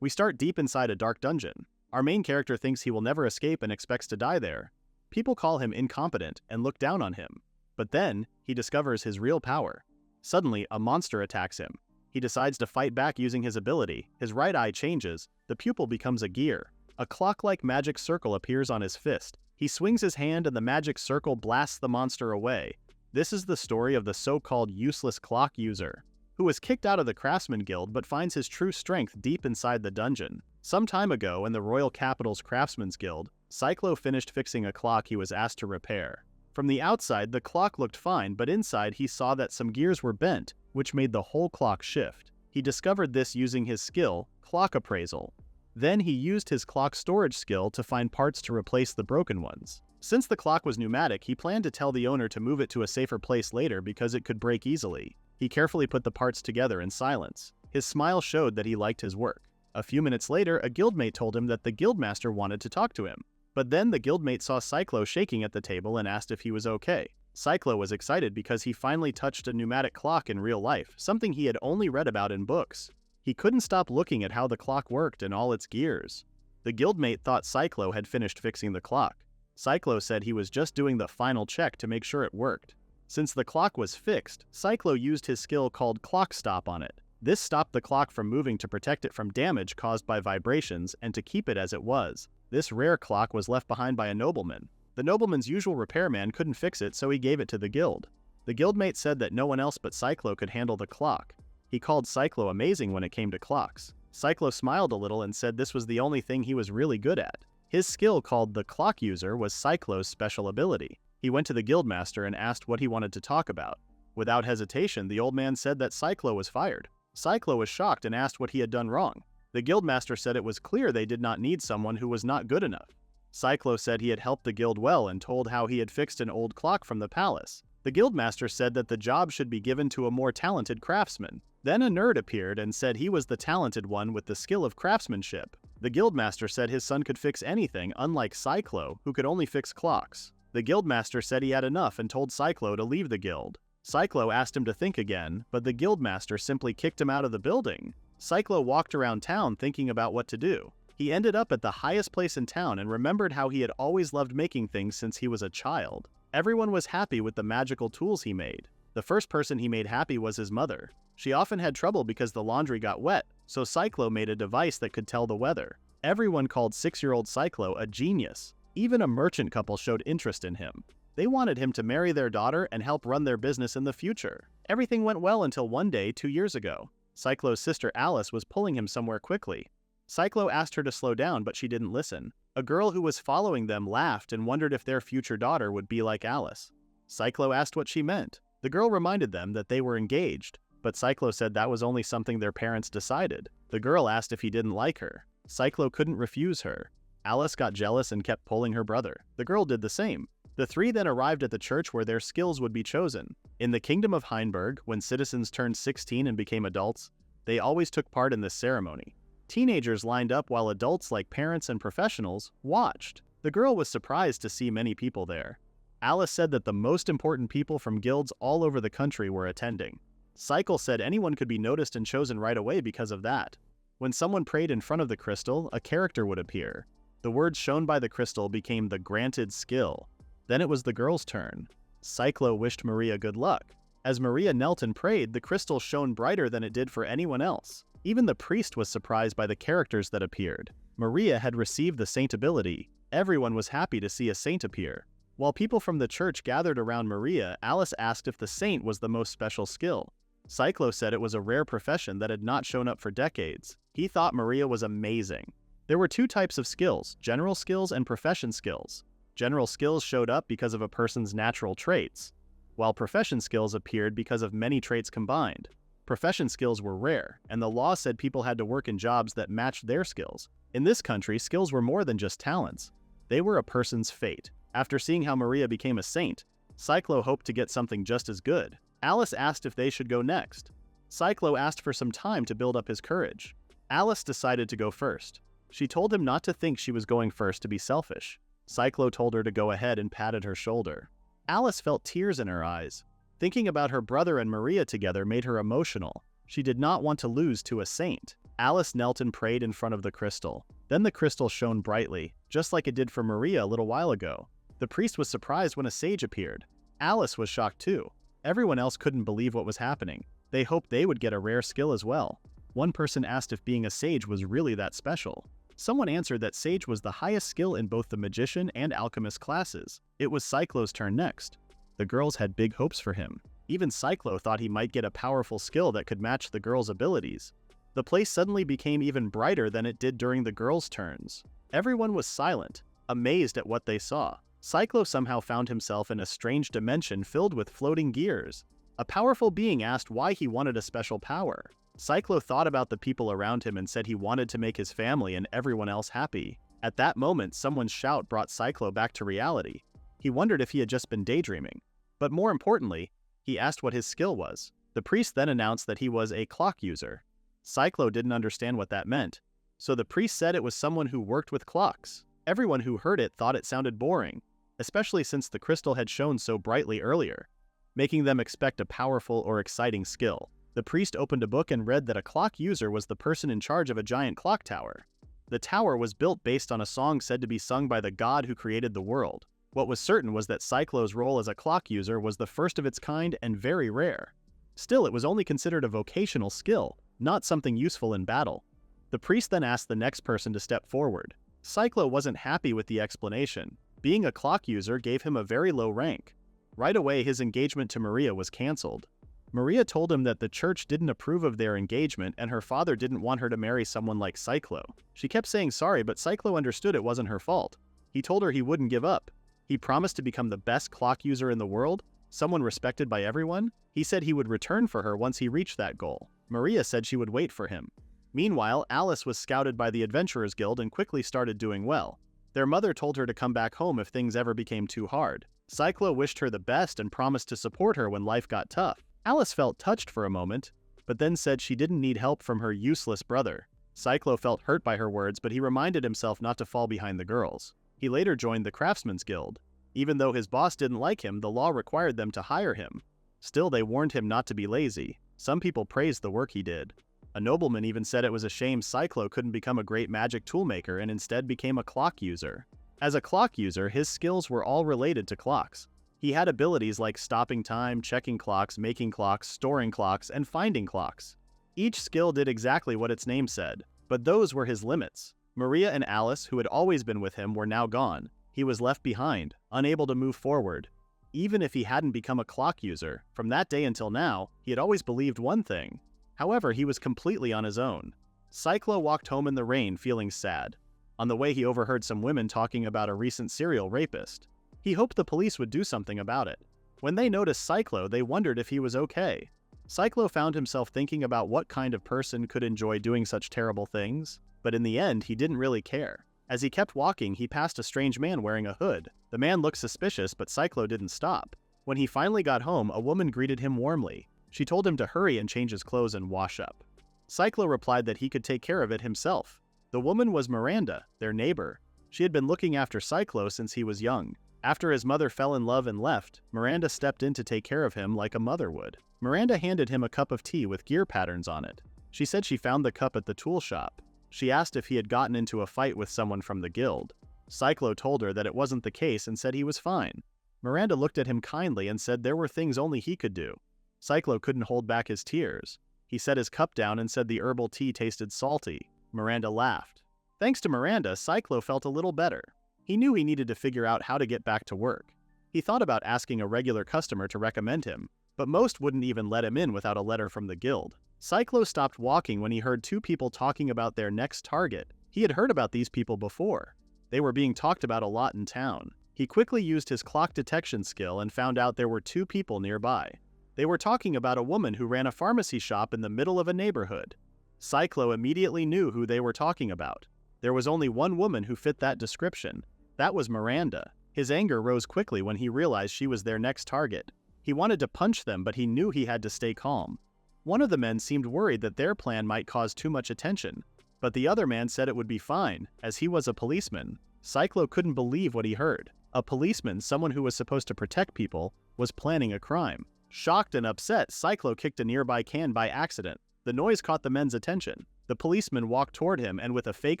We start deep inside a dark dungeon. Our main character thinks he will never escape and expects to die there. People call him incompetent and look down on him. But then, he discovers his real power. Suddenly, a monster attacks him. He decides to fight back using his ability. His right eye changes, the pupil becomes a gear. A clock-like magic circle appears on his fist. He swings his hand and the magic circle blasts the monster away. This is the story of the so-called useless clock user, who was kicked out of the Craftsman Guild but finds his true strength deep inside the dungeon. Some time ago in the Royal Capital's Craftsman's Guild, Cyclo finished fixing a clock he was asked to repair. From the outside, the clock looked fine, but inside he saw that some gears were bent, which made the whole clock shift. He discovered this using his skill, Clock Appraisal. Then he used his clock storage skill to find parts to replace the broken ones. Since the clock was pneumatic, he planned to tell the owner to move it to a safer place later because it could break easily. He carefully put the parts together in silence. His smile showed that he liked his work. A few minutes later, a guildmate told him that the guildmaster wanted to talk to him. But then the guildmate saw Cyclo shaking at the table and asked if he was okay. Cyclo was excited because he finally touched a pneumatic clock in real life, something he had only read about in books. He couldn't stop looking at how the clock worked and all its gears. The guildmate thought Cyclo had finished fixing the clock. Cyclo said he was just doing the final check to make sure it worked. Since the clock was fixed, Cyclo used his skill called Clock Stop on it. This stopped the clock from moving to protect it from damage caused by vibrations and to keep it as it was. This rare clock was left behind by a nobleman. The nobleman's usual repairman couldn't fix it, so he gave it to the guild. The guildmate said that no one else but Cyclo could handle the clock. He called Cyclo amazing when it came to clocks. Cyclo smiled a little and said this was the only thing he was really good at. His skill, called the Clock User, was Cyclo's special ability. He went to the guildmaster and asked what he wanted to talk about. Without hesitation, the old man said that Cyclo was fired. Cyclo was shocked and asked what he had done wrong. The guildmaster said it was clear they did not need someone who was not good enough. Cyclo said he had helped the guild well and told how he had fixed an old clock from the palace. The guildmaster said that the job should be given to a more talented craftsman. Then a nerd appeared and said he was the talented one with the skill of craftsmanship. The guildmaster said his son could fix anything, unlike Cyclo, who could only fix clocks. The guildmaster said he had enough and told Cyclo to leave the guild. Cyclo asked him to think again, but the guildmaster simply kicked him out of the building. Cyclo walked around town thinking about what to do. He ended up at the highest place in town and remembered how he had always loved making things since he was a child. Everyone was happy with the magical tools he made. The first person he made happy was his mother. She often had trouble because the laundry got wet, so Cyclo made a device that could tell the weather. Everyone called 6-year-old Cyclo a genius. Even a merchant couple showed interest in him. They wanted him to marry their daughter and help run their business in the future. Everything went well until one day 2 years ago. Cyclo's sister Alice was pulling him somewhere quickly. Cyclo asked her to slow down, but she didn't listen. A girl who was following them laughed and wondered if their future daughter would be like Alice. Cyclo asked what she meant. The girl reminded them that they were engaged, but Cyclo said that was only something their parents decided. The girl asked if he didn't like her. Cyclo couldn't refuse her. Alice got jealous and kept pulling her brother. The girl did the same. The three then arrived at the church where their skills would be chosen. In the Kingdom of Heinberg, when citizens turned 16 and became adults, they always took part in this ceremony. Teenagers lined up while adults like parents and professionals watched. The girl was surprised to see many people there. Alice said that the most important people from guilds all over the country were attending. Cycle said anyone could be noticed and chosen right away because of that. When someone prayed in front of the crystal, a character would appear. The words shown by the crystal became the granted skill. Then it was the girl's turn. Cyclo wished Maria good luck. As Maria knelt and prayed, the crystal shone brighter than it did for anyone else. Even the priest was surprised by the characters that appeared. Maria had received the saint ability. Everyone was happy to see a saint appear. While people from the church gathered around Maria, Alice asked if the saint was the most special skill. Cyclo said it was a rare profession that had not shown up for decades. He thought Maria was amazing. There were two types of skills, general skills and profession skills. General skills showed up because of a person's natural traits, while profession skills appeared because of many traits combined. Profession skills were rare, and the law said people had to work in jobs that matched their skills. In this country, skills were more than just talents. They were a person's fate. After seeing how Maria became a saint, Cyclo hoped to get something just as good. Alice asked if they should go next. Cyclo asked for some time to build up his courage. Alice decided to go first. She told him not to think she was going first to be selfish. Cyclo told her to go ahead and patted her shoulder. Alice felt tears in her eyes. Thinking about her brother and Maria together made her emotional. She did not want to lose to a saint. Alice knelt and prayed in front of the crystal. Then the crystal shone brightly, just like it did for Maria a little while ago. The priest was surprised when a sage appeared. Alice was shocked too. Everyone else couldn't believe what was happening. They hoped they would get a rare skill as well. One person asked if being a sage was really that special. Someone answered that sage was the highest skill in both the magician and alchemist classes. It was Cyclo's turn next. The girls had big hopes for him. Even Cyclo thought he might get a powerful skill that could match the girls' abilities. The place suddenly became even brighter than it did during the girls' turns. Everyone was silent, amazed at what they saw. Cyclo somehow found himself in a strange dimension filled with floating gears. A powerful being asked why he wanted a special power. Cyclo thought about the people around him and said he wanted to make his family and everyone else happy. At that moment, someone's shout brought Cyclo back to reality. He wondered if he had just been daydreaming. But more importantly, he asked what his skill was. The priest then announced that he was a clock user. Cyclo didn't understand what that meant, so the priest said it was someone who worked with clocks. Everyone who heard it thought it sounded boring, especially since the crystal had shone so brightly earlier, making them expect a powerful or exciting skill. The priest opened a book and read that a clock user was the person in charge of a giant clock tower. The tower was built based on a song said to be sung by the god who created the world. What was certain was that Cyclo's role as a clock user was the first of its kind and very rare. Still, it was only considered a vocational skill, not something useful in battle. The priest then asked the next person to step forward. Cyclo wasn't happy with the explanation. Being a clock user gave him a very low rank. Right away, his engagement to Maria was cancelled. Maria told him that the church didn't approve of their engagement and her father didn't want her to marry someone like Cyclo. She kept saying sorry, but Cyclo understood it wasn't her fault. He told her he wouldn't give up. He promised to become the best clock user in the world, someone respected by everyone. He said he would return for her once he reached that goal. Maria said she would wait for him. Meanwhile, Alice was scouted by the Adventurers Guild and quickly started doing well. Their mother told her to come back home if things ever became too hard. Cyclo wished her the best and promised to support her when life got tough. Alice felt touched for a moment, but then said she didn't need help from her useless brother. Cyclo felt hurt by her words, but he reminded himself not to fall behind the girls. He later joined the Craftsman's Guild. Even though his boss didn't like him, the law required them to hire him. Still, they warned him not to be lazy. Some people praised the work he did. A nobleman even said it was a shame Cyclo couldn't become a great magic toolmaker and instead became a clock user. As a clock user, his skills were all related to clocks. He had abilities like stopping time, checking clocks, making clocks, storing clocks, and finding clocks. Each skill did exactly what its name said, but those were his limits. Maria and Alice, who had always been with him, were now gone. He was left behind, unable to move forward. Even if he hadn't become a clock user, from that day until now, he had always believed one thing. However, he was completely on his own. Cyclo walked home in the rain feeling sad. On the way, he overheard some women talking about a recent serial rapist. He hoped the police would do something about it. When they noticed Cyclo, they wondered if he was okay. Cyclo found himself thinking about what kind of person could enjoy doing such terrible things, but in the end, he didn't really care. As he kept walking, he passed a strange man wearing a hood. The man looked suspicious, but Cyclo didn't stop. When he finally got home, a woman greeted him warmly. She told him to hurry and change his clothes and wash up. Cyclo replied that he could take care of it himself. The woman was Miranda, their neighbor. She had been looking after Cyclo since he was young. After his mother fell in love and left, Miranda stepped in to take care of him like a mother would. Miranda handed him a cup of tea with gear patterns on it. She said she found the cup at the tool shop. She asked if he had gotten into a fight with someone from the guild. Cyclo told her that it wasn't the case and said he was fine. Miranda looked at him kindly and said there were things only he could do. Cyclo couldn't hold back his tears. He set his cup down and said the herbal tea tasted salty. Miranda laughed. Thanks to Miranda, Cyclo felt a little better. He knew he needed to figure out how to get back to work. He thought about asking a regular customer to recommend him, but most wouldn't even let him in without a letter from the guild. Cyclo stopped walking when he heard two people talking about their next target. He had heard about these people before. They were being talked about a lot in town. He quickly used his clock detection skill and found out there were two people nearby. They were talking about a woman who ran a pharmacy shop in the middle of a neighborhood. Cyclo immediately knew who they were talking about. There was only one woman who fit that description. That was Miranda. His anger rose quickly when he realized she was their next target. He wanted to punch them, but he knew he had to stay calm. One of the men seemed worried that their plan might cause too much attention, but the other man said it would be fine, as he was a policeman. Cyclo couldn't believe what he heard. A policeman, someone who was supposed to protect people, was planning a crime. Shocked and upset, Cyclo kicked a nearby can by accident. The noise caught the men's attention. The policeman walked toward him and with a fake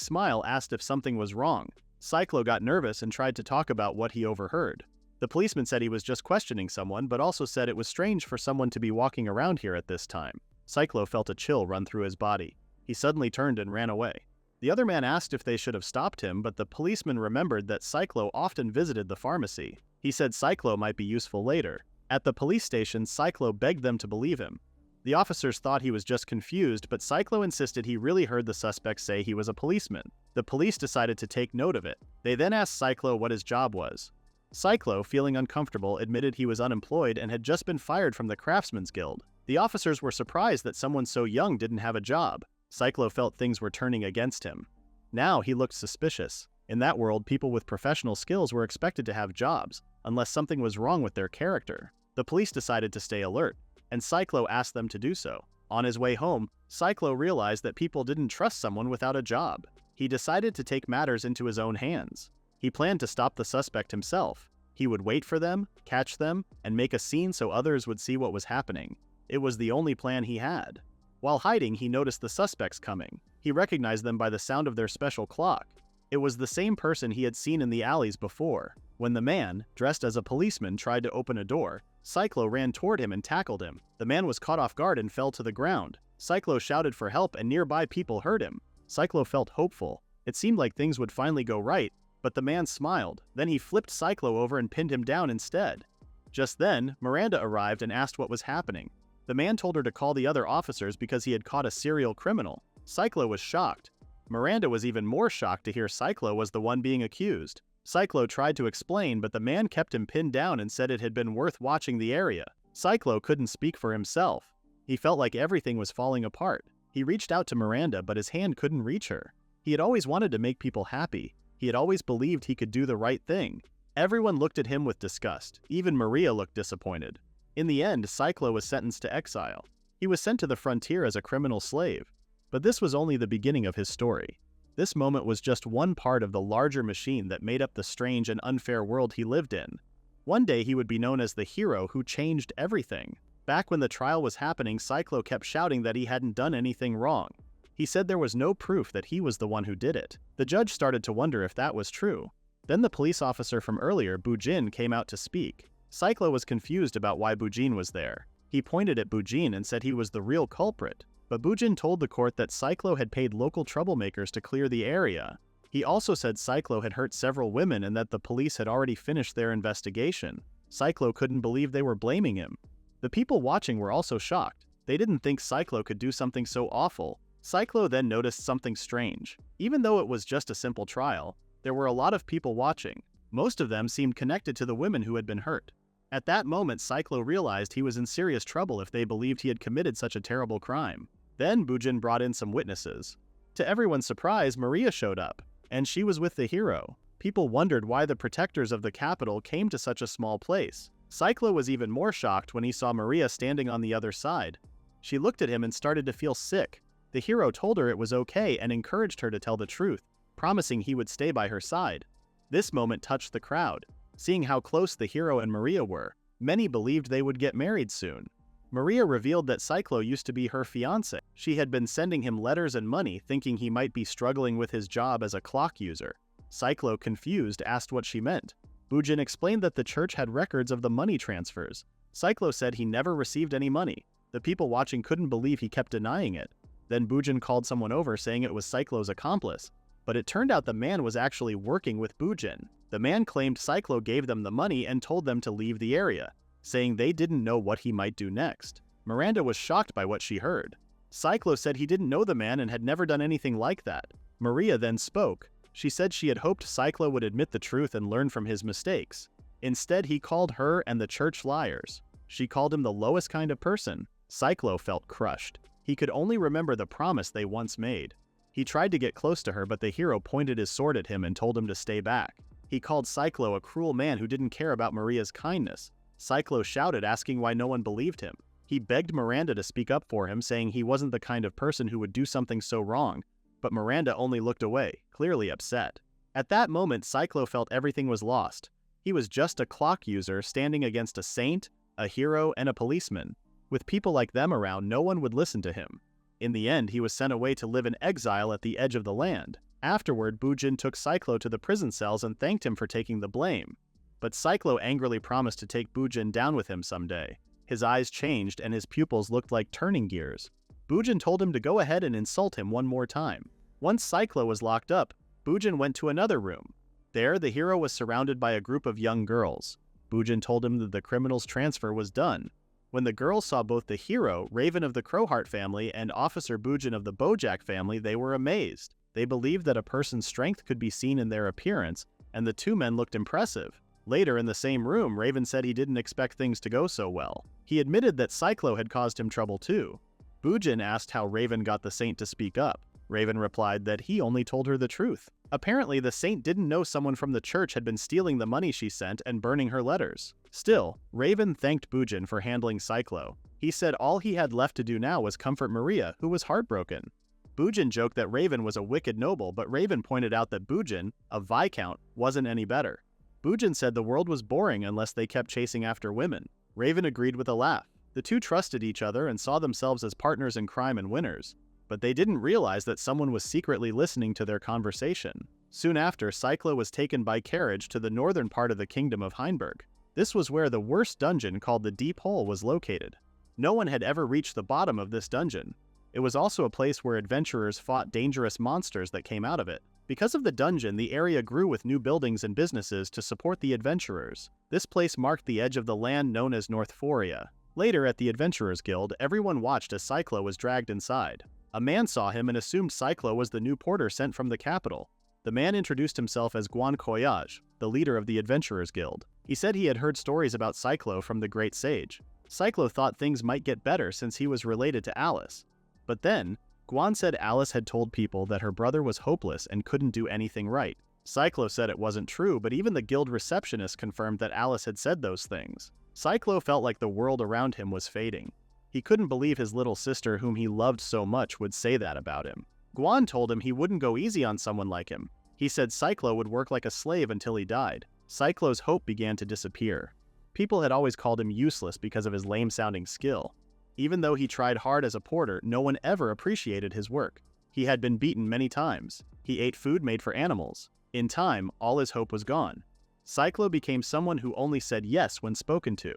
smile asked if something was wrong. Cyclo got nervous and tried to talk about what he overheard. The policeman said he was just questioning someone, but also said it was strange for someone to be walking around here at this time. Cyclo felt a chill run through his body. He suddenly turned and ran away. The other man asked if they should have stopped him, but the policeman remembered that Cyclo often visited the pharmacy. He said Cyclo might be useful later. At the police station, Cyclo begged them to believe him. The officers thought he was just confused, but Cyclo insisted he really heard the suspect say he was a policeman. The police decided to take note of it. They then asked Cyclo what his job was. Cyclo, feeling uncomfortable, admitted he was unemployed and had just been fired from the Craftsman's Guild. The officers were surprised that someone so young didn't have a job. Cyclo felt things were turning against him. Now he looked suspicious. In that world, people with professional skills were expected to have jobs, unless something was wrong with their character. The police decided to stay alert, and Cyclo asked them to do so. On his way home, Cyclo realized that people didn't trust someone without a job. He decided to take matters into his own hands. He planned to stop the suspect himself. He would wait for them, catch them, and make a scene so others would see what was happening. It was the only plan he had. While hiding, he noticed the suspects coming. He recognized them by the sound of their special clock. It was the same person he had seen in the alleys before. When the man, dressed as a policeman, tried to open a door, Cyclo ran toward him and tackled him. The man was caught off guard and fell to the ground. Cyclo shouted for help and nearby people heard him. Cyclo felt hopeful. It seemed like things would finally go right, but the man smiled. Then he flipped Cyclo over and pinned him down instead. Just then, Miranda arrived and asked what was happening. The man told her to call the other officers because he had caught a serial criminal. Cyclo was shocked. Miranda was even more shocked to hear Cyclo was the one being accused. Cyclo tried to explain, but the man kept him pinned down and said it had been worth watching the area. Cyclo couldn't speak for himself. He felt like everything was falling apart. He reached out to Miranda, but his hand couldn't reach her. He had always wanted to make people happy. He had always believed he could do the right thing. Everyone looked at him with disgust. Even Maria looked disappointed. In the end, Cyclo was sentenced to exile. He was sent to the frontier as a criminal slave. But this was only the beginning of his story. This moment was just one part of the larger machine that made up the strange and unfair world he lived in. One day he would be known as the hero who changed everything. Back when the trial was happening, Cyclo kept shouting that he hadn't done anything wrong. He said there was no proof that he was the one who did it. The judge started to wonder if that was true. Then the police officer from earlier, Bujin, came out to speak. Cyclo was confused about why Bujin was there. He pointed at Bujin and said he was the real culprit. But Bujin told the court that Cyclo had paid local troublemakers to clear the area. He also said Cyclo had hurt several women and that the police had already finished their investigation. Cyclo couldn't believe they were blaming him. The people watching were also shocked. They didn't think Cyclo could do something so awful. Cyclo then noticed something strange. Even though it was just a simple trial, there were a lot of people watching. Most of them seemed connected to the women who had been hurt. At that moment, Cyclo realized he was in serious trouble if they believed he had committed such a terrible crime. Then Bujin brought in some witnesses. To everyone's surprise, Maria showed up, and she was with the hero. People wondered why the protectors of the capital came to such a small place. Cyclo was even more shocked when he saw Maria standing on the other side. She looked at him and started to feel sick. The hero told her it was okay and encouraged her to tell the truth, promising he would stay by her side. This moment touched the crowd. Seeing how close the hero and Maria were, many believed they would get married soon. Maria revealed that Cyclo used to be her fiancé. She had been sending him letters and money, thinking he might be struggling with his job as a clock user. Cyclo, confused, asked what she meant. Bujin explained that the church had records of the money transfers. Cyclo said he never received any money. The people watching couldn't believe he kept denying it. Then Bujin called someone over saying it was Cyclo's accomplice. But it turned out the man was actually working with Bujin. The man claimed Cyclo gave them the money and told them to leave the area, saying they didn't know what he might do next. Miranda was shocked by what she heard. Cyclo said he didn't know the man and had never done anything like that. Maria then spoke. She said she had hoped Cyclo would admit the truth and learn from his mistakes. Instead, he called her and the church liars. She called him the lowest kind of person. Cyclo felt crushed. He could only remember the promise they once made. He tried to get close to her, but the hero pointed his sword at him and told him to stay back. He called Cyclo a cruel man who didn't care about Maria's kindness. Cyclo shouted, asking why no one believed him. He begged Miranda to speak up for him, saying he wasn't the kind of person who would do something so wrong, but Miranda only looked away, clearly upset. At that moment, Cyclo felt everything was lost. He was just a clock user standing against a saint, a hero, and a policeman. With people like them around, no one would listen to him. In the end, he was sent away to live in exile at the edge of the land. Afterward, Bujin took Cyclo to the prison cells and thanked him for taking the blame. But Cyclo angrily promised to take Bujin down with him someday. His eyes changed and his pupils looked like turning gears. Bujin told him to go ahead and insult him one more time. Once Cyclo was locked up, Bujin went to another room. There, the hero was surrounded by a group of young girls. Bujin told him that the criminal's transfer was done. When the girls saw both the hero, Raven of the Crowheart family, and Officer Bujin of the Bojack family, they were amazed. They believed that a person's strength could be seen in their appearance, and the two men looked impressive. Later in the same room, Raven said he didn't expect things to go so well. He admitted that Cyclo had caused him trouble too. Bujin asked how Raven got the saint to speak up. Raven replied that he only told her the truth. Apparently, the saint didn't know someone from the church had been stealing the money she sent and burning her letters. Still, Raven thanked Bujin for handling Cyclo. He said all he had left to do now was comfort Maria, who was heartbroken. Bujin joked that Raven was a wicked noble, but Raven pointed out that Bujin, a viscount, wasn't any better. Bujin said the world was boring unless they kept chasing after women. Raven agreed with a laugh. The two trusted each other and saw themselves as partners in crime and winners. But they didn't realize that someone was secretly listening to their conversation. Soon after, Cyclo was taken by carriage to the northern part of the kingdom of Heinberg. This was where the worst dungeon called the Deep Hole was located. No one had ever reached the bottom of this dungeon. It was also a place where adventurers fought dangerous monsters that came out of it. Because of the dungeon, the area grew with new buildings and businesses to support the adventurers. This place marked the edge of the land known as Norththoria. Later, at the Adventurers Guild, everyone watched as Cyclo was dragged inside. A man saw him and assumed Cyclo was the new porter sent from the capital. The man introduced himself as Guan Koyaj, the leader of the Adventurers Guild. He said he had heard stories about Cyclo from the Great Sage. Cyclo thought things might get better since he was related to Alice. But then, Guan said Alice had told people that her brother was hopeless and couldn't do anything right. Cyclo said it wasn't true, but even the guild receptionist confirmed that Alice had said those things. Cyclo felt like the world around him was fading. He couldn't believe his little sister, whom he loved so much, would say that about him. Guan told him he wouldn't go easy on someone like him. He said Cyclo would work like a slave until he died. Cyclo's hope began to disappear. People had always called him useless because of his lame-sounding skill. Even though he tried hard as a porter, no one ever appreciated his work. He had been beaten many times. He ate food made for animals. In time, all his hope was gone. Cyclo became someone who only said yes when spoken to.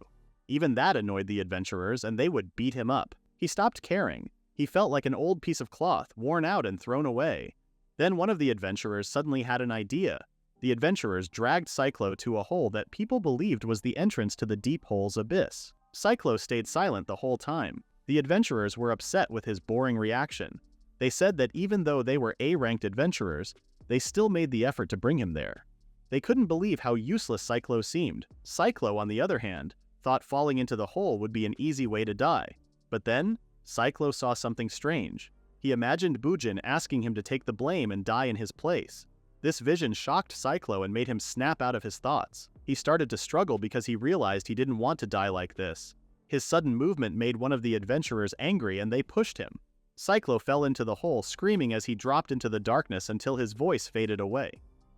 Even that annoyed the adventurers, and they would beat him up. He stopped caring. He felt like an old piece of cloth, worn out and thrown away. Then one of the adventurers suddenly had an idea. The adventurers dragged Cyclo to a hole that people believed was the entrance to the Deep Hole's abyss. Cyclo stayed silent the whole time. The adventurers were upset with his boring reaction. They said that even though they were A-ranked adventurers, they still made the effort to bring him there. They couldn't believe how useless Cyclo seemed. Cyclo, on the other hand, thought falling into the hole would be an easy way to die. But then, Cyclo saw something strange. He imagined Bujin asking him to take the blame and die in his place. This vision shocked Cyclo and made him snap out of his thoughts. He started to struggle because he realized he didn't want to die like this. His sudden movement made one of the adventurers angry and they pushed him. Cyclo fell into the hole, screaming as he dropped into the darkness until his voice faded away.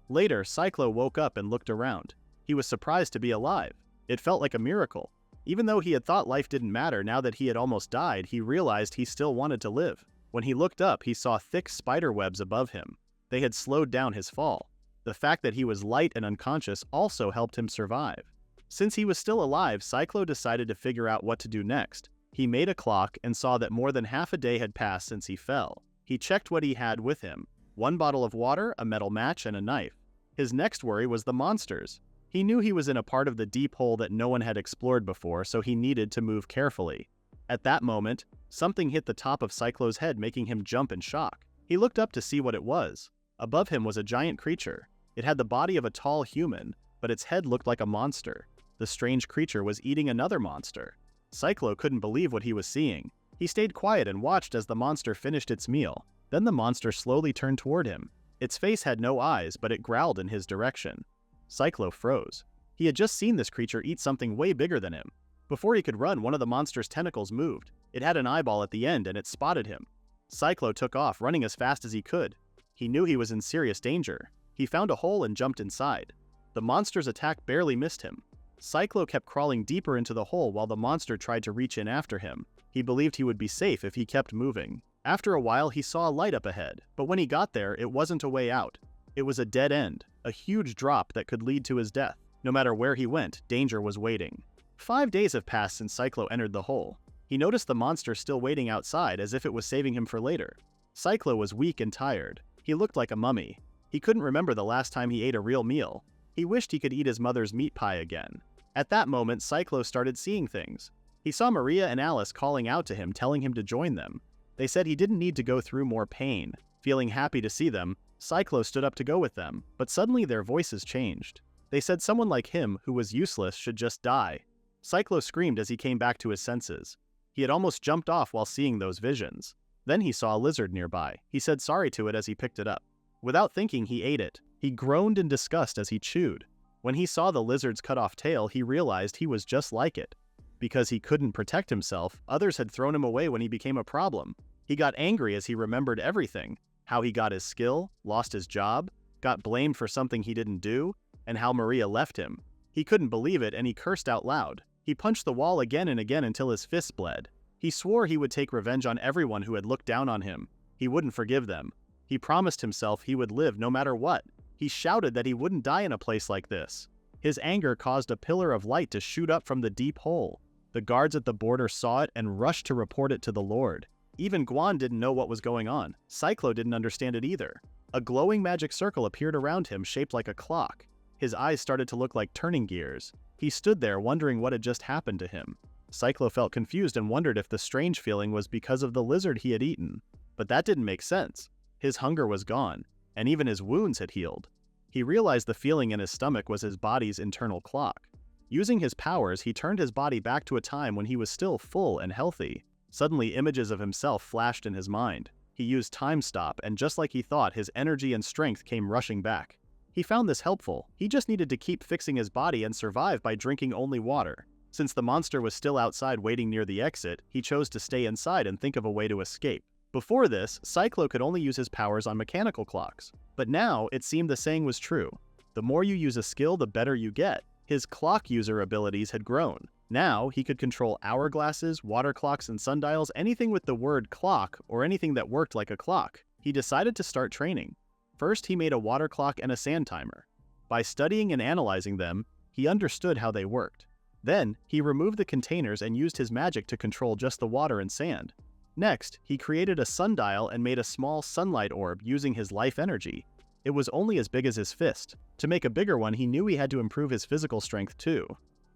Later, Cyclo woke up and looked around. He was surprised to be alive. It felt like a miracle. Even though he had thought life didn't matter now that he had almost died, he realized he still wanted to live. When he looked up, he saw thick spider webs above him. They had slowed down his fall. The fact that he was light and unconscious also helped him survive. Since he was still alive, Cyclo decided to figure out what to do next. He made a clock and saw that more than half a day had passed since he fell. He checked what he had with him: 1 bottle of water, a metal match, and a knife. His next worry was the monsters. He knew he was in a part of the deep hole that no one had explored before, so he needed to move carefully. At that moment, something hit the top of Cyclo's head, making him jump in shock. He looked up to see what it was. Above him was a giant creature. It had the body of a tall human, but its head looked like a monster. The strange creature was eating another monster. Cyclo couldn't believe what he was seeing. He stayed quiet and watched as the monster finished its meal. Then the monster slowly turned toward him. Its face had no eyes, but it growled in his direction. Cyclo froze. He had just seen this creature eat something way bigger than him. Before he could run, one of the monster's tentacles moved. It had an eyeball at the end, and it spotted him. Cyclo took off, running as fast as he could. He knew he was in serious danger. He found a hole and jumped inside. The monster's attack barely missed him. Cyclo kept crawling deeper into the hole while the monster tried to reach in after him. He believed he would be safe if he kept moving. After a while, he saw a light up ahead, but when he got there, it wasn't a way out. It was a dead end, a huge drop that could lead to his death. No matter where he went, danger was waiting. 5 days have passed since Cyclo entered the hole. He noticed the monster still waiting outside as if it was saving him for later. Cyclo was weak and tired. He looked like a mummy. He couldn't remember the last time he ate a real meal. He wished he could eat his mother's meat pie again. At that moment, Cyclo started seeing things. He saw Maria and Alice calling out to him, telling him to join them. They said he didn't need to go through more pain. Feeling happy to see them, Cyclo stood up to go with them, but suddenly their voices changed. They said someone like him, who was useless, should just die. Cyclo screamed as he came back to his senses. He had almost jumped off while seeing those visions. Then he saw a lizard nearby. He said sorry to it as he picked it up. Without thinking, he ate it. He groaned in disgust as he chewed. When he saw the lizard's cut-off tail, he realized he was just like it. Because he couldn't protect himself, others had thrown him away when he became a problem. He got angry as he remembered everything. How he got his skill, lost his job, got blamed for something he didn't do, and how Maria left him. He couldn't believe it and he cursed out loud. He punched the wall again and again until his fists bled. He swore he would take revenge on everyone who had looked down on him. He wouldn't forgive them. He promised himself he would live no matter what. He shouted that he wouldn't die in a place like this. His anger caused a pillar of light to shoot up from the deep hole. The guards at the border saw it and rushed to report it to the Lord. Even Guan didn't know what was going on. Cyclo didn't understand it either. A glowing magic circle appeared around him shaped like a clock. His eyes started to look like turning gears. He stood there wondering what had just happened to him. Cyclo felt confused and wondered if the strange feeling was because of the lizard he had eaten. But that didn't make sense. His hunger was gone, and even his wounds had healed. He realized the feeling in his stomach was his body's internal clock. Using his powers, he turned his body back to a time when he was still full and healthy. Suddenly, images of himself flashed in his mind. He used Time Stop, and just like he thought, his energy and strength came rushing back. He found this helpful. He just needed to keep fixing his body and survive by drinking only water. Since the monster was still outside waiting near the exit, he chose to stay inside and think of a way to escape. Before this, Cyclo could only use his powers on mechanical clocks. But now, it seemed the saying was true. The more you use a skill, the better you get. His clock user abilities had grown. Now, he could control hourglasses, water clocks, and sundials, anything with the word clock, or anything that worked like a clock. He decided to start training. First, he made a water clock and a sand timer. By studying and analyzing them, he understood how they worked. Then, he removed the containers and used his magic to control just the water and sand. Next, he created a sundial and made a small sunlight orb using his life energy. It was only as big as his fist. To make a bigger one, he knew he had to improve his physical strength too.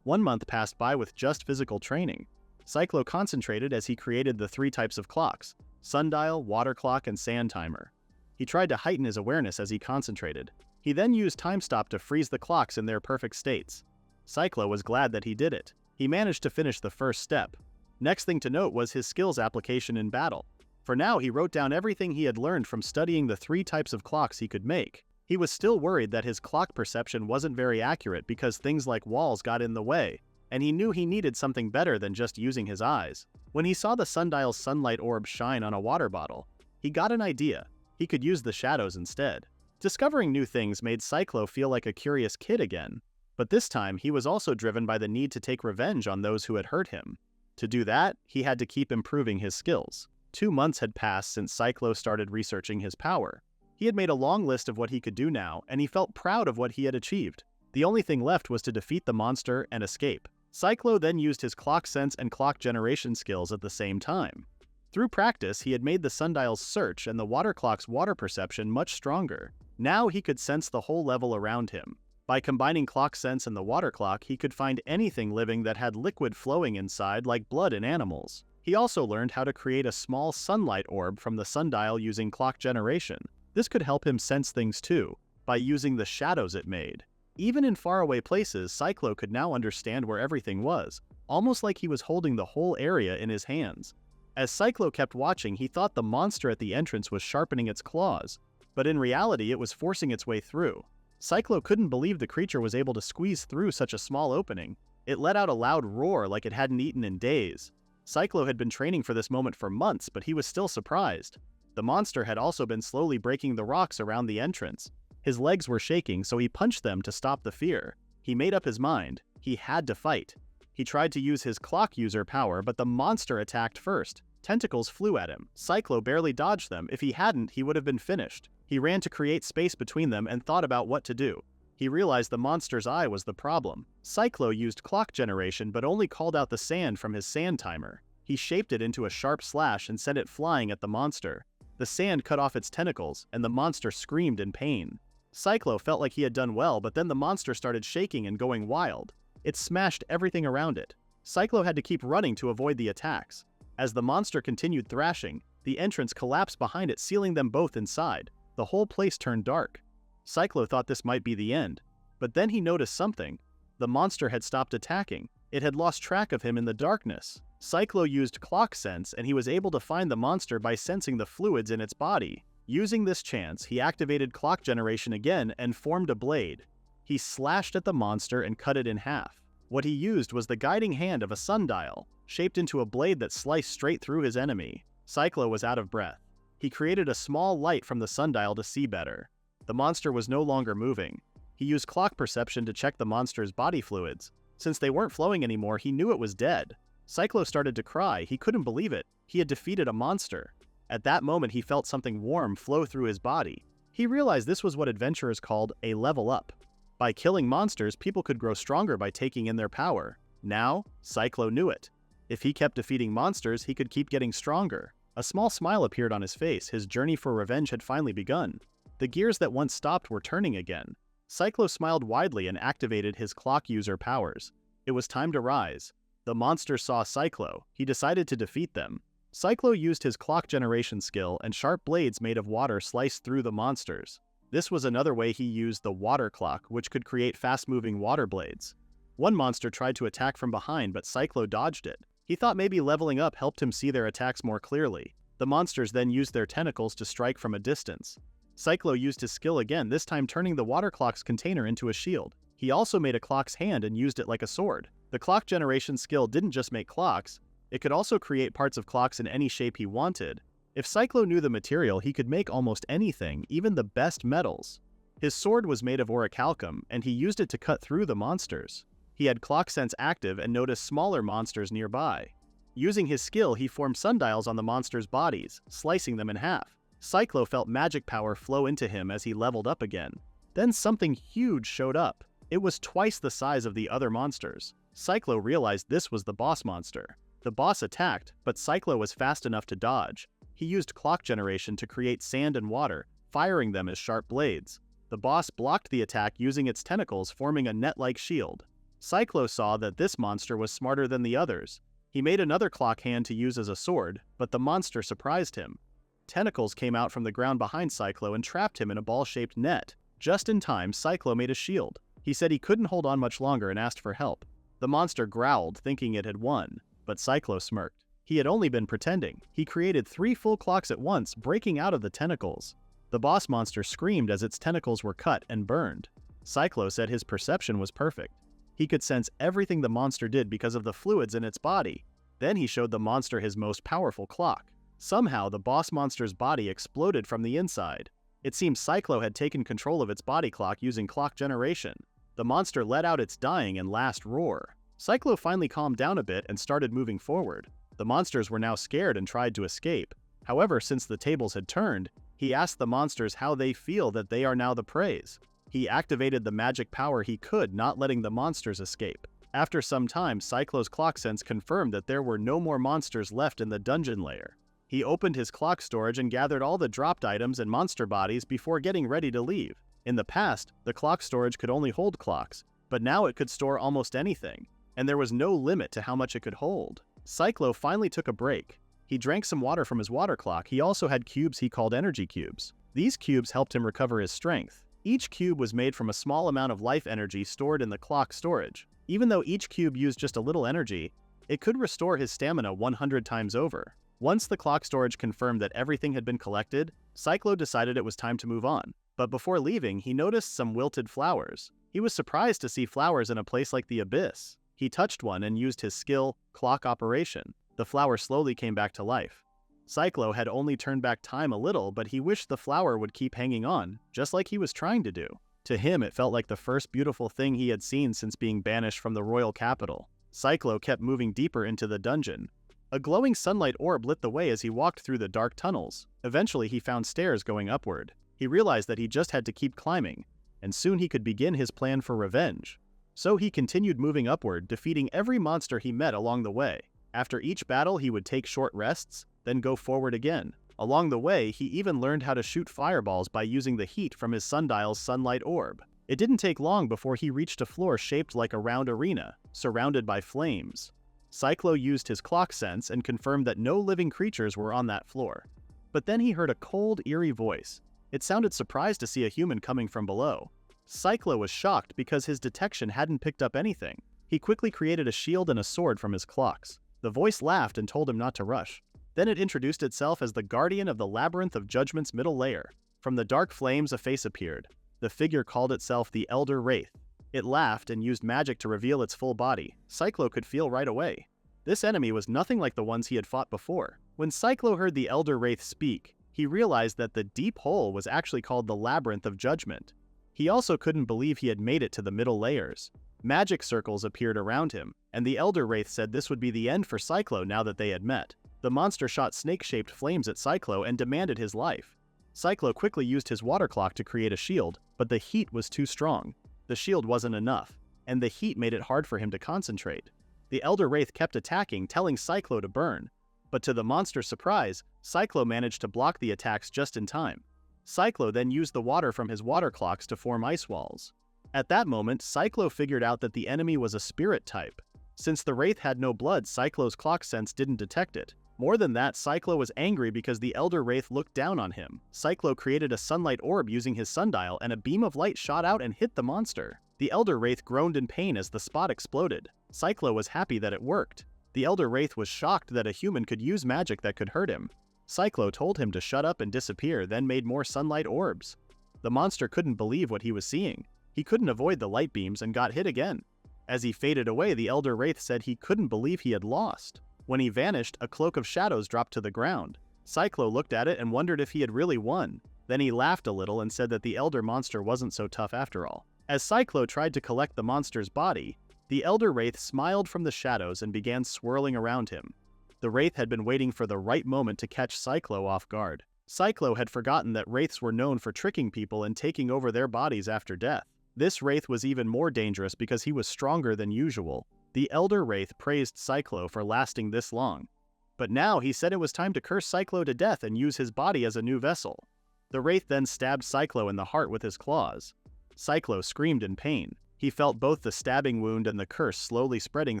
1 month passed by with just physical training. Cyclo concentrated as he created the 3 types of clocks: sundial, water clock, and sand timer. He tried to heighten his awareness as he concentrated. He then used Time Stop to freeze the clocks in their perfect states. Cyclo was glad that he did it. He managed to finish the first step. Next thing to note was his skills application in battle. For now, he wrote down everything he had learned from studying the 3 types of clocks he could make. He was still worried that his clock perception wasn't very accurate because things like walls got in the way, and he knew he needed something better than just using his eyes. When he saw the sundial's sunlight orb shine on a water bottle, he got an idea. He could use the shadows instead. Discovering new things made Cyclo feel like a curious kid again, but this time he was also driven by the need to take revenge on those who had hurt him. To do that, he had to keep improving his skills. 2 months had passed since Cyclo started researching his power. He had made a long list of what he could do now, and he felt proud of what he had achieved. The only thing left was to defeat the monster and escape. Cyclo then used his clock sense and clock generation skills at the same time. Through practice, he had made the sundial's search and the water clock's water perception much stronger. Now he could sense the whole level around him. By combining clock sense and the water clock, he could find anything living that had liquid flowing inside, like blood in animals. He also learned how to create a small sunlight orb from the sundial using clock generation. This could help him sense things too, by using the shadows it made. Even in faraway places, Cyclo could now understand where everything was, almost like he was holding the whole area in his hands. As Cyclo kept watching, he thought the monster at the entrance was sharpening its claws, but in reality it was forcing its way through. Cyclo couldn't believe the creature was able to squeeze through such a small opening. It let out a loud roar like it hadn't eaten in days. Cyclo had been training for this moment for months, but he was still surprised. The monster had also been slowly breaking the rocks around the entrance. His legs were shaking, so he punched them to stop the fear. He made up his mind. He had to fight. He tried to use his clock user power, but the monster attacked first. Tentacles flew at him. Cyclo barely dodged them. If he hadn't, he would have been finished. He ran to create space between them and thought about what to do. He realized the monster's eye was the problem. Cyclo used clock generation but only called out the sand from his sand timer. He shaped it into a sharp slash and sent it flying at the monster. The sand cut off its tentacles, and the monster screamed in pain. Cyclo felt like he had done well, but then the monster started shaking and going wild. It smashed everything around it. Cyclo had to keep running to avoid the attacks. As the monster continued thrashing, the entrance collapsed behind it, sealing them both inside. The whole place turned dark. Cyclo thought this might be the end. But then he noticed something. The monster had stopped attacking. It had lost track of him in the darkness. Cyclo used clock sense, and he was able to find the monster by sensing the fluids in its body. Using this chance, he activated clock generation again and formed a blade. He slashed at the monster and cut it in half. What he used was the guiding hand of a sundial, shaped into a blade that sliced straight through his enemy. Cyclo was out of breath. He created a small light from the sundial to see better. The monster was no longer moving. He used clock perception to check the monster's body fluids. Since they weren't flowing anymore, he knew it was dead. Cyclo started to cry. He couldn't believe it. He had defeated a monster. At that moment, he felt something warm flow through his body. He realized this was what adventurers called a level up. By killing monsters, people could grow stronger by taking in their power. Now, Cyclo knew it. If he kept defeating monsters, he could keep getting stronger. A small smile appeared on his face. His journey for revenge had finally begun. The gears that once stopped were turning again. Cyclo smiled widely and activated his clock user powers. It was time to rise. The monster saw Cyclo. He decided to defeat them. Cyclo used his clock generation skill, and sharp blades made of water sliced through the monsters. This was another way he used the water clock, which could create fast-moving water blades. One monster tried to attack from behind, but Cyclo dodged it. He thought maybe leveling up helped him see their attacks more clearly. The monsters then used their tentacles to strike from a distance. Cyclo used his skill again, this time turning the water clock's container into a shield. He also made a clock's hand and used it like a sword. The clock generation skill didn't just make clocks, it could also create parts of clocks in any shape he wanted. If Cyclo knew the material, he could make almost anything, even the best metals. His sword was made of orichalcum, and he used it to cut through the monsters. He had clock sense active and noticed smaller monsters nearby. Using his skill, he formed sundials on the monsters' bodies, slicing them in half. Cyclo felt magic power flow into him as he leveled up again. Then something huge showed up. It was twice the size of the other monsters. Cyclo realized this was the boss monster. The boss attacked, but Cyclo was fast enough to dodge. He used clock generation to create sand and water, firing them as sharp blades. The boss blocked the attack using its tentacles, forming a net-like shield. Cyclo saw that this monster was smarter than the others. He made another clock hand to use as a sword, but the monster surprised him. Tentacles came out from the ground behind Cyclo and trapped him in a ball-shaped net. Just in time, Cyclo made a shield. He said he couldn't hold on much longer and asked for help. The monster growled, thinking it had won, but Cyclo smirked. He had only been pretending. He created 3 full clocks at once, breaking out of the tentacles. The boss monster screamed as its tentacles were cut and burned. Cyclo said his perception was perfect. He could sense everything the monster did because of the fluids in its body. Then he showed the monster his most powerful clock. Somehow, the boss monster's body exploded from the inside. It seemed Cyclo had taken control of its body clock using clock generation. The monster let out its dying and last roar. Cyclo finally calmed down a bit and started moving forward. The monsters were now scared and tried to escape. However, since the tables had turned, he asked the monsters how they feel that they are now the preys. He activated the magic power he could, not letting the monsters escape. After some time, Cyclo's clock sense confirmed that there were no more monsters left in the dungeon layer. He opened his clock storage and gathered all the dropped items and monster bodies before getting ready to leave. In the past, the clock storage could only hold clocks, but now it could store almost anything, and there was no limit to how much it could hold. Cyclo finally took a break. He drank some water from his water clock. He also had cubes he called energy cubes. These cubes helped him recover his strength. Each cube was made from a small amount of life energy stored in the clock storage. Even though each cube used just a little energy, it could restore his stamina 100 times over. Once the clock storage confirmed that everything had been collected, Cyclo decided it was time to move on. But before leaving, he noticed some wilted flowers. He was surprised to see flowers in a place like the Abyss. He touched one and used his skill, clock operation. The flower slowly came back to life. Cyclo had only turned back time a little, but he wished the flower would keep hanging on, just like he was trying to do. To him, it felt like the first beautiful thing he had seen since being banished from the royal capital. Cyclo kept moving deeper into the dungeon. A glowing sunlight orb lit the way as he walked through the dark tunnels. Eventually he found stairs going upward. He realized that he just had to keep climbing, and soon he could begin his plan for revenge. So he continued moving upward, defeating every monster he met along the way. After each battle he would take short rests, then go forward again. Along the way, he even learned how to shoot fireballs by using the heat from his sundial's sunlight orb. It didn't take long before he reached a floor shaped like a round arena, surrounded by flames. Cyclo used his clock sense and confirmed that no living creatures were on that floor. But then he heard a cold, eerie voice. It sounded surprised to see a human coming from below. Cyclo was shocked because his detection hadn't picked up anything. He quickly created a shield and a sword from his clocks. The voice laughed and told him not to rush. Then it introduced itself as the guardian of the Labyrinth of Judgment's middle layer. From the dark flames a face appeared. The figure called itself the Elder Wraith. It laughed and used magic to reveal its full body. Cyclo could feel right away. This enemy was nothing like the ones he had fought before. When Cyclo heard the Elder Wraith speak, he realized that the deep hole was actually called the Labyrinth of Judgment. He also couldn't believe he had made it to the middle layers. Magic circles appeared around him, and the Elder Wraith said this would be the end for Cyclo now that they had met. The monster shot snake-shaped flames at Cyclo and demanded his life. Cyclo quickly used his water clock to create a shield, but the heat was too strong. The shield wasn't enough, and the heat made it hard for him to concentrate. The Elder Wraith kept attacking, telling Cyclo to burn. But to the monster's surprise, Cyclo managed to block the attacks just in time. Cyclo then used the water from his water clocks to form ice walls. At that moment, Cyclo figured out that the enemy was a spirit type. Since the Wraith had no blood, Cyclo's clock sense didn't detect it. More than that, Cyclo was angry because the Elder Wraith looked down on him. Cyclo created a sunlight orb using his sundial, and a beam of light shot out and hit the monster. The Elder Wraith groaned in pain as the spot exploded. Cyclo was happy that it worked. The Elder Wraith was shocked that a human could use magic that could hurt him. Cyclo told him to shut up and disappear, then made more sunlight orbs. The monster couldn't believe what he was seeing. He couldn't avoid the light beams and got hit again. As he faded away, the Elder Wraith said he couldn't believe he had lost. When he vanished, a cloak of shadows dropped to the ground. Cyclo looked at it and wondered if he had really won. Then he laughed a little and said that the Elder Monster wasn't so tough after all. As Cyclo tried to collect the monster's body, the Elder Wraith smiled from the shadows and began swirling around him. The Wraith had been waiting for the right moment to catch Cyclo off guard. Cyclo had forgotten that Wraiths were known for tricking people and taking over their bodies after death. This Wraith was even more dangerous because he was stronger than usual. The Elder Wraith praised Cyclo for lasting this long. But now he said it was time to curse Cyclo to death and use his body as a new vessel. The Wraith then stabbed Cyclo in the heart with his claws. Cyclo screamed in pain. He felt both the stabbing wound and the curse slowly spreading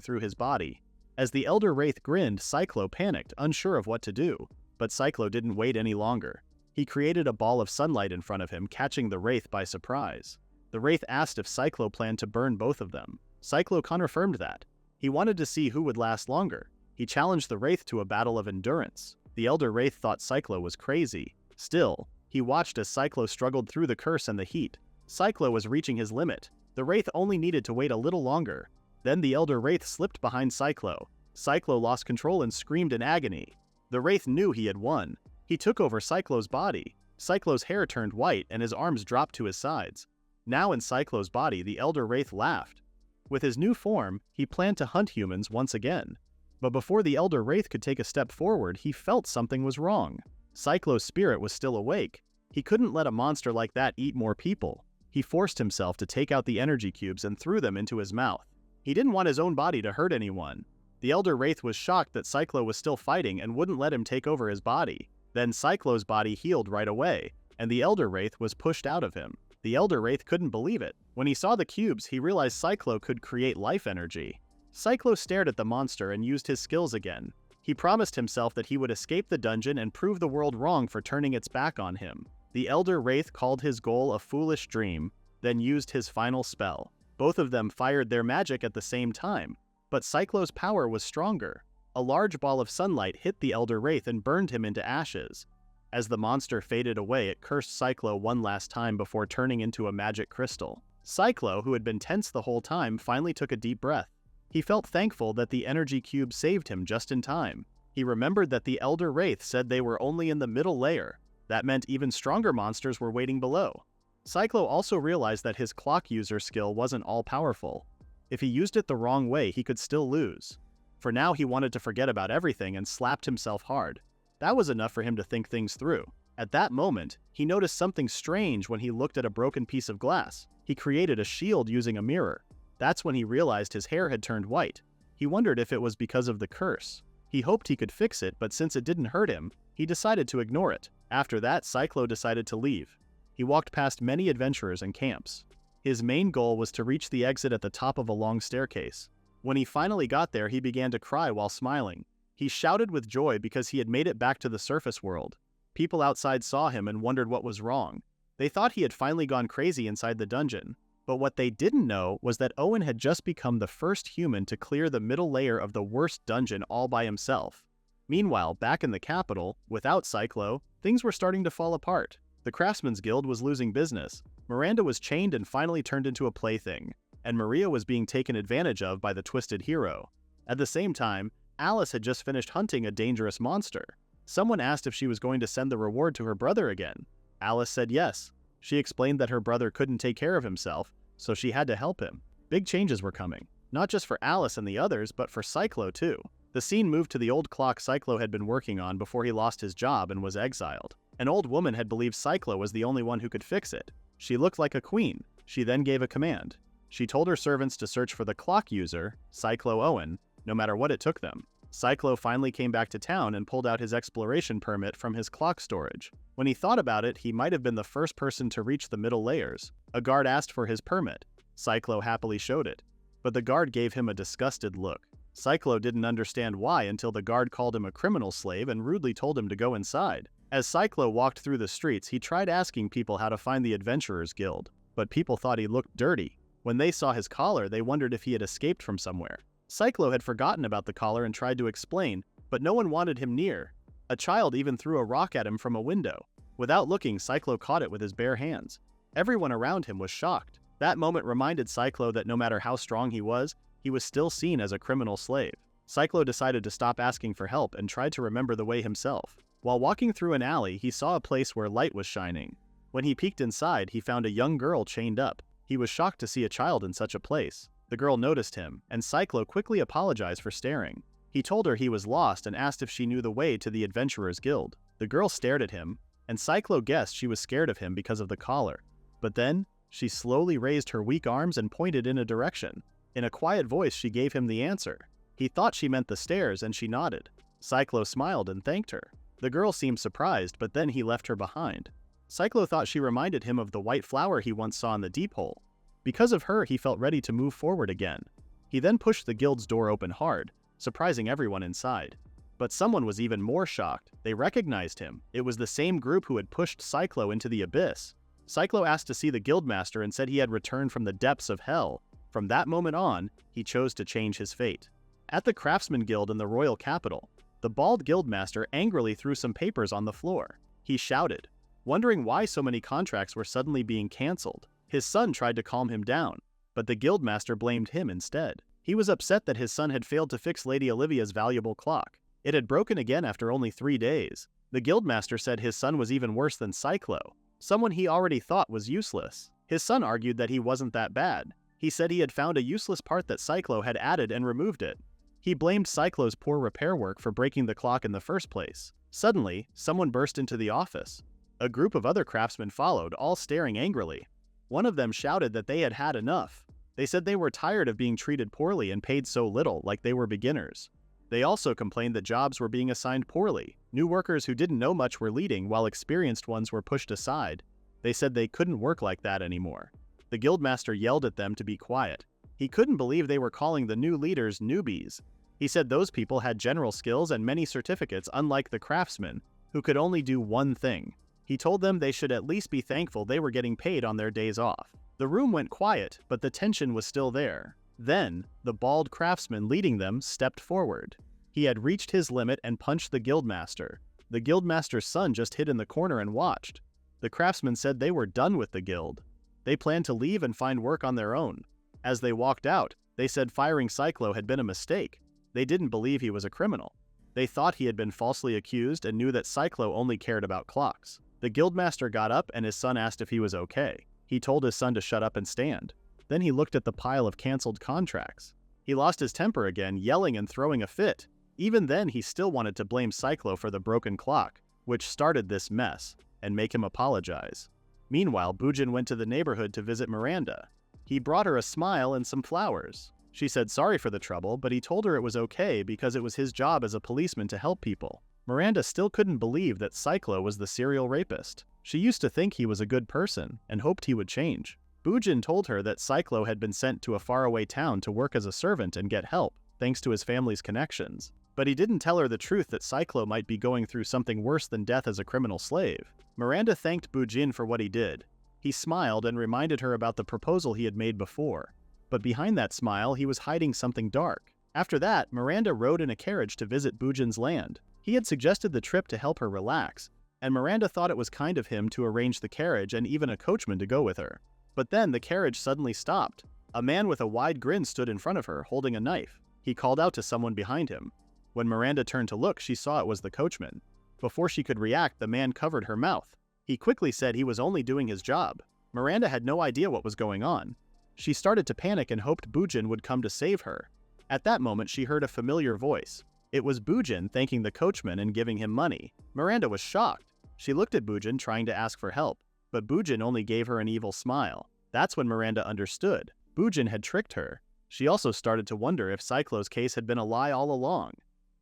through his body. As the Elder Wraith grinned, Cyclo panicked, unsure of what to do. But Cyclo didn't wait any longer. He created a ball of sunlight in front of him, catching the Wraith by surprise. The Wraith asked if Cyclo planned to burn both of them. Cyclo confirmed that. He wanted to see who would last longer. He challenged the Wraith to a battle of endurance. The Elder Wraith thought Cyclo was crazy. Still, he watched as Cyclo struggled through the curse and the heat. Cyclo was reaching his limit. The Wraith only needed to wait a little longer. Then the Elder Wraith slipped behind Cyclo. Cyclo lost control and screamed in agony. The Wraith knew he had won. He took over Cyclo's body. Cyclo's hair turned white and his arms dropped to his sides. Now in Cyclo's body, the Elder Wraith laughed. With his new form, he planned to hunt humans once again. But before the Elder Wraith could take a step forward, he felt something was wrong. Cyclo's spirit was still awake. He couldn't let a monster like that eat more people. He forced himself to take out the energy cubes and threw them into his mouth. He didn't want his own body to hurt anyone. The Elder Wraith was shocked that Cyclo was still fighting and wouldn't let him take over his body. Then Cyclo's body healed right away, and the Elder Wraith was pushed out of him. The Elder Wraith couldn't believe it. When he saw the cubes, he realized Cyclo could create life energy. Cyclo stared at the monster and used his skills again. He promised himself that he would escape the dungeon and prove the world wrong for turning its back on him. The Elder Wraith called his goal a foolish dream, then used his final spell. Both of them fired their magic at the same time, but Cyclo's power was stronger. A large ball of sunlight hit the Elder Wraith and burned him into ashes. As the monster faded away, it cursed Cyclo one last time before turning into a magic crystal. Cyclo, who had been tense the whole time, finally took a deep breath. He felt thankful that the energy cube saved him just in time. He remembered that the Elder Wraith said they were only in the middle layer. That meant even stronger monsters were waiting below. Cyclo also realized that his clock user skill wasn't all-powerful. If he used it the wrong way, he could still lose. For now he wanted to forget about everything and slapped himself hard. That was enough for him to think things through. At that moment, he noticed something strange when he looked at a broken piece of glass. He created a shield using a mirror. That's when he realized his hair had turned white. He wondered if it was because of the curse. He hoped he could fix it, but since it didn't hurt him, he decided to ignore it. After that, Cyclo decided to leave. He walked past many adventurers and camps. His main goal was to reach the exit at the top of a long staircase. When he finally got there, he began to cry while smiling. He shouted with joy because he had made it back to the surface world. People outside saw him and wondered what was wrong. They thought he had finally gone crazy inside the dungeon. But what they didn't know was that Owen had just become the first human to clear the middle layer of the worst dungeon all by himself. Meanwhile, back in the capital, without Cyclo, things were starting to fall apart. The Craftsman's Guild was losing business. Miranda was chained and finally turned into a plaything, and Maria was being taken advantage of by the Twisted Hero. At the same time, Alice had just finished hunting a dangerous monster. Someone asked if she was going to send the reward to her brother again. Alice said yes. She explained that her brother couldn't take care of himself, so she had to help him. Big changes were coming, not just for Alice and the others, but for Cyclo too. The scene moved to the old clock Cyclo had been working on before he lost his job and was exiled. An old woman had believed Cyclo was the only one who could fix it. She looked like a queen. She then gave a command. She told her servants to search for the clock user, Cyclo Owen, no matter what it took them. Cyclo finally came back to town and pulled out his exploration permit from his clock storage. When he thought about it, he might have been the first person to reach the middle layers. A guard asked for his permit. Cyclo happily showed it. But the guard gave him a disgusted look. Cyclo didn't understand why until the guard called him a criminal slave and rudely told him to go inside. As Cyclo walked through the streets, he tried asking people how to find the Adventurers Guild. But people thought he looked dirty. When they saw his collar, they wondered if he had escaped from somewhere. Cyclo had forgotten about the collar and tried to explain, but no one wanted him near. A child even threw a rock at him from a window. Without looking, Cyclo caught it with his bare hands. Everyone around him was shocked. That moment reminded Cyclo that no matter how strong he was still seen as a criminal slave. Cyclo decided to stop asking for help and tried to remember the way himself. While walking through an alley, he saw a place where light was shining. When he peeked inside, he found a young girl chained up. He was shocked to see a child in such a place. The girl noticed him, and Cyclo quickly apologized for staring. He told her he was lost and asked if she knew the way to the Adventurers Guild. The girl stared at him, and Cyclo guessed she was scared of him because of the collar. But then, she slowly raised her weak arms and pointed in a direction. In a quiet voice, she gave him the answer. He thought she meant the stairs, and she nodded. Cyclo smiled and thanked her. The girl seemed surprised, but then he left her behind. Cyclo thought she reminded him of the white flower he once saw in the deep hole. Because of her, he felt ready to move forward again. He then pushed the guild's door open hard, surprising everyone inside. But someone was even more shocked. They recognized him. It was the same group who had pushed Cyclo into the abyss. Cyclo asked to see the guildmaster and said he had returned from the depths of hell. From that moment on, he chose to change his fate. At the Craftsman Guild in the royal capital, the bald guildmaster angrily threw some papers on the floor. He shouted, wondering why so many contracts were suddenly being cancelled. His son tried to calm him down, but the guildmaster blamed him instead. He was upset that his son had failed to fix Lady Olivia's valuable clock. It had broken again after only 3 days. The guildmaster said his son was even worse than Cyclo, someone he already thought was useless. His son argued that he wasn't that bad. He said he had found a useless part that Cyclo had added and removed it. He blamed Cyclo's poor repair work for breaking the clock in the first place. Suddenly, someone burst into the office. A group of other craftsmen followed, all staring angrily. One of them shouted that they had had enough. They said they were tired of being treated poorly and paid so little, like they were beginners. They also complained that jobs were being assigned poorly. New workers who didn't know much were leading while experienced ones were pushed aside. They said they couldn't work like that anymore. The guildmaster yelled at them to be quiet. He couldn't believe they were calling the new leaders newbies. He said those people had general skills and many certificates, unlike the craftsmen, who could only do one thing. He told them they should at least be thankful they were getting paid on their days off. The room went quiet, but the tension was still there. Then, the bald craftsman leading them stepped forward. He had reached his limit and punched the guildmaster. The guildmaster's son just hid in the corner and watched. The craftsman said they were done with the guild. They planned to leave and find work on their own. As they walked out, they said firing Cyclo had been a mistake. They didn't believe he was a criminal. They thought he had been falsely accused and knew that Cyclo only cared about clocks. The guildmaster got up and his son asked if he was okay. He told his son to shut up and stand. Then he looked at the pile of cancelled contracts. He lost his temper again, yelling and throwing a fit. Even then, he still wanted to blame Cyclo for the broken clock, which started this mess, and make him apologize. Meanwhile, Bujin went to the neighborhood to visit Miranda. He brought her a smile and some flowers. She said sorry for the trouble, but he told her it was okay because it was his job as a policeman to help people. Miranda still couldn't believe that Cyclo was the serial rapist. She used to think he was a good person and hoped he would change. Bujin told her that Cyclo had been sent to a faraway town to work as a servant and get help, thanks to his family's connections. But he didn't tell her the truth that Cyclo might be going through something worse than death as a criminal slave. Miranda thanked Bujin for what he did. He smiled and reminded her about the proposal he had made before. But behind that smile, he was hiding something dark. After that, Miranda rode in a carriage to visit Bujin's land. He had suggested the trip to help her relax, and Miranda thought it was kind of him to arrange the carriage and even a coachman to go with her. But then the carriage suddenly stopped. A man with a wide grin stood in front of her, holding a knife. He called out to someone behind him. When Miranda turned to look, she saw it was the coachman. Before she could react, the man covered her mouth. He quickly said he was only doing his job. Miranda had no idea what was going on. She started to panic and hoped Bujin would come to save her. At that moment, she heard a familiar voice. It was Bujin thanking the coachman and giving him money. Miranda was shocked. She looked at Bujin trying to ask for help, but Bujin only gave her an evil smile. That's when Miranda understood. Bujin had tricked her. She also started to wonder if Cyclo's case had been a lie all along.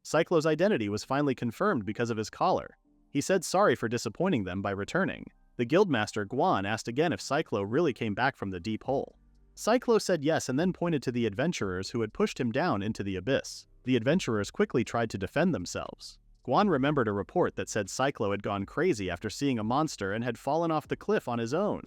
Cyclo's identity was finally confirmed because of his collar. He said sorry for disappointing them by returning. The guildmaster Guan asked again if Cyclo really came back from the deep hole. Cyclo said yes and then pointed to the adventurers who had pushed him down into the abyss. The adventurers quickly tried to defend themselves. Guan remembered a report that said Cyclo had gone crazy after seeing a monster and had fallen off the cliff on his own.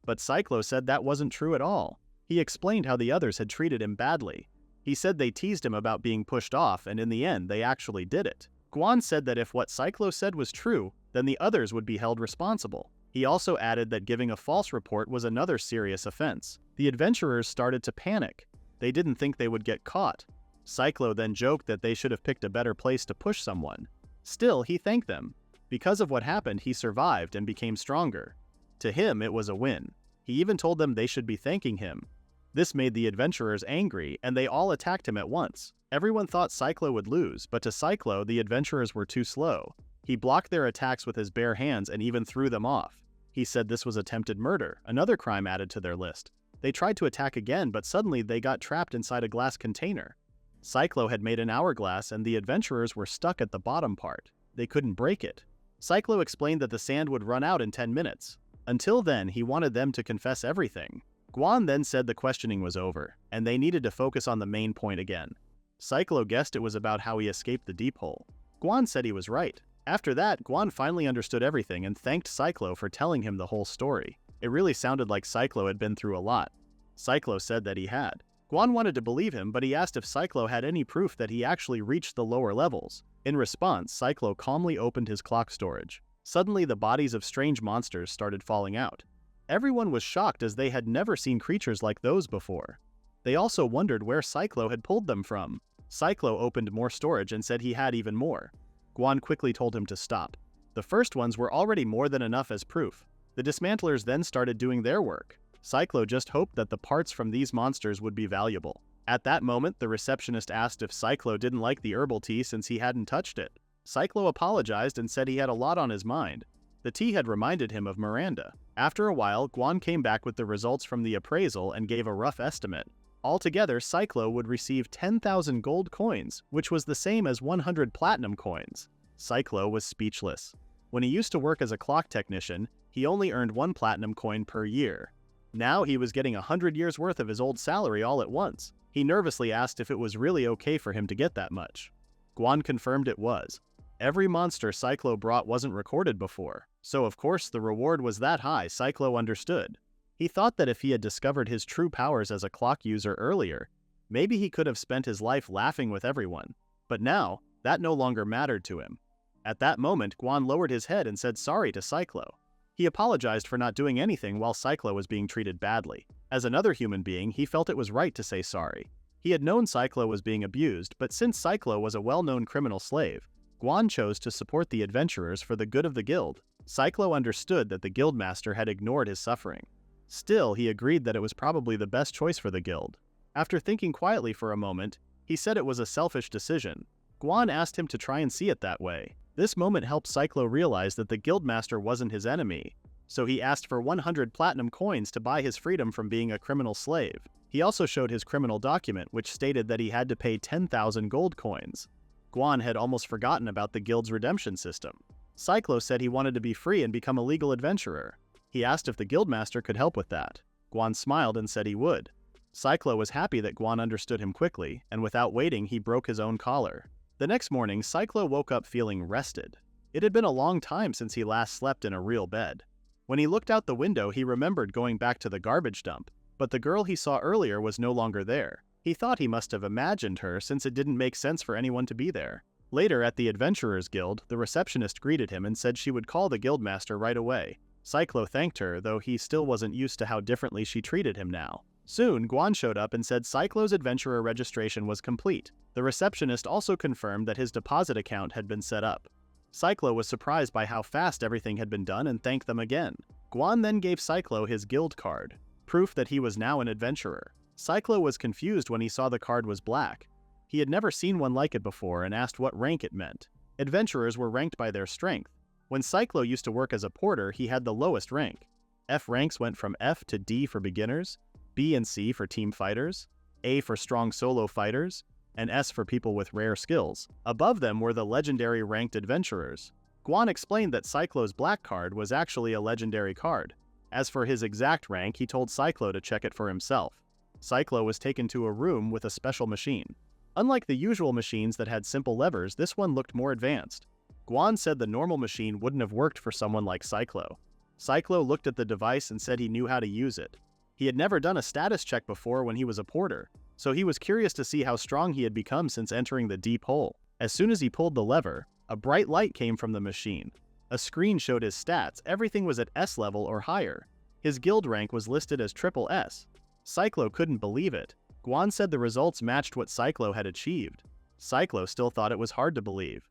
But Cyclo said that wasn't true at all. He explained how the others had treated him badly. He said they teased him about being pushed off, and in the end, they actually did it. Guan said that if what Cyclo said was true, then the others would be held responsible. He also added that giving a false report was another serious offense. The adventurers started to panic. They didn't think they would get caught. Cyclo then joked that they should have picked a better place to push someone. Still, he thanked them. Because of what happened, he survived and became stronger. To him, it was a win. He even told them they should be thanking him. This made the adventurers angry, and they all attacked him at once. Everyone thought Cyclo would lose, but to Cyclo, the adventurers were too slow. He blocked their attacks with his bare hands and even threw them off. He said this was attempted murder, another crime added to their list. They tried to attack again, but suddenly they got trapped inside a glass container. Cyclo had made an hourglass, and the adventurers were stuck at the bottom part. They couldn't break it. Cyclo explained that the sand would run out in 10 minutes. Until then, he wanted them to confess everything. Guan then said the questioning was over, and they needed to focus on the main point again. Cyclo guessed it was about how he escaped the deep hole. Guan said he was right. After that, Guan finally understood everything and thanked Cyclo for telling him the whole story. It really sounded like Cyclo had been through a lot. Cyclo said that he had. Guan wanted to believe him, but he asked if Cyclo had any proof that he actually reached the lower levels. In response, Cyclo calmly opened his clock storage. Suddenly, the bodies of strange monsters started falling out. Everyone was shocked as they had never seen creatures like those before. They also wondered where Cyclo had pulled them from. Cyclo opened more storage and said he had even more. Guan quickly told him to stop. The first ones were already more than enough as proof. The dismantlers then started doing their work. Cyclo just hoped that the parts from these monsters would be valuable. At that moment, the receptionist asked if Cyclo didn't like the herbal tea since he hadn't touched it. Cyclo apologized and said he had a lot on his mind. The tea had reminded him of Miranda. After a while, Guan came back with the results from the appraisal and gave a rough estimate. Altogether, Cyclo would receive 10,000 gold coins, which was the same as 100 platinum coins. Cyclo was speechless. When he used to work as a clock technician, he only earned 1 platinum coin per year. Now he was getting 100 years worth of his old salary all at once. He nervously asked if it was really okay for him to get that much. Guan confirmed it was. Every monster Cyclo brought wasn't recorded before, so of course the reward was that high. Cyclo understood. He thought that if he had discovered his true powers as a clock user earlier, maybe he could have spent his life laughing with everyone. But now, that no longer mattered to him. At that moment, Guan lowered his head and said sorry to Cyclo. He apologized for not doing anything while Cyclo was being treated badly. As another human being, he felt it was right to say sorry. He had known Cyclo was being abused, but since Cyclo was a well-known criminal slave, Guan chose to support the adventurers for the good of the guild. Cyclo understood that the guildmaster had ignored his suffering. Still, he agreed that it was probably the best choice for the guild. After thinking quietly for a moment, he said it was a selfish decision. Guan asked him to try and see it that way. This moment helped Cyclo realize that the guildmaster wasn't his enemy, so he asked for 100 platinum coins to buy his freedom from being a criminal slave. He also showed his criminal document, which stated that he had to pay 10,000 gold coins. Guan had almost forgotten about the guild's redemption system. Cyclo said he wanted to be free and become a legal adventurer. He asked if the guildmaster could help with that. Guan smiled and said he would. Cyclo was happy that Guan understood him quickly, and without waiting, he broke his own collar. The next morning, Cyclo woke up feeling rested. It had been a long time since he last slept in a real bed. When he looked out the window, he remembered going back to the garbage dump, but the girl he saw earlier was no longer there. He thought he must have imagined her since it didn't make sense for anyone to be there. Later at the Adventurers Guild, the receptionist greeted him and said she would call the guildmaster right away. Cyclo thanked her, though he still wasn't used to how differently she treated him now. Soon, Guan showed up and said Cyclo's adventurer registration was complete. The receptionist also confirmed that his deposit account had been set up. Cyclo was surprised by how fast everything had been done and thanked them again. Guan then gave Cyclo his guild card, proof that he was now an adventurer. Cyclo was confused when he saw the card was black. He had never seen one like it before and asked what rank it meant. Adventurers were ranked by their strength. When Cyclo used to work as a porter, he had the lowest rank. F ranks went from F to D for beginners, B and C for team fighters, A for strong solo fighters, and S for people with rare skills. Above them were the legendary ranked adventurers. Guan explained that Cyclo's black card was actually a legendary card. As for his exact rank, he told Cyclo to check it for himself. Cyclo was taken to a room with a special machine. Unlike the usual machines that had simple levers, this one looked more advanced. Guan said the normal machine wouldn't have worked for someone like Cyclo. Cyclo looked at the device and said he knew how to use it. He had never done a status check before when he was a porter, so he was curious to see how strong he had become since entering the deep hole. As soon as he pulled the lever, a bright light came from the machine. A screen showed his stats. Everything was at S level or higher. His guild rank was listed as triple S. Cyclo couldn't believe it. Guan said the results matched what Cyclo had achieved. Cyclo still thought it was hard to believe.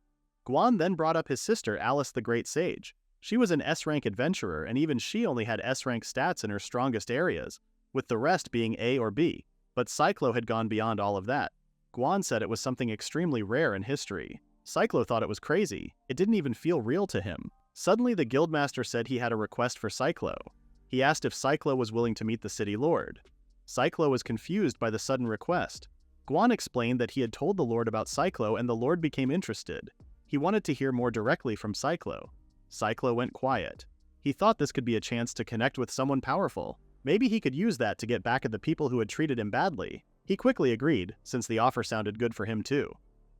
Guan then brought up his sister Alice the Great Sage. She was an S-rank adventurer, and even she only had S-rank stats in her strongest areas, with the rest being A or B. But Cyclo had gone beyond all of that. Guan said it was something extremely rare in history. Cyclo thought it was crazy. It didn't even feel real to him. Suddenly, the guildmaster said he had a request for Cyclo. He asked if Cyclo was willing to meet the city lord. Cyclo was confused by the sudden request. Guan explained that he had told the lord about Cyclo, and the lord became interested. He wanted to hear more directly from Cyclo. Cyclo went quiet. He thought this could be a chance to connect with someone powerful. Maybe he could use that to get back at the people who had treated him badly. He quickly agreed, since the offer sounded good for him too.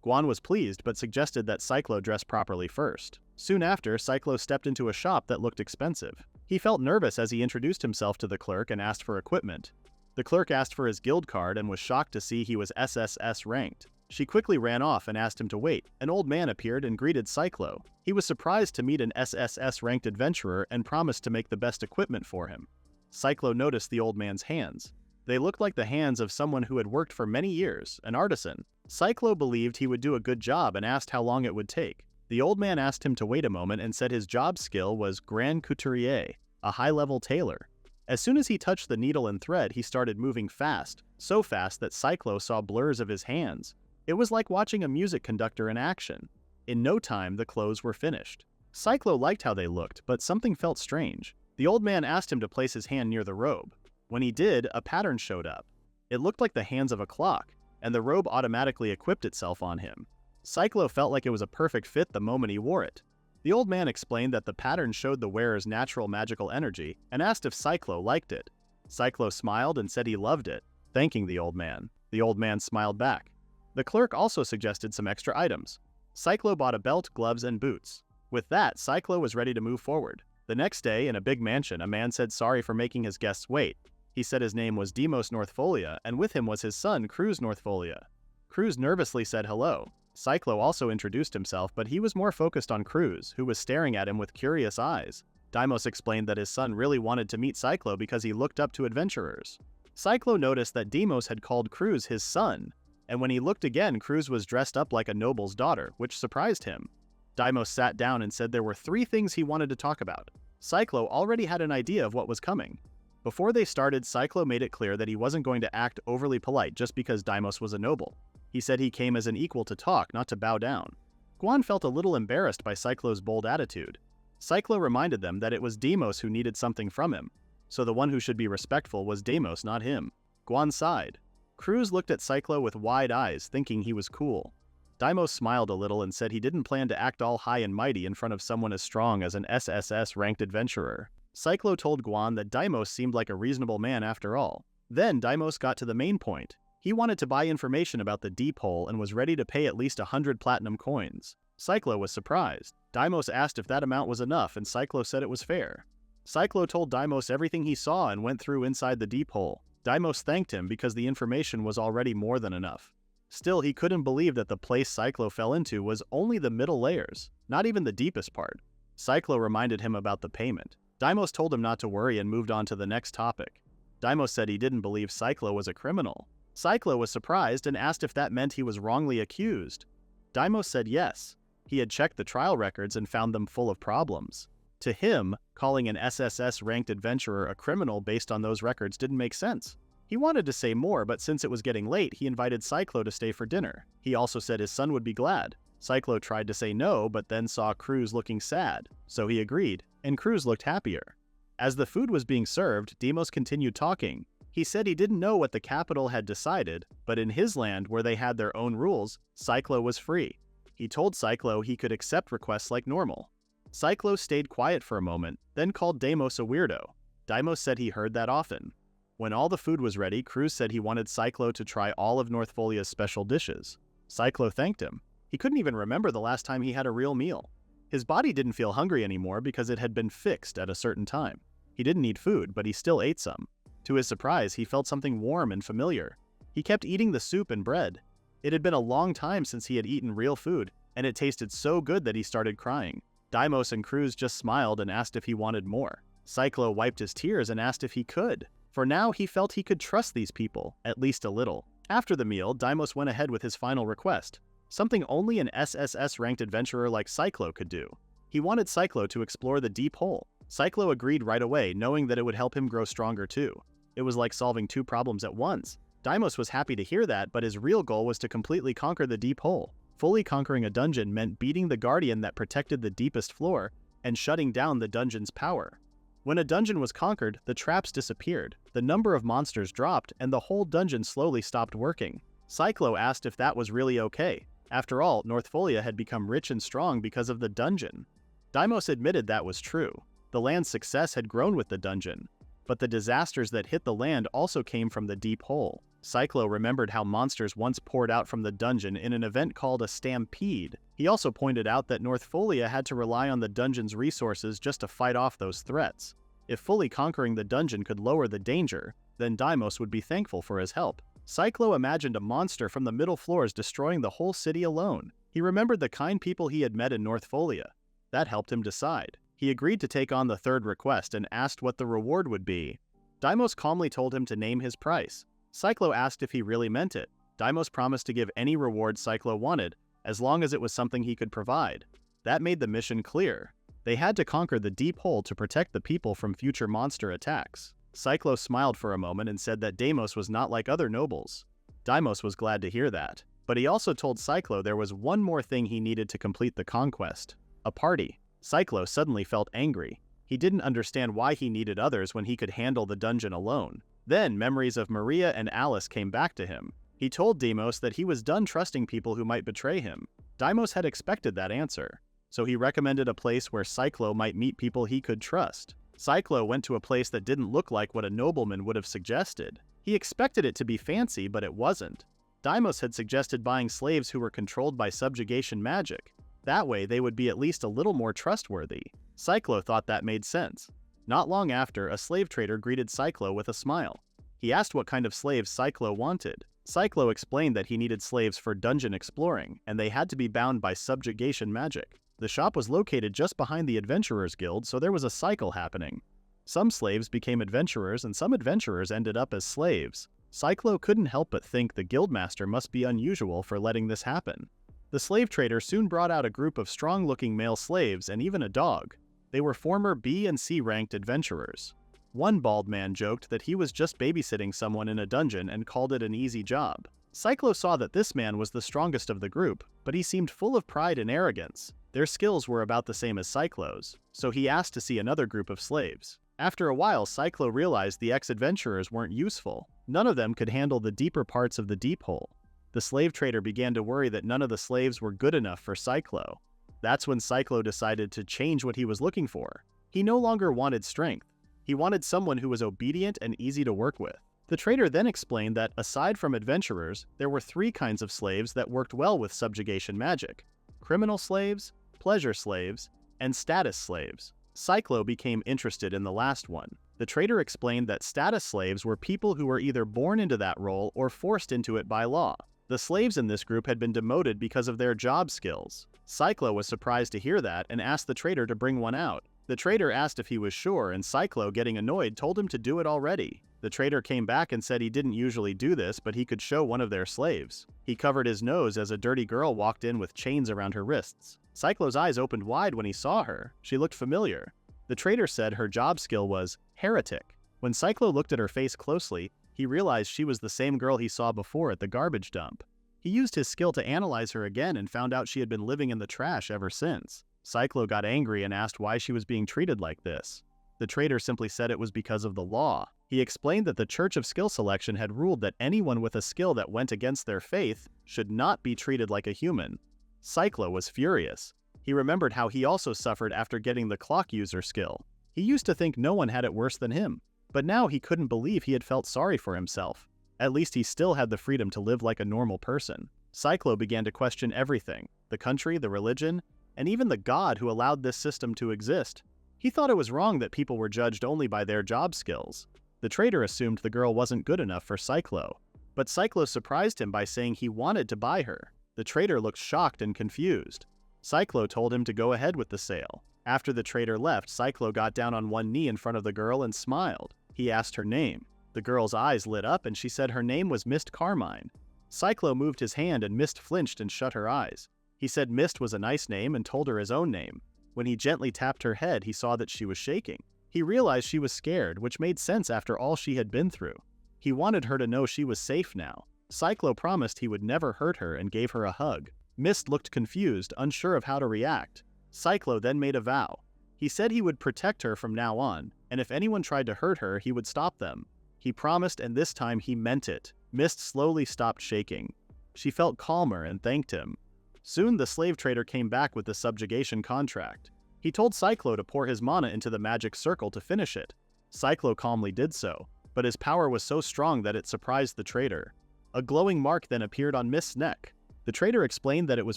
Guan was pleased, but suggested that Cyclo dress properly first. Soon after, Cyclo stepped into a shop that looked expensive. He felt nervous as he introduced himself to the clerk and asked for equipment. The clerk asked for his guild card and was shocked to see he was SSS ranked. She quickly ran off and asked him to wait. An old man appeared and greeted Cyclo. He was surprised to meet an SSS-ranked adventurer and promised to make the best equipment for him. Cyclo noticed the old man's hands. They looked like the hands of someone who had worked for many years, an artisan. Cyclo believed he would do a good job and asked how long it would take. The old man asked him to wait a moment and said his job skill was Grand Couturier, a high-level tailor. As soon as he touched the needle and thread, he started moving fast, so fast that Cyclo saw blurs of his hands. It was like watching a music conductor in action. In no time, the clothes were finished. Cyclo liked how they looked, but something felt strange. The old man asked him to place his hand near the robe. When he did, a pattern showed up. It looked like the hands of a clock, and the robe automatically equipped itself on him. Cyclo felt like it was a perfect fit the moment he wore it. The old man explained that the pattern showed the wearer's natural magical energy and asked if Cyclo liked it. Cyclo smiled and said he loved it, thanking the old man. The old man smiled back. The clerk also suggested some extra items. Cyclo bought a belt, gloves, and boots. With that, Cyclo was ready to move forward. The next day, in a big mansion, a man said sorry for making his guests wait. He said his name was Demos Northfolia, and with him was his son, Cruz Northfolia. Cruz nervously said hello. Cyclo also introduced himself, but he was more focused on Cruz, who was staring at him with curious eyes. Deimos explained that his son really wanted to meet Cyclo because he looked up to adventurers. Cyclo noticed that Demos had called Cruz his son, and when he looked again, Cruz was dressed up like a noble's daughter, which surprised him. Deimos sat down and said there were 3 things he wanted to talk about. Cyclo already had an idea of what was coming. Before they started, Cyclo made it clear that he wasn't going to act overly polite just because Deimos was a noble. He said he came as an equal to talk, not to bow down. Guan felt a little embarrassed by Cyclo's bold attitude. Cyclo reminded them that it was Deimos who needed something from him, so the one who should be respectful was Deimos, not him. Guan sighed. Cruz looked at Cyclo with wide eyes, thinking he was cool. Deimos smiled a little and said he didn't plan to act all high and mighty in front of someone as strong as an SSS-ranked adventurer. Cyclo told Guan that Deimos seemed like a reasonable man after all. Then Deimos got to the main point. He wanted to buy information about the deep hole and was ready to pay at least 100 platinum coins. Cyclo was surprised. Deimos asked if that amount was enough and Cyclo said it was fair. Cyclo told Deimos everything he saw and went through inside the deep hole. Deimos thanked him because the information was already more than enough. Still, he couldn't believe that the place Cyclo fell into was only the middle layers, not even the deepest part. Cyclo reminded him about the payment. Deimos told him not to worry and moved on to the next topic. Deimos said he didn't believe Cyclo was a criminal. Cyclo was surprised and asked if that meant he was wrongly accused. Deimos said yes. He had checked the trial records and found them full of problems. To him, calling an SSS-ranked adventurer a criminal based on those records didn't make sense. He wanted to say more, but since it was getting late, he invited Cyclo to stay for dinner. He also said his son would be glad. Cyclo tried to say no, but then saw Cruz looking sad, so he agreed, and Cruz looked happier. As the food was being served, Deimos continued talking. He said he didn't know what the capital had decided, but in his land, where they had their own rules, Cyclo was free. He told Cyclo he could accept requests like normal. Cyclo stayed quiet for a moment, then called Deimos a weirdo. Deimos said he heard that often. When all the food was ready, Cruz said he wanted Cyclo to try all of Northfolia's special dishes. Cyclo thanked him. He couldn't even remember the last time he had a real meal. His body didn't feel hungry anymore because it had been fixed at a certain time. He didn't need food, but he still ate some. To his surprise, he felt something warm and familiar. He kept eating the soup and bread. It had been a long time since he had eaten real food, and it tasted so good that he started crying. Deimos and Cruz just smiled and asked if he wanted more. Cyclo wiped his tears and asked if he could. For now, he felt he could trust these people, at least a little. After the meal, Deimos went ahead with his final request, something only an SSS-ranked adventurer like Cyclo could do. He wanted Cyclo to explore the deep hole. Cyclo agreed right away, knowing that it would help him grow stronger too. It was like solving two problems at once. Deimos was happy to hear that, but his real goal was to completely conquer the deep hole. Fully conquering a dungeon meant beating the guardian that protected the deepest floor and shutting down the dungeon's power. When a dungeon was conquered, the traps disappeared, the number of monsters dropped, and the whole dungeon slowly stopped working. Cyclo asked if that was really okay. After all, Northfolia had become rich and strong because of the dungeon. Deimos admitted that was true. The land's success had grown with the dungeon, but the disasters that hit the land also came from the deep hole. Cyclo remembered how monsters once poured out from the dungeon in an event called a stampede. He also pointed out that Northfolia had to rely on the dungeon's resources just to fight off those threats. If fully conquering the dungeon could lower the danger, then Deimos would be thankful for his help. Cyclo imagined a monster from the middle floors destroying the whole city alone. He remembered the kind people he had met in Northfolia. That helped him decide. He agreed to take on the third request and asked what the reward would be. Deimos calmly told him to name his price. Cyclo asked if he really meant it. Deimos promised to give any reward Cyclo wanted, as long as it was something he could provide. That made the mission clear. They had to conquer the deep hole to protect the people from future monster attacks. Cyclo smiled for a moment and said that Deimos was not like other nobles. Deimos was glad to hear that, but he also told Cyclo there was one more thing he needed to complete the conquest: a party. Cyclo suddenly felt angry. He didn't understand why he needed others when he could handle the dungeon alone. Then memories of Maria and Alice came back to him. He told Deimos that he was done trusting people who might betray him. Deimos had expected that answer, so he recommended a place where Cyclo might meet people he could trust. Cyclo went to a place that didn't look like what a nobleman would have suggested. He expected it to be fancy, but it wasn't. Deimos had suggested buying slaves who were controlled by subjugation magic. That way, they would be at least a little more trustworthy. Cyclo thought that made sense. Not long after, a slave trader greeted Cyclo with a smile. He asked what kind of slaves Cyclo wanted. Cyclo explained that he needed slaves for dungeon exploring, and they had to be bound by subjugation magic. The shop was located just behind the Adventurers Guild, so there was a cycle happening. Some slaves became adventurers, and some adventurers ended up as slaves. Cyclo couldn't help but think the guildmaster must be unusual for letting this happen. The slave trader soon brought out a group of strong-looking male slaves and even a dog. They were former B and C ranked adventurers. One bald man joked that he was just babysitting someone in a dungeon and called it an easy job. Cyclo saw that this man was the strongest of the group, but he seemed full of pride and arrogance. Their skills were about the same as Cyclo's, so he asked to see another group of slaves. After a while, Cyclo realized the ex-adventurers weren't useful. None of them could handle the deeper parts of the deep hole. The slave trader began to worry that none of the slaves were good enough for Cyclo. That's when Cyclo decided to change what he was looking for. He no longer wanted strength. He wanted someone who was obedient and easy to work with. The trader then explained that, aside from adventurers, there were 3 kinds of slaves that worked well with subjugation magic: criminal slaves, pleasure slaves, and status slaves. Cyclo became interested in the last one. The trader explained that status slaves were people who were either born into that role or forced into it by law. The slaves in this group had been demoted because of their job skills. Cyclo was surprised to hear that and asked the trader to bring one out. The trader asked if he was sure, and Cyclo, getting annoyed, told him to do it already. The trader came back and said he didn't usually do this, but he could show one of their slaves. He covered his nose as a dirty girl walked in with chains around her wrists. Cyclo's eyes opened wide when he saw her. She looked familiar. The trader said her job skill was heretic. When Cyclo looked at her face closely, he realized she was the same girl he saw before at the garbage dump. He used his skill to analyze her again and found out she had been living in the trash ever since. Cyclo got angry and asked why she was being treated like this. The trader simply said it was because of the law. He explained that the Church of Skill Selection had ruled that anyone with a skill that went against their faith should not be treated like a human. Cyclo was furious. He remembered how he also suffered after getting the clock user skill. He used to think no one had it worse than him, but now he couldn't believe he had felt sorry for himself. At least he still had the freedom to live like a normal person. Cyclo began to question everything: the country, the religion, and even the God who allowed this system to exist. He thought it was wrong that people were judged only by their job skills. The trader assumed the girl wasn't good enough for Cyclo, but Cyclo surprised him by saying he wanted to buy her. The trader looked shocked and confused. Cyclo told him to go ahead with the sale. After the trader left, Cyclo got down on one knee in front of the girl and smiled. He asked her name. The girl's eyes lit up and she said her name was Mist Carmine. Cyclo moved his hand and Mist flinched and shut her eyes. He said Mist was a nice name and told her his own name. When he gently tapped her head, he saw that she was shaking. He realized she was scared, which made sense after all she had been through. He wanted her to know she was safe now. Cyclo promised he would never hurt her and gave her a hug. Mist looked confused, unsure of how to react. Cyclo then made a vow. He said he would protect her from now on, and if anyone tried to hurt her, he would stop them. He promised, and this time he meant it. Mist slowly stopped shaking. She felt calmer and thanked him. Soon the slave trader came back with the subjugation contract. He told Cyclo to pour his mana into the magic circle to finish it. Cyclo calmly did so, but his power was so strong that it surprised the trader. A glowing mark then appeared on Mist's neck. The trader explained that it was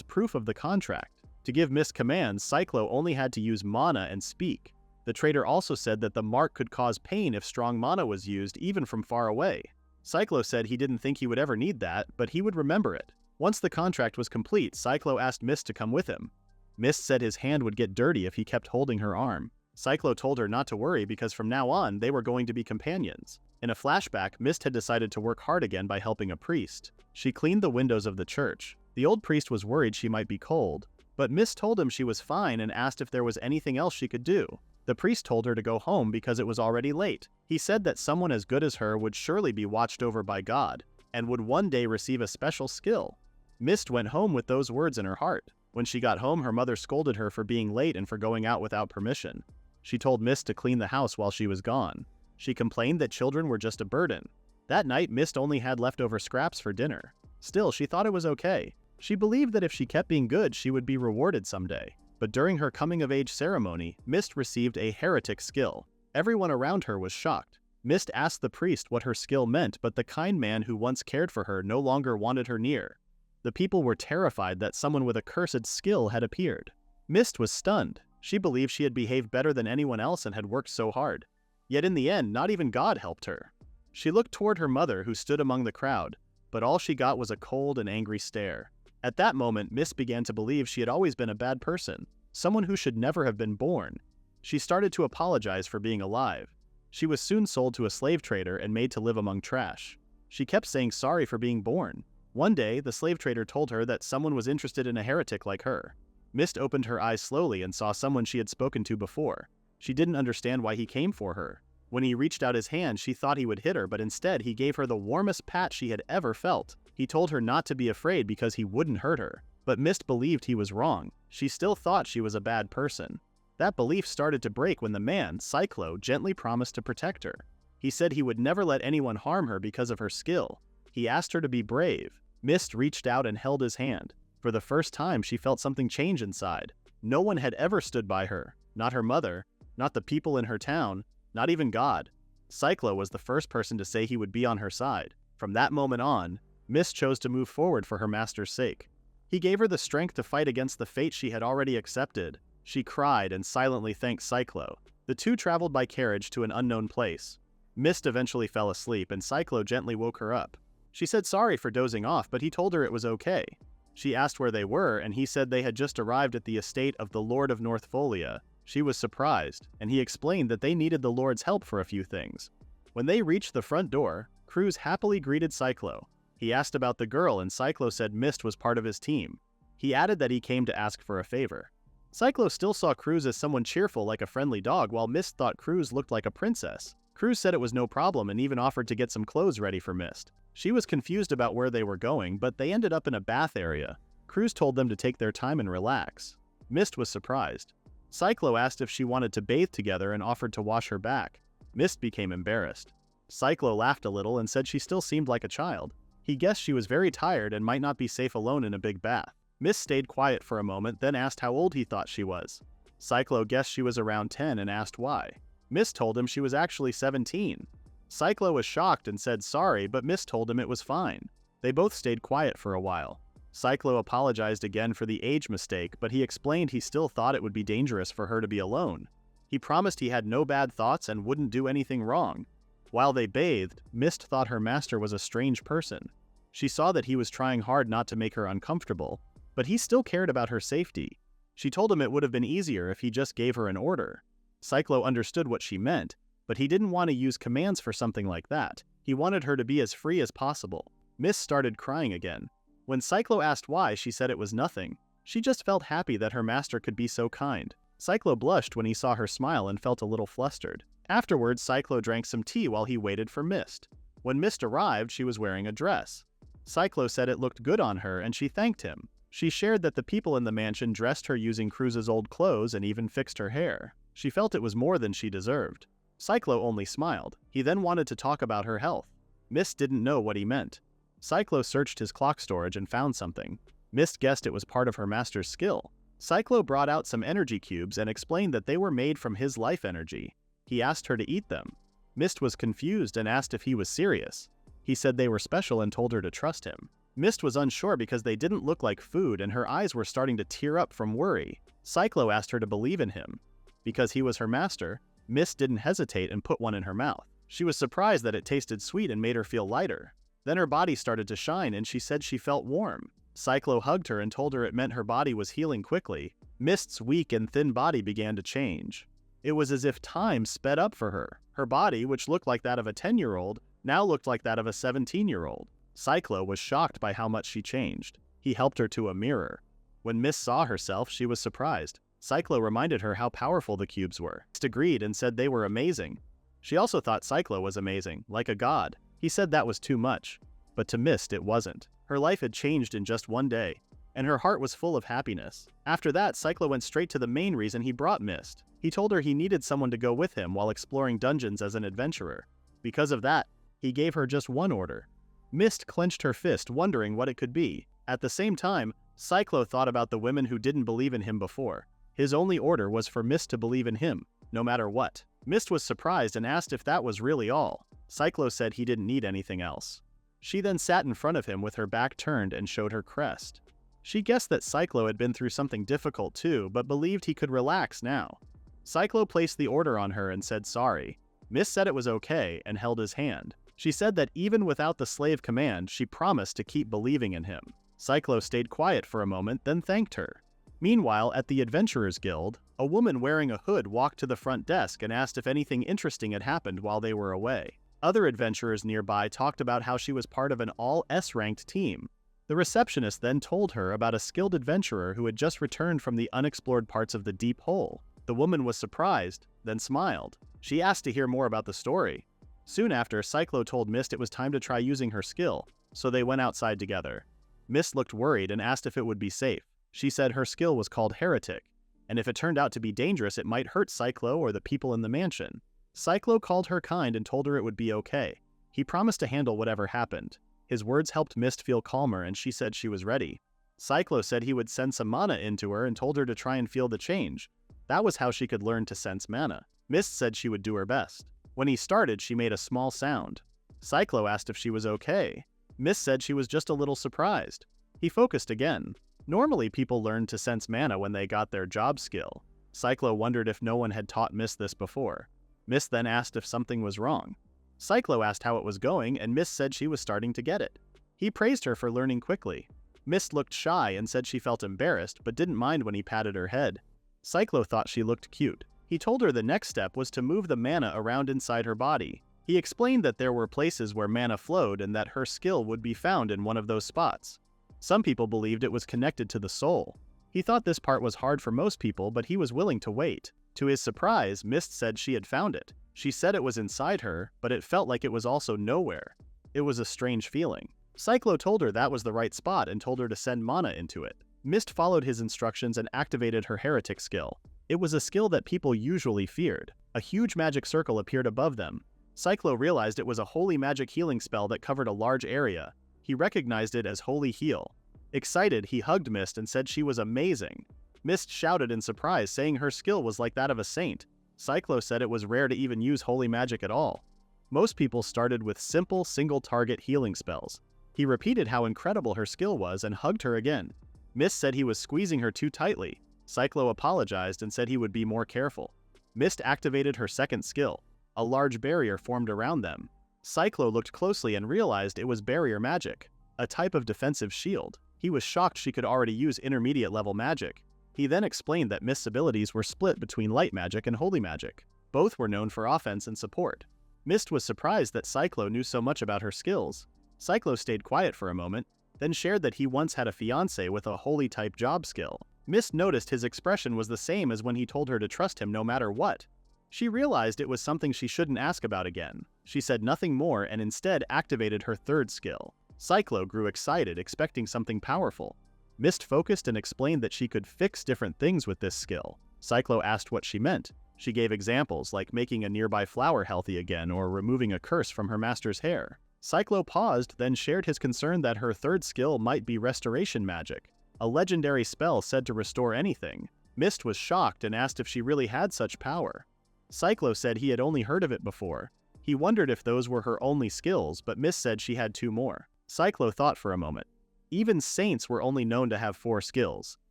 proof of the contract. To give Mist commands, Cyclo only had to use mana and speak. The trader also said that the mark could cause pain if strong mana was used, even from far away. Cyclo said he didn't think he would ever need that, but he would remember it. Once the contract was complete, Cyclo asked Mist to come with him. Mist said his hand would get dirty if he kept holding her arm. Cyclo told her not to worry because from now on, they were going to be companions. In a flashback, Mist had decided to work hard again by helping a priest. She cleaned the windows of the church. The old priest was worried she might be cold, but Mist told him she was fine and asked if there was anything else she could do. The priest told her to go home because it was already late. He said that someone as good as her would surely be watched over by God, and would one day receive a special skill. Mist went home with those words in her heart. When she got home, her mother scolded her for being late and for going out without permission. She told Mist to clean the house while she was gone. She complained that children were just a burden. That night, Mist only had leftover scraps for dinner. Still, she thought it was okay. She believed that if she kept being good, she would be rewarded someday. But during her coming-of-age ceremony, Mist received a heretic skill. Everyone around her was shocked. Mist asked the priest what her skill meant, but the kind man who once cared for her no longer wanted her near. The people were terrified that someone with a cursed skill had appeared. Mist was stunned. She believed she had behaved better than anyone else and had worked so hard. Yet in the end, not even God helped her. She looked toward her mother, who stood among the crowd, but all she got was a cold and angry stare. At that moment, Mist began to believe she had always been a bad person, someone who should never have been born. She started to apologize for being alive. She was soon sold to a slave trader and made to live among trash. She kept saying sorry for being born. One day, the slave trader told her that someone was interested in a heretic like her. Mist opened her eyes slowly and saw someone she had spoken to before. She didn't understand why he came for her. When he reached out his hand, she thought he would hit her, but instead he gave her the warmest pat she had ever felt. He told her not to be afraid because he wouldn't hurt her. But Mist believed he was wrong. She still thought she was a bad person. That belief started to break when the man, Cyclo, gently promised to protect her. He said he would never let anyone harm her because of her skill. He asked her to be brave. Mist reached out and held his hand. For the first time, she felt something change inside. No one had ever stood by her. Not her mother, not the people in her town, not even God. Cyclo was the first person to say he would be on her side. From that moment on, Mist chose to move forward for her master's sake. He gave her the strength to fight against the fate she had already accepted. She cried and silently thanked Cyclo. The two traveled by carriage to an unknown place. Mist eventually fell asleep and Cyclo gently woke her up. She said sorry for dozing off, but he told her it was okay. She asked where they were, and he said they had just arrived at the estate of the Lord of Northfolia. She was surprised, and he explained that they needed the Lord's help for a few things. When they reached the front door, Cruz happily greeted Cyclo. He asked about the girl, and Cyclo said Mist was part of his team. He added that he came to ask for a favor. Cyclo still saw Cruz as someone cheerful like a friendly dog, while Mist thought Cruz looked like a princess. Cruz said it was no problem and even offered to get some clothes ready for Mist. She was confused about where they were going, but they ended up in a bath area. Cruz told them to take their time and relax. Mist was surprised. Cyclo asked if she wanted to bathe together and offered to wash her back. Mist became embarrassed. Cyclo laughed a little and said she still seemed like a child. He guessed she was very tired and might not be safe alone in a big bath. Mist stayed quiet for a moment, then asked how old he thought she was. Cyclo guessed she was around 10 and asked why. Mist told him she was actually 17. Cyclo was shocked and said sorry, but Mist told him it was fine. They both stayed quiet for a while. Cyclo apologized again for the age mistake, but he explained he still thought it would be dangerous for her to be alone. He promised he had no bad thoughts and wouldn't do anything wrong. While they bathed, Mist thought her master was a strange person. She saw that he was trying hard not to make her uncomfortable, but he still cared about her safety. She told him it would have been easier if he just gave her an order. Cyclo understood what she meant, but he didn't want to use commands for something like that. He wanted her to be as free as possible. Mist started crying again. When Cyclo asked why, she said it was nothing. She just felt happy that her master could be so kind. Cyclo blushed when he saw her smile and felt a little flustered. Afterwards, Cyclo drank some tea while he waited for Mist. When Mist arrived, she was wearing a dress. Cyclo said it looked good on her and she thanked him. She shared that the people in the mansion dressed her using Cruz's old clothes and even fixed her hair. She felt it was more than she deserved. Cyclo only smiled. He then wanted to talk about her health. Mist didn't know what he meant. Cyclo searched his clock storage and found something. Mist guessed it was part of her master's skill. Cyclo brought out some energy cubes and explained that they were made from his life energy. He asked her to eat them. Mist was confused and asked if he was serious. He said they were special and told her to trust him. Mist was unsure because they didn't look like food and her eyes were starting to tear up from worry. Cyclo asked her to believe in him. Because he was her master, Mist didn't hesitate and put one in her mouth. She was surprised that it tasted sweet and made her feel lighter. Then her body started to shine and she said she felt warm. Cyclo hugged her and told her it meant her body was healing quickly. Mist's weak and thin body began to change. It was as if time sped up for her. Her body, which looked like that of a 10-year-old, now looked like that of a 17-year-old. Cyclo was shocked by how much she changed. He helped her to a mirror. When Mist saw herself, she was surprised. Cyclo reminded her how powerful the cubes were. Mist agreed and said they were amazing. She also thought Cyclo was amazing, like a god. He said that was too much. But to Mist, it wasn't. Her life had changed in just one day, and her heart was full of happiness. After that, Cyclo went straight to the main reason he brought Mist. He told her he needed someone to go with him while exploring dungeons as an adventurer. Because of that, he gave her just one order. Mist clenched her fist, wondering what it could be. At the same time, Cyclo thought about the women who didn't believe in him before. His only order was for Mist to believe in him, no matter what. Mist was surprised and asked if that was really all. Cyclo said he didn't need anything else. She then sat in front of him with her back turned and showed her crest. She guessed that Cyclo had been through something difficult too, but believed he could relax now. Cyclo placed the order on her and said sorry. Mist said it was okay and held his hand. She said that even without the slave command, she promised to keep believing in him. Cyclo stayed quiet for a moment, then thanked her. Meanwhile, at the Adventurers Guild, a woman wearing a hood walked to the front desk and asked if anything interesting had happened while they were away. Other adventurers nearby talked about how she was part of an all S-ranked team. The receptionist then told her about a skilled adventurer who had just returned from the unexplored parts of the deep hole. The woman was surprised, then smiled. She asked to hear more about the story. Soon after, Cyclo told Mist it was time to try using her skill, so they went outside together. Mist looked worried and asked if it would be safe. She said her skill was called Heretic, and if it turned out to be dangerous it might hurt Cyclo or the people in the mansion. Cyclo called her kind and told her it would be okay. He promised to handle whatever happened. His words helped Mist feel calmer and she said she was ready. Cyclo said he would send some mana into her and told her to try and feel the change. That was how she could learn to sense mana. Mist said she would do her best. When he started, she made a small sound. Cyclo asked if she was okay. Mist said she was just a little surprised. He focused again. Normally people learned to sense mana when they got their job skill. Cyclo wondered if no one had taught Mist this before. Mist then asked if something was wrong. Cyclo asked how it was going and Mist said she was starting to get it. He praised her for learning quickly. Mist looked shy and said she felt embarrassed but didn't mind when he patted her head. Cyclo thought she looked cute. He told her the next step was to move the mana around inside her body. He explained that there were places where mana flowed and that her skill would be found in one of those spots. Some people believed it was connected to the soul. He thought this part was hard for most people, but he was willing to wait. To his surprise, Mist said she had found it. She said it was inside her, but it felt like it was also nowhere. It was a strange feeling. Cyclo told her that was the right spot and told her to send mana into it. Mist followed his instructions and activated her Heretic skill. It was a skill that people usually feared. A huge magic circle appeared above them. Cyclo realized it was a holy magic healing spell that covered a large area. He recognized it as Holy Heal. Excited, he hugged Mist and said she was amazing. Mist shouted in surprise, saying her skill was like that of a saint. Cyclo said it was rare to even use holy magic at all. Most people started with simple, single-target healing spells. He repeated how incredible her skill was and hugged her again. Mist said he was squeezing her too tightly. Cyclo apologized and said he would be more careful. Mist activated her second skill. A large barrier formed around them. Cyclo looked closely and realized it was barrier magic, a type of defensive shield. He was shocked she could already use intermediate-level magic. He then explained that Mist's abilities were split between light magic and holy magic. Both were known for offense and support. Mist was surprised that Cyclo knew so much about her skills. Cyclo stayed quiet for a moment, then shared that he once had a fiancé with a holy-type job skill. Mist noticed his expression was the same as when he told her to trust him no matter what. She realized it was something she shouldn't ask about again. She said nothing more and instead activated her third skill. Cyclo grew excited, expecting something powerful. Mist focused and explained that she could fix different things with this skill. Cyclo asked what she meant. She gave examples like making a nearby flower healthy again or removing a curse from her master's hair. Cyclo paused, then shared his concern that her third skill might be restoration magic, a legendary spell said to restore anything. Mist was shocked and asked if she really had such power. Cyclo said he had only heard of it before. He wondered if those were her only skills, but Mist said she had 2 more. Cyclo thought for a moment. Even saints were only known to have 4 skills.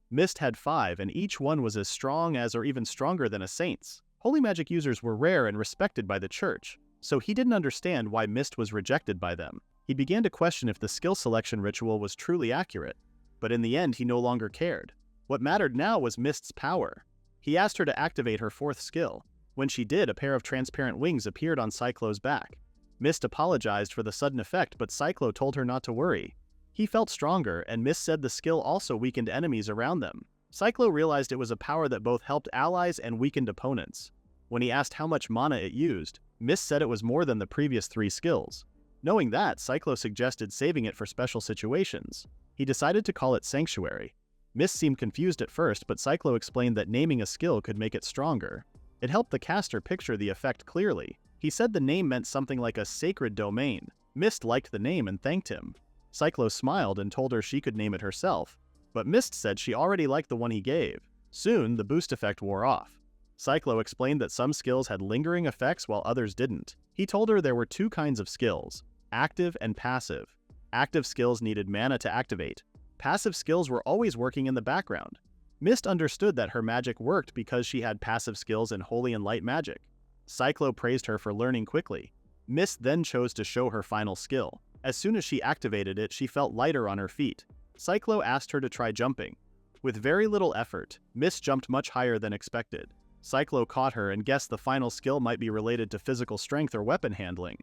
Mist had 5, and each one was as strong as or even stronger than a saint's. Holy magic users were rare and respected by the church, so he didn't understand why Mist was rejected by them. He began to question if the skill selection ritual was truly accurate, but in the end he no longer cared. What mattered now was Mist's power. He asked her to activate her 4th skill. When she did, a pair of transparent wings appeared on Cyclo's back. Mist apologized for the sudden effect, but Cyclo told her not to worry. He felt stronger, and Mist said the skill also weakened enemies around them. Cyclo realized it was a power that both helped allies and weakened opponents. When he asked how much mana it used, Mist said it was more than the previous 3 skills. Knowing that, Cyclo suggested saving it for special situations. He decided to call it Sanctuary. Mist seemed confused at first, but Cyclo explained that naming a skill could make it stronger. It helped the caster picture the effect clearly. He said the name meant something like a sacred domain. Mist liked the name and thanked him. Cyclo smiled and told her she could name it herself, but Mist said she already liked the one he gave. Soon, the boost effect wore off. Cyclo explained that some skills had lingering effects while others didn't. He told her there were 2 kinds of skills, active and passive. Active skills needed mana to activate. Passive skills were always working in the background. Mist understood that her magic worked because she had passive skills in holy and light magic. Cyclo praised her for learning quickly. Mist then chose to show her final skill. As soon as she activated it, she felt lighter on her feet. Cyclo asked her to try jumping. With very little effort, Mist jumped much higher than expected. Cyclo caught her and guessed the final skill might be related to physical strength or weapon handling.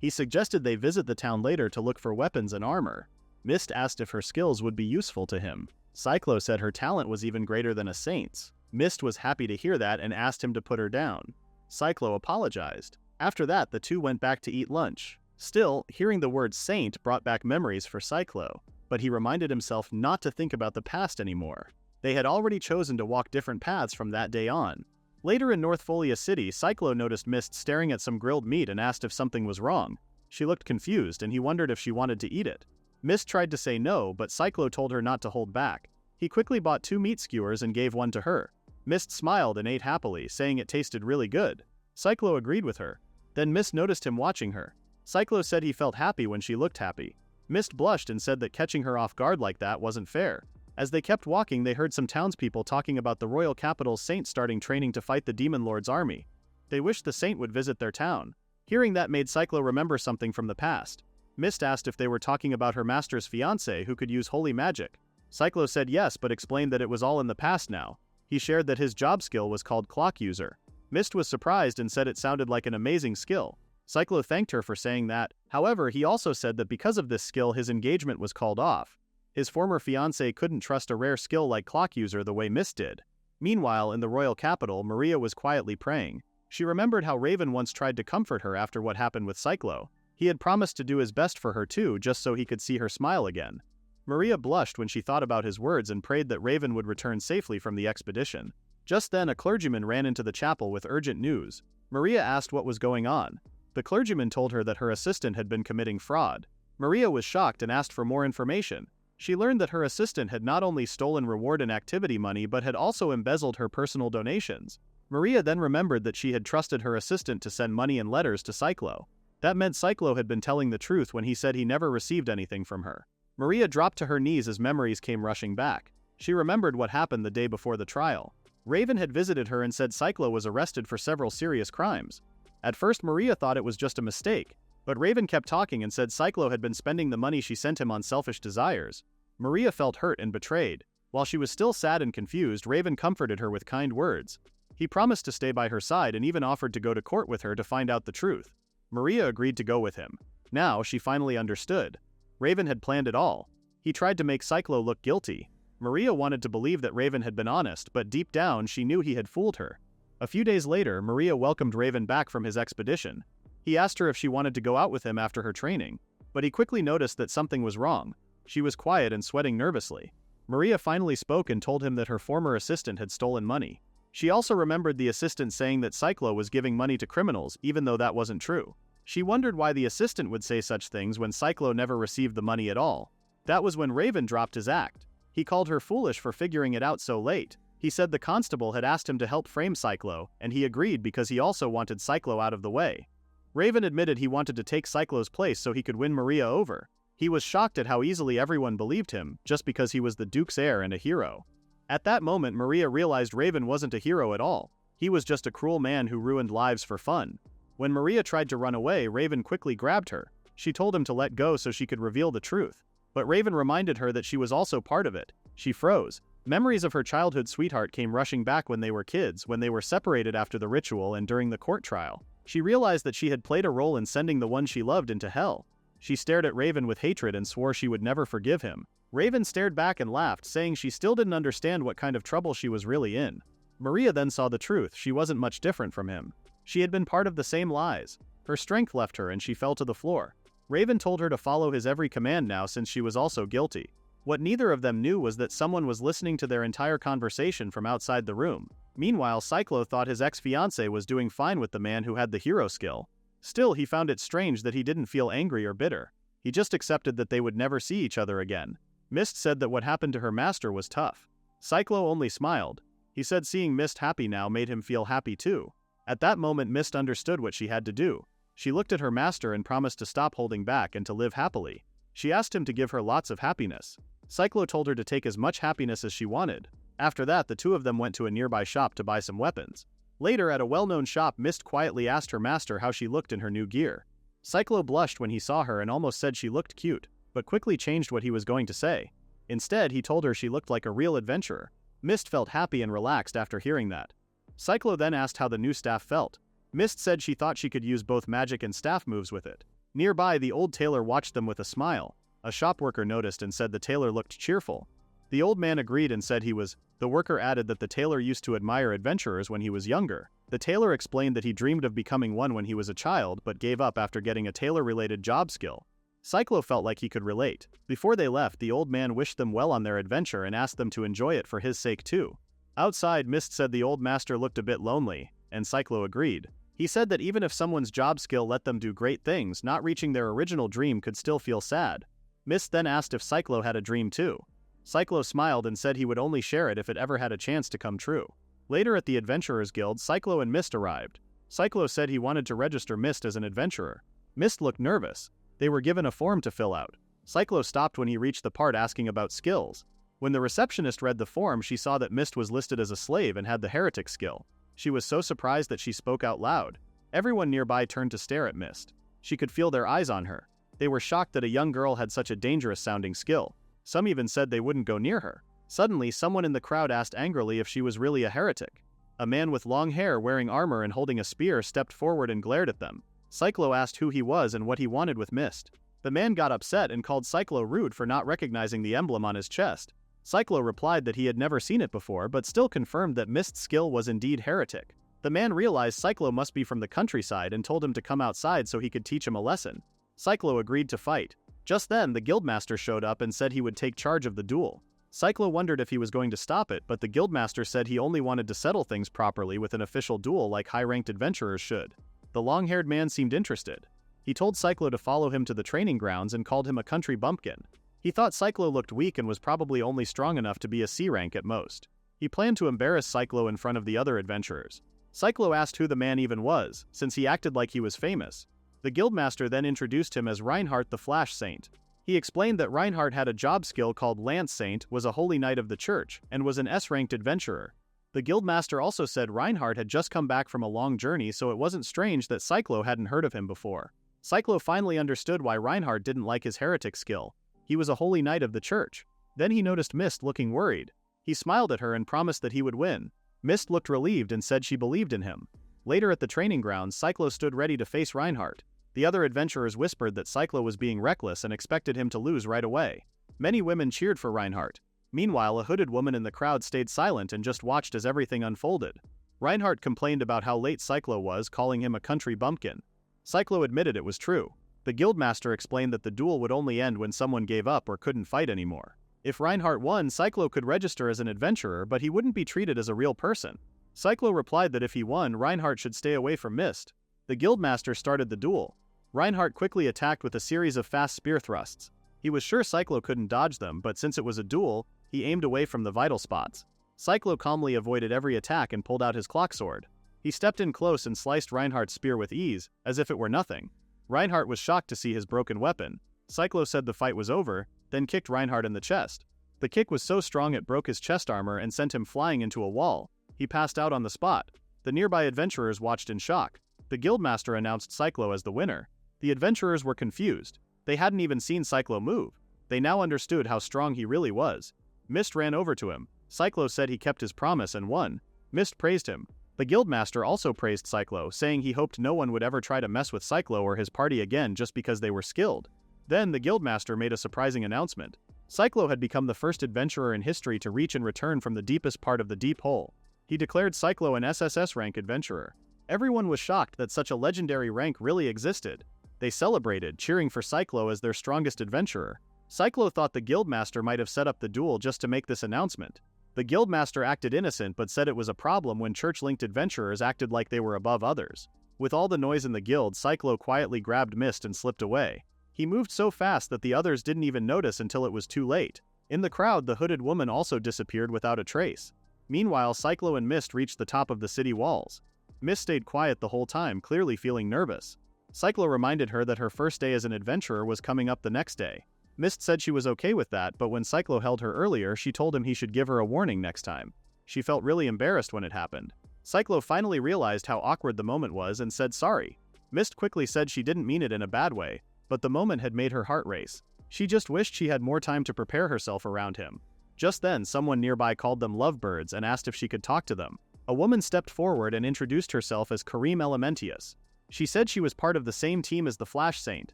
He suggested they visit the town later to look for weapons and armor. Mist asked if her skills would be useful to him. Cyclo said her talent was even greater than a saint's. Mist was happy to hear that and asked him to put her down. Cyclo apologized. After that, the two went back to eat lunch. Still, hearing the word saint brought back memories for Cyclo, but he reminded himself not to think about the past anymore. They had already chosen to walk different paths from that day on. Later in North Folia City, Cyclo noticed Mist staring at some grilled meat and asked if something was wrong. She looked confused and he wondered if she wanted to eat it. Mist tried to say no, but Cyclo told her not to hold back. He quickly bought 2 meat skewers and gave one to her. Mist smiled and ate happily, saying it tasted really good. Cyclo agreed with her. Then Mist noticed him watching her. Cyclo said he felt happy when she looked happy. Mist blushed and said that catching her off guard like that wasn't fair. As they kept walking, they heard some townspeople talking about the royal capital's saint starting training to fight the Demon Lord's army. They wished the saint would visit their town. Hearing that made Cyclo remember something from the past. Mist asked if they were talking about her master's fiancé who could use holy magic. Cyclo said yes, but explained that it was all in the past now. He shared that his job skill was called clock user. Mist was surprised and said it sounded like an amazing skill. Cyclo thanked her for saying that. However, he also said that because of this skill his engagement was called off. His former fiancé couldn't trust a rare skill like clock user the way Mist did. Meanwhile, in the royal capital, Maria was quietly praying. She remembered how Raven once tried to comfort her after what happened with Cyclo. He had promised to do his best for her too, just so he could see her smile again. Maria blushed when she thought about his words and prayed that Raven would return safely from the expedition. Just then a clergyman ran into the chapel with urgent news. Maria asked what was going on. The clergyman told her that her assistant had been committing fraud. Maria was shocked and asked for more information. She learned that her assistant had not only stolen reward and activity money but had also embezzled her personal donations. Maria then remembered that she had trusted her assistant to send money and letters to Cyclo. That meant Cyclo had been telling the truth when he said he never received anything from her. Maria dropped to her knees as memories came rushing back. She remembered what happened the day before the trial. Raven had visited her and said Cyclo was arrested for several serious crimes. At first Maria thought it was just a mistake, but Raven kept talking and said Cyclo had been spending the money she sent him on selfish desires. Maria felt hurt and betrayed. While she was still sad and confused, Raven comforted her with kind words. He promised to stay by her side and even offered to go to court with her to find out the truth. Maria agreed to go with him. Now she finally understood. Raven had planned it all. He tried to make Cyclo look guilty. Maria wanted to believe that Raven had been honest, but deep down she knew he had fooled her. A few days later, Maria welcomed Raven back from his expedition. He asked her if she wanted to go out with him after her training, but he quickly noticed that something was wrong. She was quiet and sweating nervously. Maria finally spoke and told him that her former assistant had stolen money. She also remembered the assistant saying that Cyclo was giving money to criminals, even though that wasn't true. She wondered why the assistant would say such things when Cyclo never received the money at all. That was when Raven dropped his act. He called her foolish for figuring it out so late. He said the constable had asked him to help frame Cyclo, and he agreed because he also wanted Cyclo out of the way. Raven admitted he wanted to take Cyclo's place so he could win Maria over. He was shocked at how easily everyone believed him, just because he was the Duke's heir and a hero. At that moment, Maria realized Raven wasn't a hero at all. He was just a cruel man who ruined lives for fun. When Maria tried to run away, Raven quickly grabbed her. She told him to let go so she could reveal the truth. But Raven reminded her that she was also part of it. She froze. Memories of her childhood sweetheart came rushing back when they were kids, when they were separated after the ritual and during the court trial. She realized that she had played a role in sending the one she loved into hell. She stared at Raven with hatred and swore she would never forgive him. Raven stared back and laughed, saying she still didn't understand what kind of trouble she was really in. Maria then saw the truth. She wasn't much different from him. She had been part of the same lies. Her strength left her and she fell to the floor. Raven told her to follow his every command now since she was also guilty. What neither of them knew was that someone was listening to their entire conversation from outside the room. Meanwhile, Cyclo thought his ex-fiancée was doing fine with the man who had the hero skill. Still, he found it strange that he didn't feel angry or bitter. He just accepted that they would never see each other again. Mist said that what happened to her master was tough. Cyclo only smiled. He said seeing Mist happy now made him feel happy too. At that moment, Mist understood what she had to do. She looked at her master and promised to stop holding back and to live happily. She asked him to give her lots of happiness. Cyclo told her to take as much happiness as she wanted. After that, the two of them went to a nearby shop to buy some weapons. Later, at a well-known shop, Mist quietly asked her master how she looked in her new gear. Cyclo blushed when he saw her and almost said she looked cute, but quickly changed what he was going to say. Instead, he told her she looked like a real adventurer. Mist felt happy and relaxed after hearing that. Cyclo then asked how the new staff felt. Mist said she thought she could use both magic and staff moves with it. Nearby, the old tailor watched them with a smile. A shop worker noticed and said the tailor looked cheerful. The old man agreed and said he was. The worker added that the tailor used to admire adventurers when he was younger. The tailor explained that he dreamed of becoming one when he was a child but gave up after getting a tailor-related job skill. Cyclo felt like he could relate. Before they left, the old man wished them well on their adventure and asked them to enjoy it for his sake too. Outside, Mist said the old master looked a bit lonely, and Cyclo agreed. He said that even if someone's job skill let them do great things, not reaching their original dream could still feel sad. Mist then asked if Cyclo had a dream too. Cyclo smiled and said he would only share it if it ever had a chance to come true. Later at the Adventurers Guild, Cyclo and Mist arrived. Cyclo said he wanted to register Mist as an adventurer. Mist looked nervous. They were given a form to fill out. Cyclo stopped when he reached the part asking about skills. When the receptionist read the form, she saw that Mist was listed as a slave and had the heretic skill. She was so surprised that she spoke out loud. Everyone nearby turned to stare at Mist. She could feel their eyes on her. They were shocked that a young girl had such a dangerous-sounding skill. Some even said they wouldn't go near her. Suddenly, someone in the crowd asked angrily if she was really a heretic. A man with long hair wearing armor and holding a spear stepped forward and glared at them. Cyclo asked who he was and what he wanted with Mist. The man got upset and called Cyclo rude for not recognizing the emblem on his chest. Cyclo replied that he had never seen it before but still confirmed that Mist's skill was indeed heretic. The man realized Cyclo must be from the countryside and told him to come outside so he could teach him a lesson. Cyclo agreed to fight. Just then, the guildmaster showed up and said he would take charge of the duel. Cyclo wondered if he was going to stop it, but the guildmaster said he only wanted to settle things properly with an official duel like high-ranked adventurers should. The long-haired man seemed interested. He told Cyclo to follow him to the training grounds and called him a country bumpkin. He thought Cyclo looked weak and was probably only strong enough to be a C rank at most. He planned to embarrass Cyclo in front of the other adventurers. Cyclo asked who the man even was, since he acted like he was famous. The guildmaster then introduced him as Reinhardt the Flash Saint. He explained that Reinhardt had a job skill called Lance Saint, was a holy knight of the church, and was an S-ranked adventurer. The guildmaster also said Reinhardt had just come back from a long journey, so it wasn't strange that Cyclo hadn't heard of him before. Cyclo finally understood why Reinhardt didn't like his heretic skill. He was a holy knight of the church. Then he noticed Mist looking worried. He smiled at her and promised that he would win. Mist looked relieved and said she believed in him. Later at the training grounds, Cyclo stood ready to face Reinhardt. The other adventurers whispered that Cyclo was being reckless and expected him to lose right away. Many women cheered for Reinhardt. Meanwhile, a hooded woman in the crowd stayed silent and just watched as everything unfolded. Reinhardt complained about how late Cyclo was, calling him a country bumpkin. Cyclo admitted it was true. The guildmaster explained that the duel would only end when someone gave up or couldn't fight anymore. If Reinhardt won, Cyclo could register as an adventurer, but he wouldn't be treated as a real person. Cyclo replied that if he won, Reinhardt should stay away from Mist. The guildmaster started the duel. Reinhardt quickly attacked with a series of fast spear thrusts. He was sure Cyclo couldn't dodge them, but since it was a duel, he aimed away from the vital spots. Cyclo calmly avoided every attack and pulled out his clock sword. He stepped in close and sliced Reinhardt's spear with ease, as if it were nothing. Reinhardt was shocked to see his broken weapon. Cyclo said the fight was over, then kicked Reinhardt in the chest. The kick was so strong it broke his chest armor and sent him flying into a wall. He passed out on the spot. The nearby adventurers watched in shock. The guildmaster announced Cyclo as the winner. The adventurers were confused. They hadn't even seen Cyclo move. They now understood how strong he really was. Mist ran over to him. Cyclo said he kept his promise and won. Mist praised him. The guildmaster also praised Cyclo, saying he hoped no one would ever try to mess with Cyclo or his party again just because they were skilled. Then the guildmaster made a surprising announcement. Cyclo had become the first adventurer in history to reach and return from the deepest part of the deep hole. He declared Cyclo an SSS rank adventurer. Everyone was shocked that such a legendary rank really existed. They celebrated, cheering for Cyclo as their strongest adventurer. Cyclo thought the guildmaster might have set up the duel just to make this announcement. The guildmaster acted innocent but said it was a problem when church-linked adventurers acted like they were above others. With all the noise in the guild, Cyclo quietly grabbed Mist and slipped away. He moved so fast that the others didn't even notice until it was too late. In the crowd, the hooded woman also disappeared without a trace. Meanwhile, Cyclo and Mist reached the top of the city walls. Mist stayed quiet the whole time, clearly feeling nervous. Cyclo reminded her that her first day as an adventurer was coming up the next day. Mist said she was okay with that, but when Cyclo held her earlier, she told him he should give her a warning next time. She felt really embarrassed when it happened. Cyclo finally realized how awkward the moment was and said sorry. Mist quickly said she didn't mean it in a bad way, but the moment had made her heart race. She just wished she had more time to prepare herself around him. Just then, someone nearby called them lovebirds and asked if she could talk to them. A woman stepped forward and introduced herself as Kareem Elementius. She said she was part of the same team as the Flash Saint,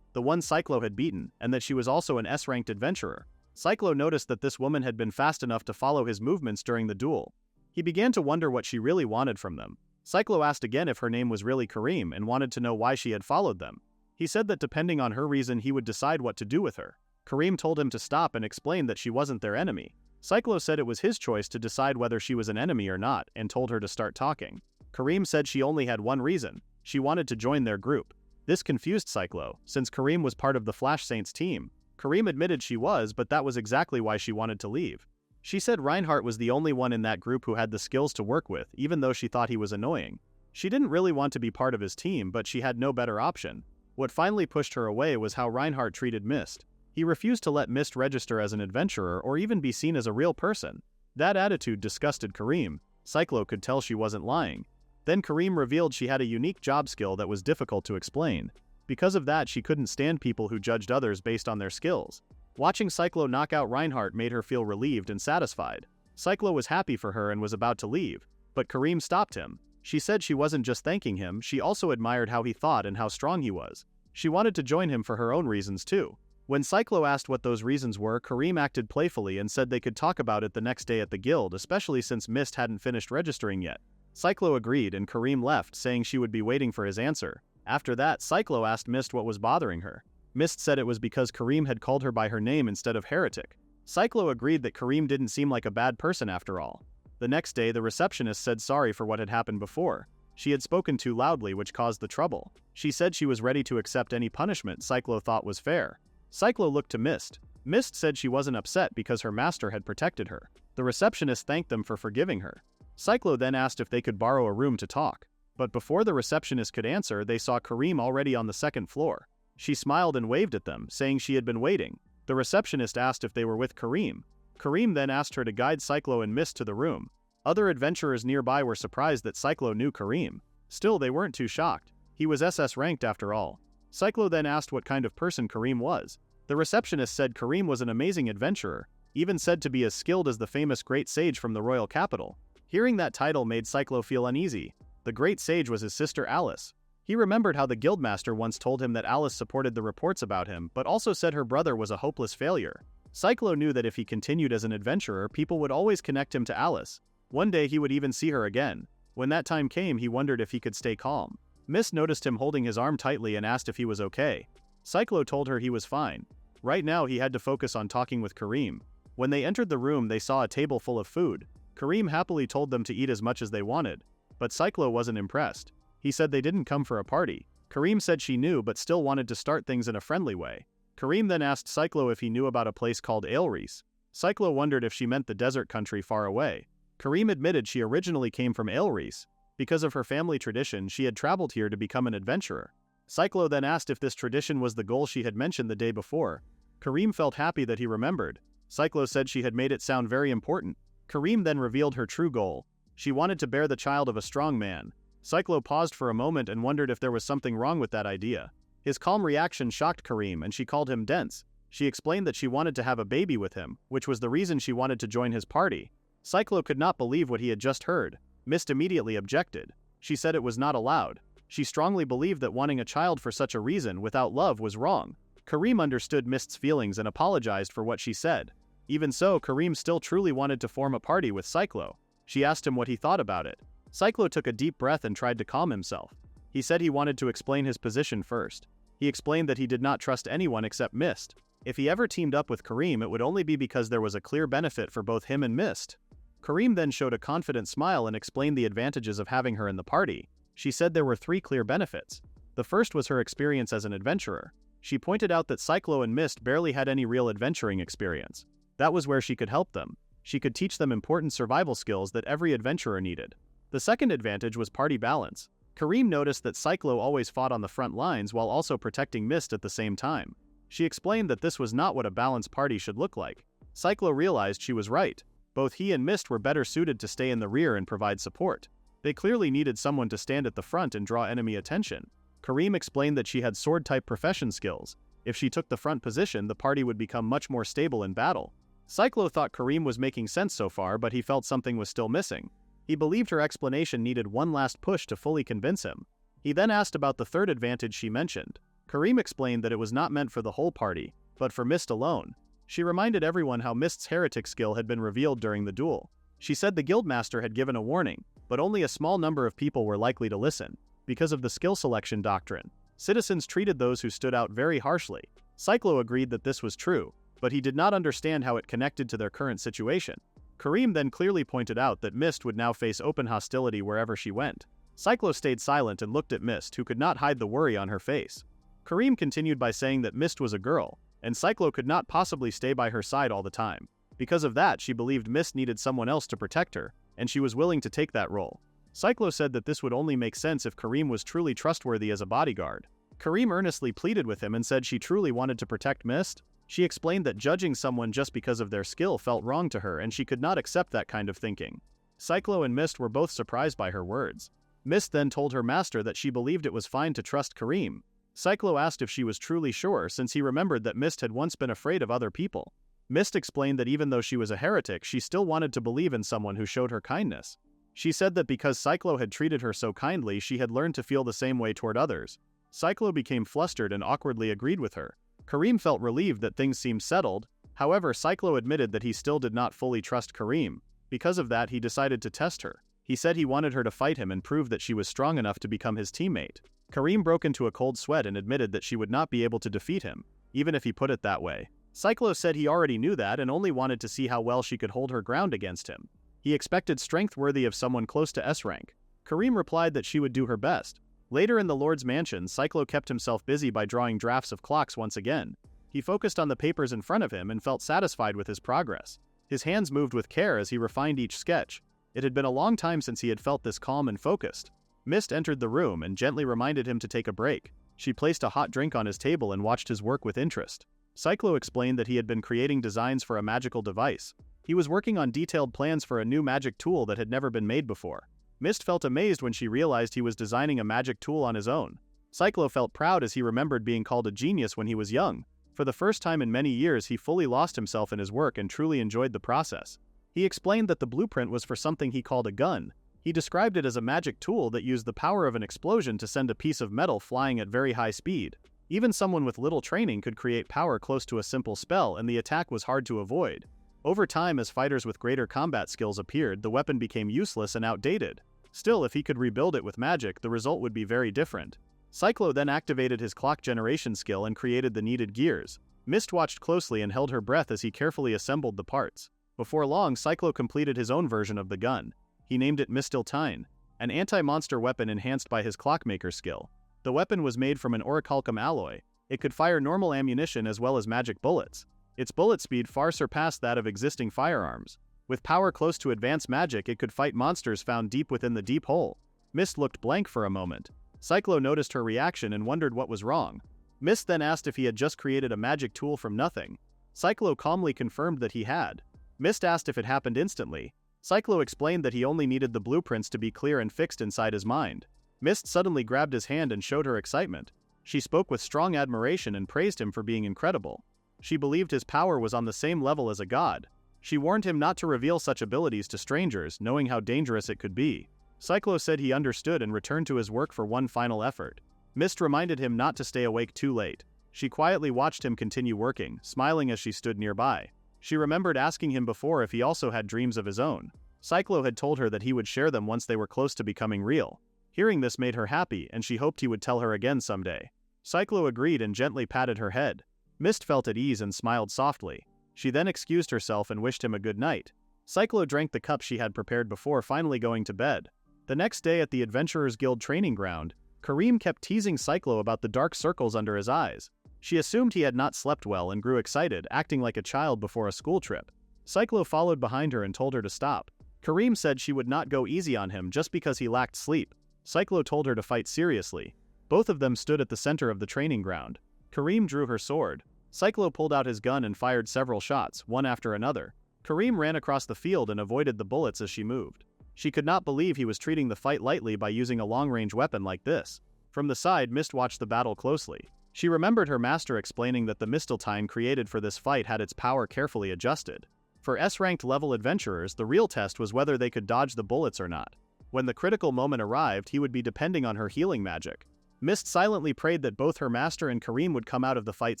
the one Cyclo had beaten, and that she was also an S-ranked adventurer. Cyclo noticed that this woman had been fast enough to follow his movements during the duel. He began to wonder what she really wanted from them. Cyclo asked again if her name was really Kareem and wanted to know why she had followed them. He said that depending on her reason he would decide what to do with her. Kareem told him to stop and explained that she wasn't their enemy. Cyclo said it was his choice to decide whether she was an enemy or not and told her to start talking. Kareem said she only had one reason: she wanted to join their group. This confused Cyclo, since Kareem was part of the Flash Saints team. Kareem admitted she was, but that was exactly why she wanted to leave. She said Reinhardt was the only one in that group who had the skills to work with, even though she thought he was annoying. She didn't really want to be part of his team, but she had no better option. What finally pushed her away was how Reinhardt treated Mist. He refused to let Mist register as an adventurer or even be seen as a real person. That attitude disgusted Kareem. Cyclo could tell she wasn't lying. Then Kareem revealed she had a unique job skill that was difficult to explain. Because of that, she couldn't stand people who judged others based on their skills. Watching Cyclo knock out Reinhardt made her feel relieved and satisfied. Cyclo was happy for her and was about to leave, but Kareem stopped him. She said she wasn't just thanking him, she also admired how he thought and how strong he was. She wanted to join him for her own reasons too. When Cyclo asked what those reasons were, Kareem acted playfully and said they could talk about it the next day at the guild, especially since Mist hadn't finished registering yet. Cyclo agreed and Kareem left, saying she would be waiting for his answer. After that, Cyclo asked Mist what was bothering her. Mist said it was because Kareem had called her by her name instead of heretic. Cyclo agreed that Kareem didn't seem like a bad person after all. The next day, the receptionist said sorry for what had happened before. She had spoken too loudly, which caused the trouble. She said she was ready to accept any punishment Cyclo thought was fair. Cyclo looked to Mist. Mist said she wasn't upset because her master had protected her. The receptionist thanked them for forgiving her. Cyclo then asked if they could borrow a room to talk. But before the receptionist could answer, they saw Kareem already on the second floor. She smiled and waved at them, saying she had been waiting. The receptionist asked if they were with Kareem. Kareem then asked her to guide Cyclo and Mist to the room. Other adventurers nearby were surprised that Cyclo knew Kareem. Still, they weren't too shocked. He was SS ranked after all. Cyclo then asked what kind of person Kareem was. The receptionist said Kareem was an amazing adventurer, even said to be as skilled as the famous Great Sage from the royal capital. Hearing that title made Cyclo feel uneasy. The Great Sage was his sister Alice. He remembered how the guildmaster once told him that Alice supported the reports about him, but also said her brother was a hopeless failure. Cyclo knew that if he continued as an adventurer, people would always connect him to Alice. One day he would even see her again. When that time came, he wondered if he could stay calm. Mist noticed him holding his arm tightly and asked if he was okay. Cyclo told her he was fine. Right now he had to focus on talking with Kareem. When they entered the room, they saw a table full of food. Kareem happily told them to eat as much as they wanted. But Cyclo wasn't impressed. He said they didn't come for a party. Kareem said she knew but still wanted to start things in a friendly way. Kareem then asked Cyclo if he knew about a place called Aelreese. Cyclo wondered if she meant the desert country far away. Kareem admitted she originally came from Aelreese. Because of her family tradition, she had traveled here to become an adventurer. Cyclo then asked if this tradition was the goal she had mentioned the day before. Kareem felt happy that he remembered. Cyclo said she had made it sound very important. Kareem then revealed her true goal. She wanted to bear the child of a strong man. Cyclo paused for a moment and wondered if there was something wrong with that idea. His calm reaction shocked Kareem and she called him dense. She explained that she wanted to have a baby with him, which was the reason she wanted to join his party. Cyclo could not believe what he had just heard. Mist immediately objected. She said it was not allowed. She strongly believed that wanting a child for such a reason without love was wrong. Kareem understood Mist's feelings and apologized for what she said. Even so, Kareem still truly wanted to form a party with Cyclo. She asked him what he thought about it. Cyclo took a deep breath and tried to calm himself. He said he wanted to explain his position first. He explained that he did not trust anyone except Mist. If he ever teamed up with Kareem, it would only be because there was a clear benefit for both him and Mist. Kareem then showed a confident smile and explained the advantages of having her in the party. She said there were 3 clear benefits. The first was her experience as an adventurer. She pointed out that Cyclo and Mist barely had any real adventuring experience. That was where she could help them. She could teach them important survival skills that every adventurer needed. The second advantage was party balance. Kareem noticed that Cyclo always fought on the front lines while also protecting Mist at the same time. She explained that this was not what a balanced party should look like. Cyclo realized she was right. Both he and Mist were better suited to stay in the rear and provide support. They clearly needed someone to stand at the front and draw enemy attention. Kareem explained that she had sword-type profession skills. If she took the front position, the party would become much more stable in battle. Cyclo thought Kareem was making sense so far, but he felt something was still missing. He believed her explanation needed one last push to fully convince him. He then asked about the third advantage she mentioned. Kareem explained that it was not meant for the whole party, but for Mist alone. She reminded everyone how Mist's heretic skill had been revealed during the duel. She said the guildmaster had given a warning. but only a small number of people were likely to listen. Because of the skill selection doctrine, citizens treated those who stood out very harshly. Cyclo agreed that this was true, but he did not understand how it connected to their current situation. Kareem then clearly pointed out that Mist would now face open hostility wherever she went. Cyclo stayed silent and looked at Mist, who could not hide the worry on her face. Kareem continued by saying that Mist was a girl, and Cyclo could not possibly stay by her side all the time. Because of that, she believed Mist needed someone else to protect her, and she was willing to take that role. Cyclo said that this would only make sense if Kareem was truly trustworthy as a bodyguard. Kareem earnestly pleaded with him and said she truly wanted to protect Mist. She explained that judging someone just because of their skill felt wrong to her and she could not accept that kind of thinking. Cyclo and Mist were both surprised by her words. Mist then told her master that she believed it was fine to trust Kareem. Cyclo asked if she was truly sure, since he remembered that Mist had once been afraid of other people. Mist explained that even though she was a heretic, she still wanted to believe in someone who showed her kindness. She said that because Cyclo had treated her so kindly, she had learned to feel the same way toward others. Cyclo became flustered and awkwardly agreed with her. Kareem felt relieved that things seemed settled. However, Cyclo admitted that he still did not fully trust Kareem. Because of that, he decided to test her. He said he wanted her to fight him and prove that she was strong enough to become his teammate. Kareem broke into a cold sweat and admitted that she would not be able to defeat him, even if he put it that way. Cyclo said he already knew that and only wanted to see how well she could hold her ground against him. He expected strength worthy of someone close to S rank. Kareem replied that she would do her best. Later in the Lord's mansion, Cyclo kept himself busy by drawing drafts of clocks once again. He focused on the papers in front of him and felt satisfied with his progress. His hands moved with care as he refined each sketch. It had been a long time since he had felt this calm and focused. Mist entered the room and gently reminded him to take a break. She placed a hot drink on his table and watched his work with interest. Cyclo explained that he had been creating designs for a magical device. He was working on detailed plans for a new magic tool that had never been made before. Mist felt amazed when she realized he was designing a magic tool on his own. Cyclo felt proud as he remembered being called a genius when he was young. For the first time in many years, he fully lost himself in his work and truly enjoyed the process. He explained that the blueprint was for something he called a gun. He described it as a magic tool that used the power of an explosion to send a piece of metal flying at very high speed. Even someone with little training could create power close to a simple spell, and the attack was hard to avoid. Over time, as fighters with greater combat skills appeared, the weapon became useless and outdated. Still, if he could rebuild it with magic, the result would be very different. Cyclo then activated his clock generation skill and created the needed gears. Mist watched closely and held her breath as he carefully assembled the parts. Before long, Cyclo completed his own version of the gun. He named it Mistiltine, an anti-monster weapon enhanced by his clockmaker skill. The weapon was made from an orichalcum alloy. It could fire normal ammunition as well as magic bullets. Its bullet speed far surpassed that of existing firearms. With power close to advanced magic, it could fight monsters found deep within the deep hole. Mist looked blank for a moment. Cyclo noticed her reaction and wondered what was wrong. Mist then asked if he had just created a magic tool from nothing. Cyclo calmly confirmed that he had. Mist asked if it happened instantly. Cyclo explained that he only needed the blueprints to be clear and fixed inside his mind. Mist suddenly grabbed his hand and showed her excitement. She spoke with strong admiration and praised him for being incredible. She believed his power was on the same level as a god. She warned him not to reveal such abilities to strangers, knowing how dangerous it could be. Cyclo said he understood and returned to his work for one final effort. Mist reminded him not to stay awake too late. She quietly watched him continue working, smiling as she stood nearby. She remembered asking him before if he also had dreams of his own. Cyclo had told her that he would share them once they were close to becoming real. Hearing this made her happy, and she hoped he would tell her again someday. Cyclo agreed and gently patted her head. Mist felt at ease and smiled softly. She then excused herself and wished him a good night. Cyclo drank the cup she had prepared before finally going to bed. The next day at the Adventurers Guild training ground, Kareem kept teasing Cyclo about the dark circles under his eyes. She assumed he had not slept well and grew excited, acting like a child before a school trip. Cyclo followed behind her and told her to stop. Kareem said she would not go easy on him just because he lacked sleep. Cyclo told her to fight seriously. Both of them stood at the center of the training ground. Kareem drew her sword. Cyclo pulled out his gun and fired several shots, one after another. Kareem ran across the field and avoided the bullets as she moved. She could not believe he was treating the fight lightly by using a long-range weapon like this. From the side, Mist watched the battle closely. She remembered her master explaining that the Mistiltine created for this fight had its power carefully adjusted. For S-ranked level adventurers, the real test was whether they could dodge the bullets or not. When the critical moment arrived, he would be depending on her healing magic. Mist silently prayed that both her master and Kareem would come out of the fight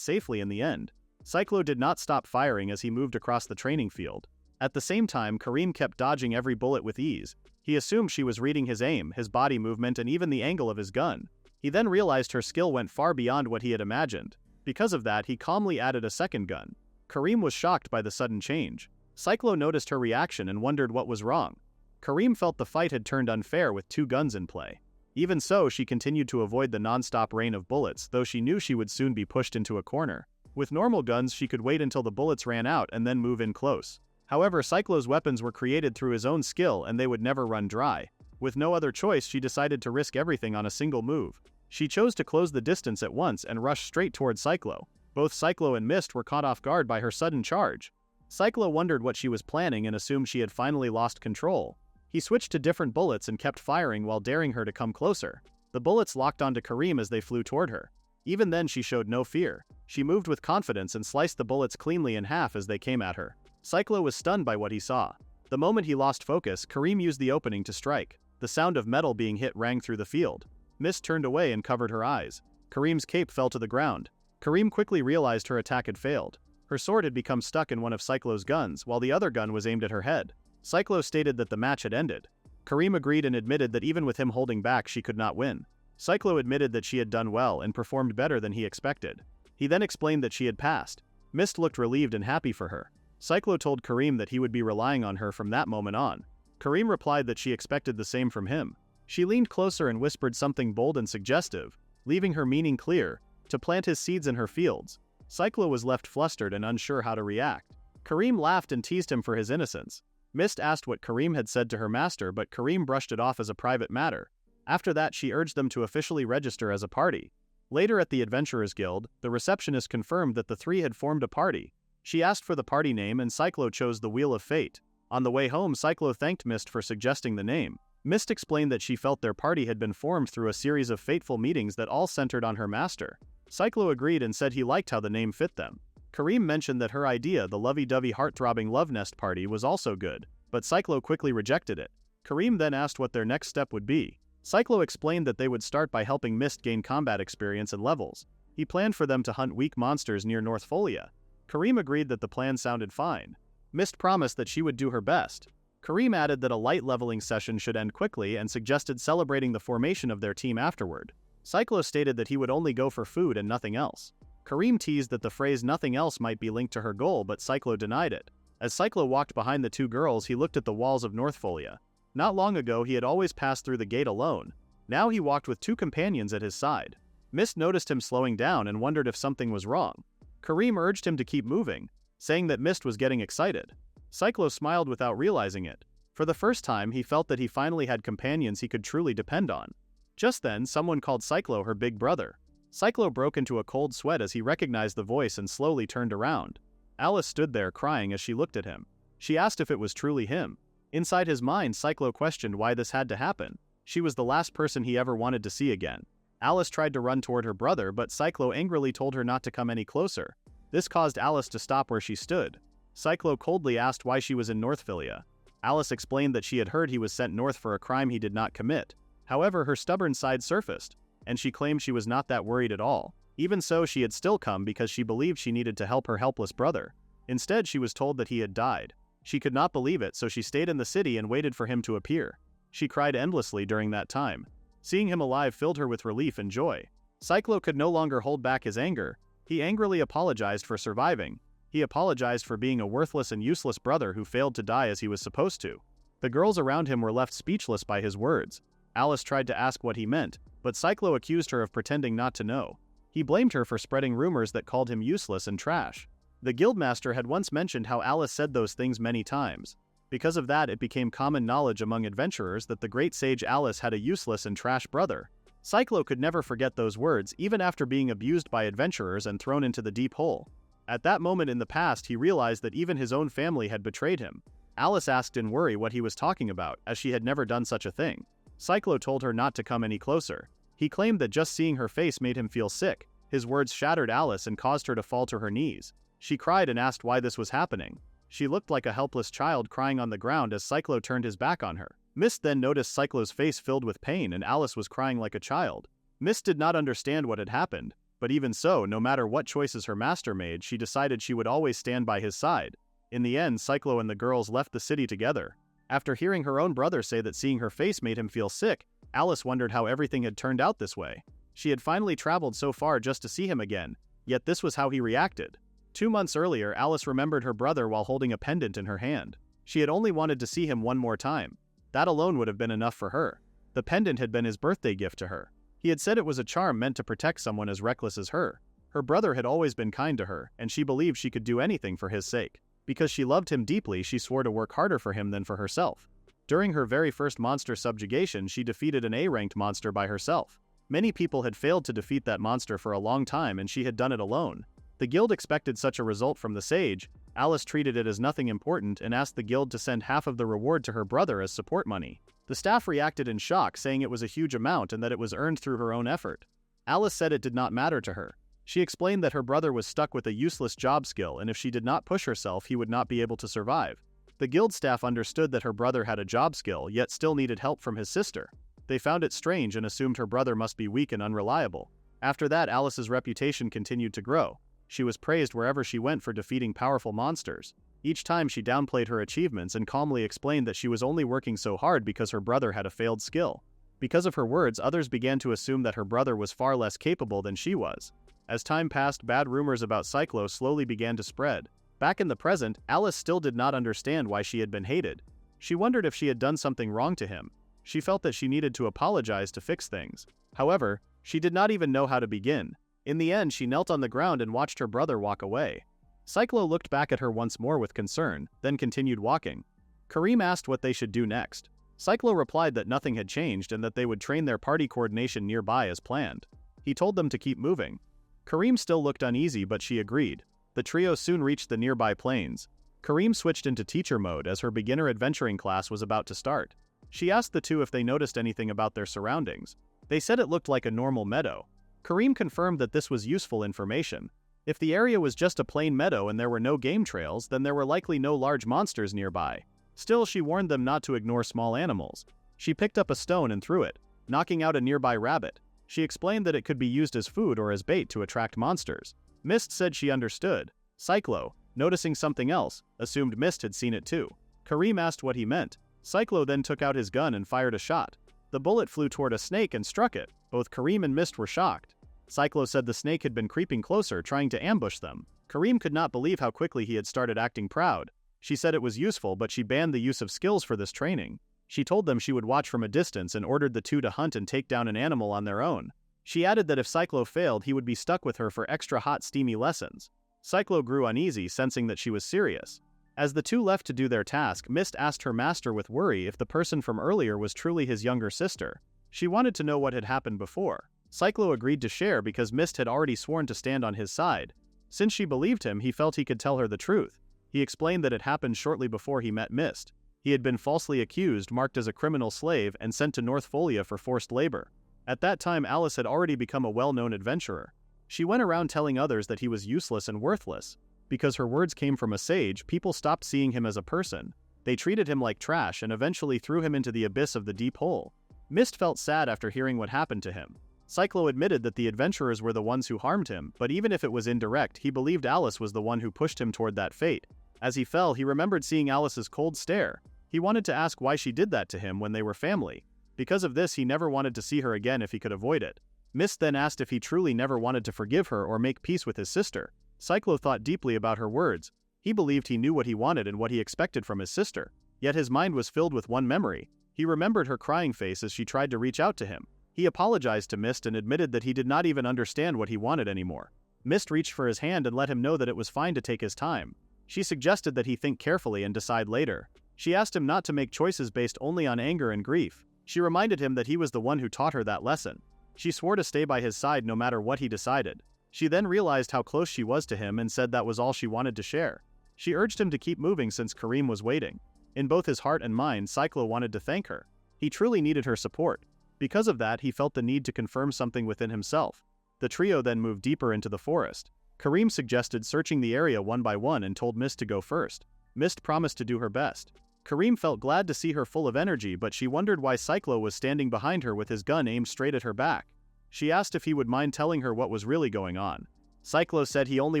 safely in the end. Cyclo did not stop firing as he moved across the training field. At the same time, Kareem kept dodging every bullet with ease. He assumed she was reading his aim, his body movement, and even the angle of his gun. He then realized her skill went far beyond what he had imagined. Because of that, he calmly added a second gun. Kareem was shocked by the sudden change. Cyclo noticed her reaction and wondered what was wrong. Kareem felt the fight had turned unfair with 2 guns in play. Even so, she continued to avoid the non-stop rain of bullets, though she knew she would soon be pushed into a corner. With normal guns, she could wait until the bullets ran out and then move in close. However, Cyclo's weapons were created through his own skill and they would never run dry. With no other choice, she decided to risk everything on a single move. She chose to close the distance at once and rush straight toward Cyclo. Both Cyclo and Mist were caught off guard by her sudden charge. Cyclo wondered what she was planning and assumed she had finally lost control. He switched to different bullets and kept firing while daring her to come closer. The bullets locked onto Kareem as they flew toward her. Even then, she showed no fear. She moved with confidence and sliced the bullets cleanly in half as they came at her. Cyclo was stunned by what he saw. The moment he lost focus, Kareem used the opening to strike. The sound of metal being hit rang through the field. Mist turned away and covered her eyes. Kareem's cape fell to the ground. Kareem quickly realized her attack had failed. Her sword had become stuck in one of Cyclo's guns, while the other gun was aimed at her head. Cyclo stated that the match had ended. Kareem agreed and admitted that even with him holding back, she could not win. Cyclo admitted that she had done well and performed better than he expected. He then explained that she had passed. Mist looked relieved and happy for her. Cyclo told Kareem that he would be relying on her from that moment on. Kareem replied that she expected the same from him. She leaned closer and whispered something bold and suggestive, leaving her meaning clear, to plant his seeds in her fields. Cyclo was left flustered and unsure how to react. Kareem laughed and teased him for his innocence. Mist asked what Kareem had said to her master, but Kareem brushed it off as a private matter. After that, she urged them to officially register as a party. Later at the Adventurers Guild, the receptionist confirmed that the 3 had formed a party. She asked for the party name and Cyclo chose the Wheel of Fate. On the way home, Cyclo thanked Mist for suggesting the name. Mist explained that she felt their party had been formed through a series of fateful meetings that all centered on her master. Cyclo agreed and said he liked how the name fit them. Kareem mentioned that her idea, the lovey-dovey heart-throbbing love nest party, was also good, but Cyclo quickly rejected it. Kareem then asked what their next step would be. Cyclo explained that they would start by helping Mist gain combat experience and levels. He planned for them to hunt weak monsters near Northfolia. Kareem agreed that the plan sounded fine. Mist promised that she would do her best. Kareem added that a light leveling session should end quickly and suggested celebrating the formation of their team afterward. Cyclo stated that he would only go for food and nothing else. Kareem teased that the phrase nothing else might be linked to her goal, but Cyclo denied it. As Cyclo walked behind the 2 girls, he looked at the walls of Northfolia. Not long ago, he had always passed through the gate alone. Now he walked with 2 companions at his side. Mist noticed him slowing down and wondered if something was wrong. Kareem urged him to keep moving, saying that Mist was getting excited. Cyclo smiled without realizing it. For the first time, he felt that he finally had companions he could truly depend on. Just then, someone called Cyclo her big brother. Cyclo broke into a cold sweat as he recognized the voice and slowly turned around. Alice stood there crying as she looked at him. She asked if it was truly him. Inside his mind, Cyclo questioned why this had to happen. She was the last person he ever wanted to see again. Alice tried to run toward her brother, but Cyclo angrily told her not to come any closer. This caused Alice to stop where she stood. Cyclo coldly asked why she was in Northfilia. Alice explained that she had heard he was sent north for a crime he did not commit. However, her stubborn side surfaced, and she claimed she was not that worried at all. Even so, she had still come because she believed she needed to help her helpless brother. Instead, she was told that he had died. She could not believe it, so she stayed in the city and waited for him to appear. She cried endlessly during that time. Seeing him alive filled her with relief and joy. Cyclo could no longer hold back his anger. He angrily apologized for surviving. He apologized for being a worthless and useless brother who failed to die as he was supposed to. The girls around him were left speechless by his words. Alice tried to ask what he meant, but Cyclo accused her of pretending not to know. He blamed her for spreading rumors that called him useless and trash. The guildmaster had once mentioned how Alice said those things many times. Because of that, it became common knowledge among adventurers that the great sage Alice had a useless and trash brother. Cyclo could never forget those words, even after being abused by adventurers and thrown into the deep hole. At that moment in the past, he realized that even his own family had betrayed him. Alice asked in worry what he was talking about, as she had never done such a thing. Cyclo told her not to come any closer. He claimed that just seeing her face made him feel sick. His words shattered Alice and caused her to fall to her knees. She cried and asked why this was happening. She looked like a helpless child crying on the ground as Cyclo turned his back on her. Mist then noticed Cyclo's face filled with pain and Alice was crying like a child. Mist did not understand what had happened, but even so, no matter what choices her master made, she decided she would always stand by his side. In the end, Cyclo and the girls left the city together. After hearing her own brother say that seeing her face made him feel sick, Alice wondered how everything had turned out this way. She had finally traveled so far just to see him again, yet this was how he reacted. 2 months earlier, Alice remembered her brother while holding a pendant in her hand. She had only wanted to see him one more time. That alone would have been enough for her. The pendant had been his birthday gift to her. He had said it was a charm meant to protect someone as reckless as her. Her brother had always been kind to her, and she believed she could do anything for his sake. Because she loved him deeply, she swore to work harder for him than for herself. During her very first monster subjugation, she defeated an A-ranked monster by herself. Many people had failed to defeat that monster for a long time, and she had done it alone. The guild expected such a result from the sage. Alice treated it as nothing important and asked the guild to send half of the reward to her brother as support money. The staff reacted in shock, saying it was a huge amount and that it was earned through her own effort. Alice said it did not matter to her. She explained that her brother was stuck with a useless job skill, and if she did not push herself, he would not be able to survive. The guild staff understood that her brother had a job skill, yet still needed help from his sister. They found it strange and assumed her brother must be weak and unreliable. After that, Alice's reputation continued to grow. She was praised wherever she went for defeating powerful monsters. Each time she downplayed her achievements and calmly explained that she was only working so hard because her brother had a failed skill. Because of her words, others began to assume that her brother was far less capable than she was. As time passed, bad rumors about Cyclo slowly began to spread. Back in the present, Alice still did not understand why she had been hated. She wondered if she had done something wrong to him. She felt that she needed to apologize to fix things. However, she did not even know how to begin. In the end, she knelt on the ground and watched her brother walk away. Cyclo looked back at her once more with concern, then continued walking. Kareem asked what they should do next. Cyclo replied that nothing had changed and that they would train their party coordination nearby as planned. He told them to keep moving. Kareem still looked uneasy, but she agreed. The trio soon reached the nearby plains. Kareem switched into teacher mode as her beginner adventuring class was about to start. She asked the two if they noticed anything about their surroundings. They said it looked like a normal meadow. Kareem confirmed that this was useful information. If the area was just a plain meadow and there were no game trails, then there were likely no large monsters nearby. Still, she warned them not to ignore small animals. She picked up a stone and threw it, knocking out a nearby rabbit. She explained that it could be used as food or as bait to attract monsters. Mist said she understood. Cyclo, noticing something else, assumed Mist had seen it too. Kareem asked what he meant. Cyclo then took out his gun and fired a shot. The bullet flew toward a snake and struck it. Both Kareem and Mist were shocked. Cyclo said the snake had been creeping closer, trying to ambush them. Kareem could not believe how quickly he had started acting proud. She said it was useful, but she banned the use of skills for this training. She told them she would watch from a distance and ordered the two to hunt and take down an animal on their own. She added that if Cyclo failed, he would be stuck with her for extra hot, steamy lessons. Cyclo grew uneasy, sensing that she was serious. As the two left to do their task, Mist asked her master with worry if the person from earlier was truly his younger sister. She wanted to know what had happened before. Cyclo agreed to share because Mist had already sworn to stand on his side. Since she believed him, he felt he could tell her the truth. He explained that it happened shortly before he met Mist. He had been falsely accused, marked as a criminal slave, and sent to North Folia for forced labor. At that time, Alice had already become a well-known adventurer. She went around telling others that he was useless and worthless. Because her words came from a sage, people stopped seeing him as a person. They treated him like trash and eventually threw him into the abyss of the deep hole. Mist felt sad after hearing what happened to him. Cyclo admitted that the adventurers were the ones who harmed him, but even if it was indirect, he believed Alice was the one who pushed him toward that fate. As he fell, he remembered seeing Alice's cold stare. He wanted to ask why she did that to him when they were family. Because of this, he never wanted to see her again if he could avoid it. Mist then asked if he truly never wanted to forgive her or make peace with his sister. Cyclo thought deeply about her words. He believed he knew what he wanted and what he expected from his sister. Yet his mind was filled with one memory. He remembered her crying face as she tried to reach out to him. He apologized to Mist and admitted that he did not even understand what he wanted anymore. Mist reached for his hand and let him know that it was fine to take his time. She suggested that he think carefully and decide later. She asked him not to make choices based only on anger and grief. She reminded him that he was the one who taught her that lesson. She swore to stay by his side no matter what he decided. She then realized how close she was to him and said that was all she wanted to share. She urged him to keep moving since Kareem was waiting. In both his heart and mind, Cyclo wanted to thank her. He truly needed her support. Because of that, he felt the need to confirm something within himself. The trio then moved deeper into the forest. Kareem suggested searching the area one by one and told Mist to go first. Mist promised to do her best. Kareem felt glad to see her full of energy, but she wondered why Cyclo was standing behind her with his gun aimed straight at her back. She asked if he would mind telling her what was really going on. Cyclo said he only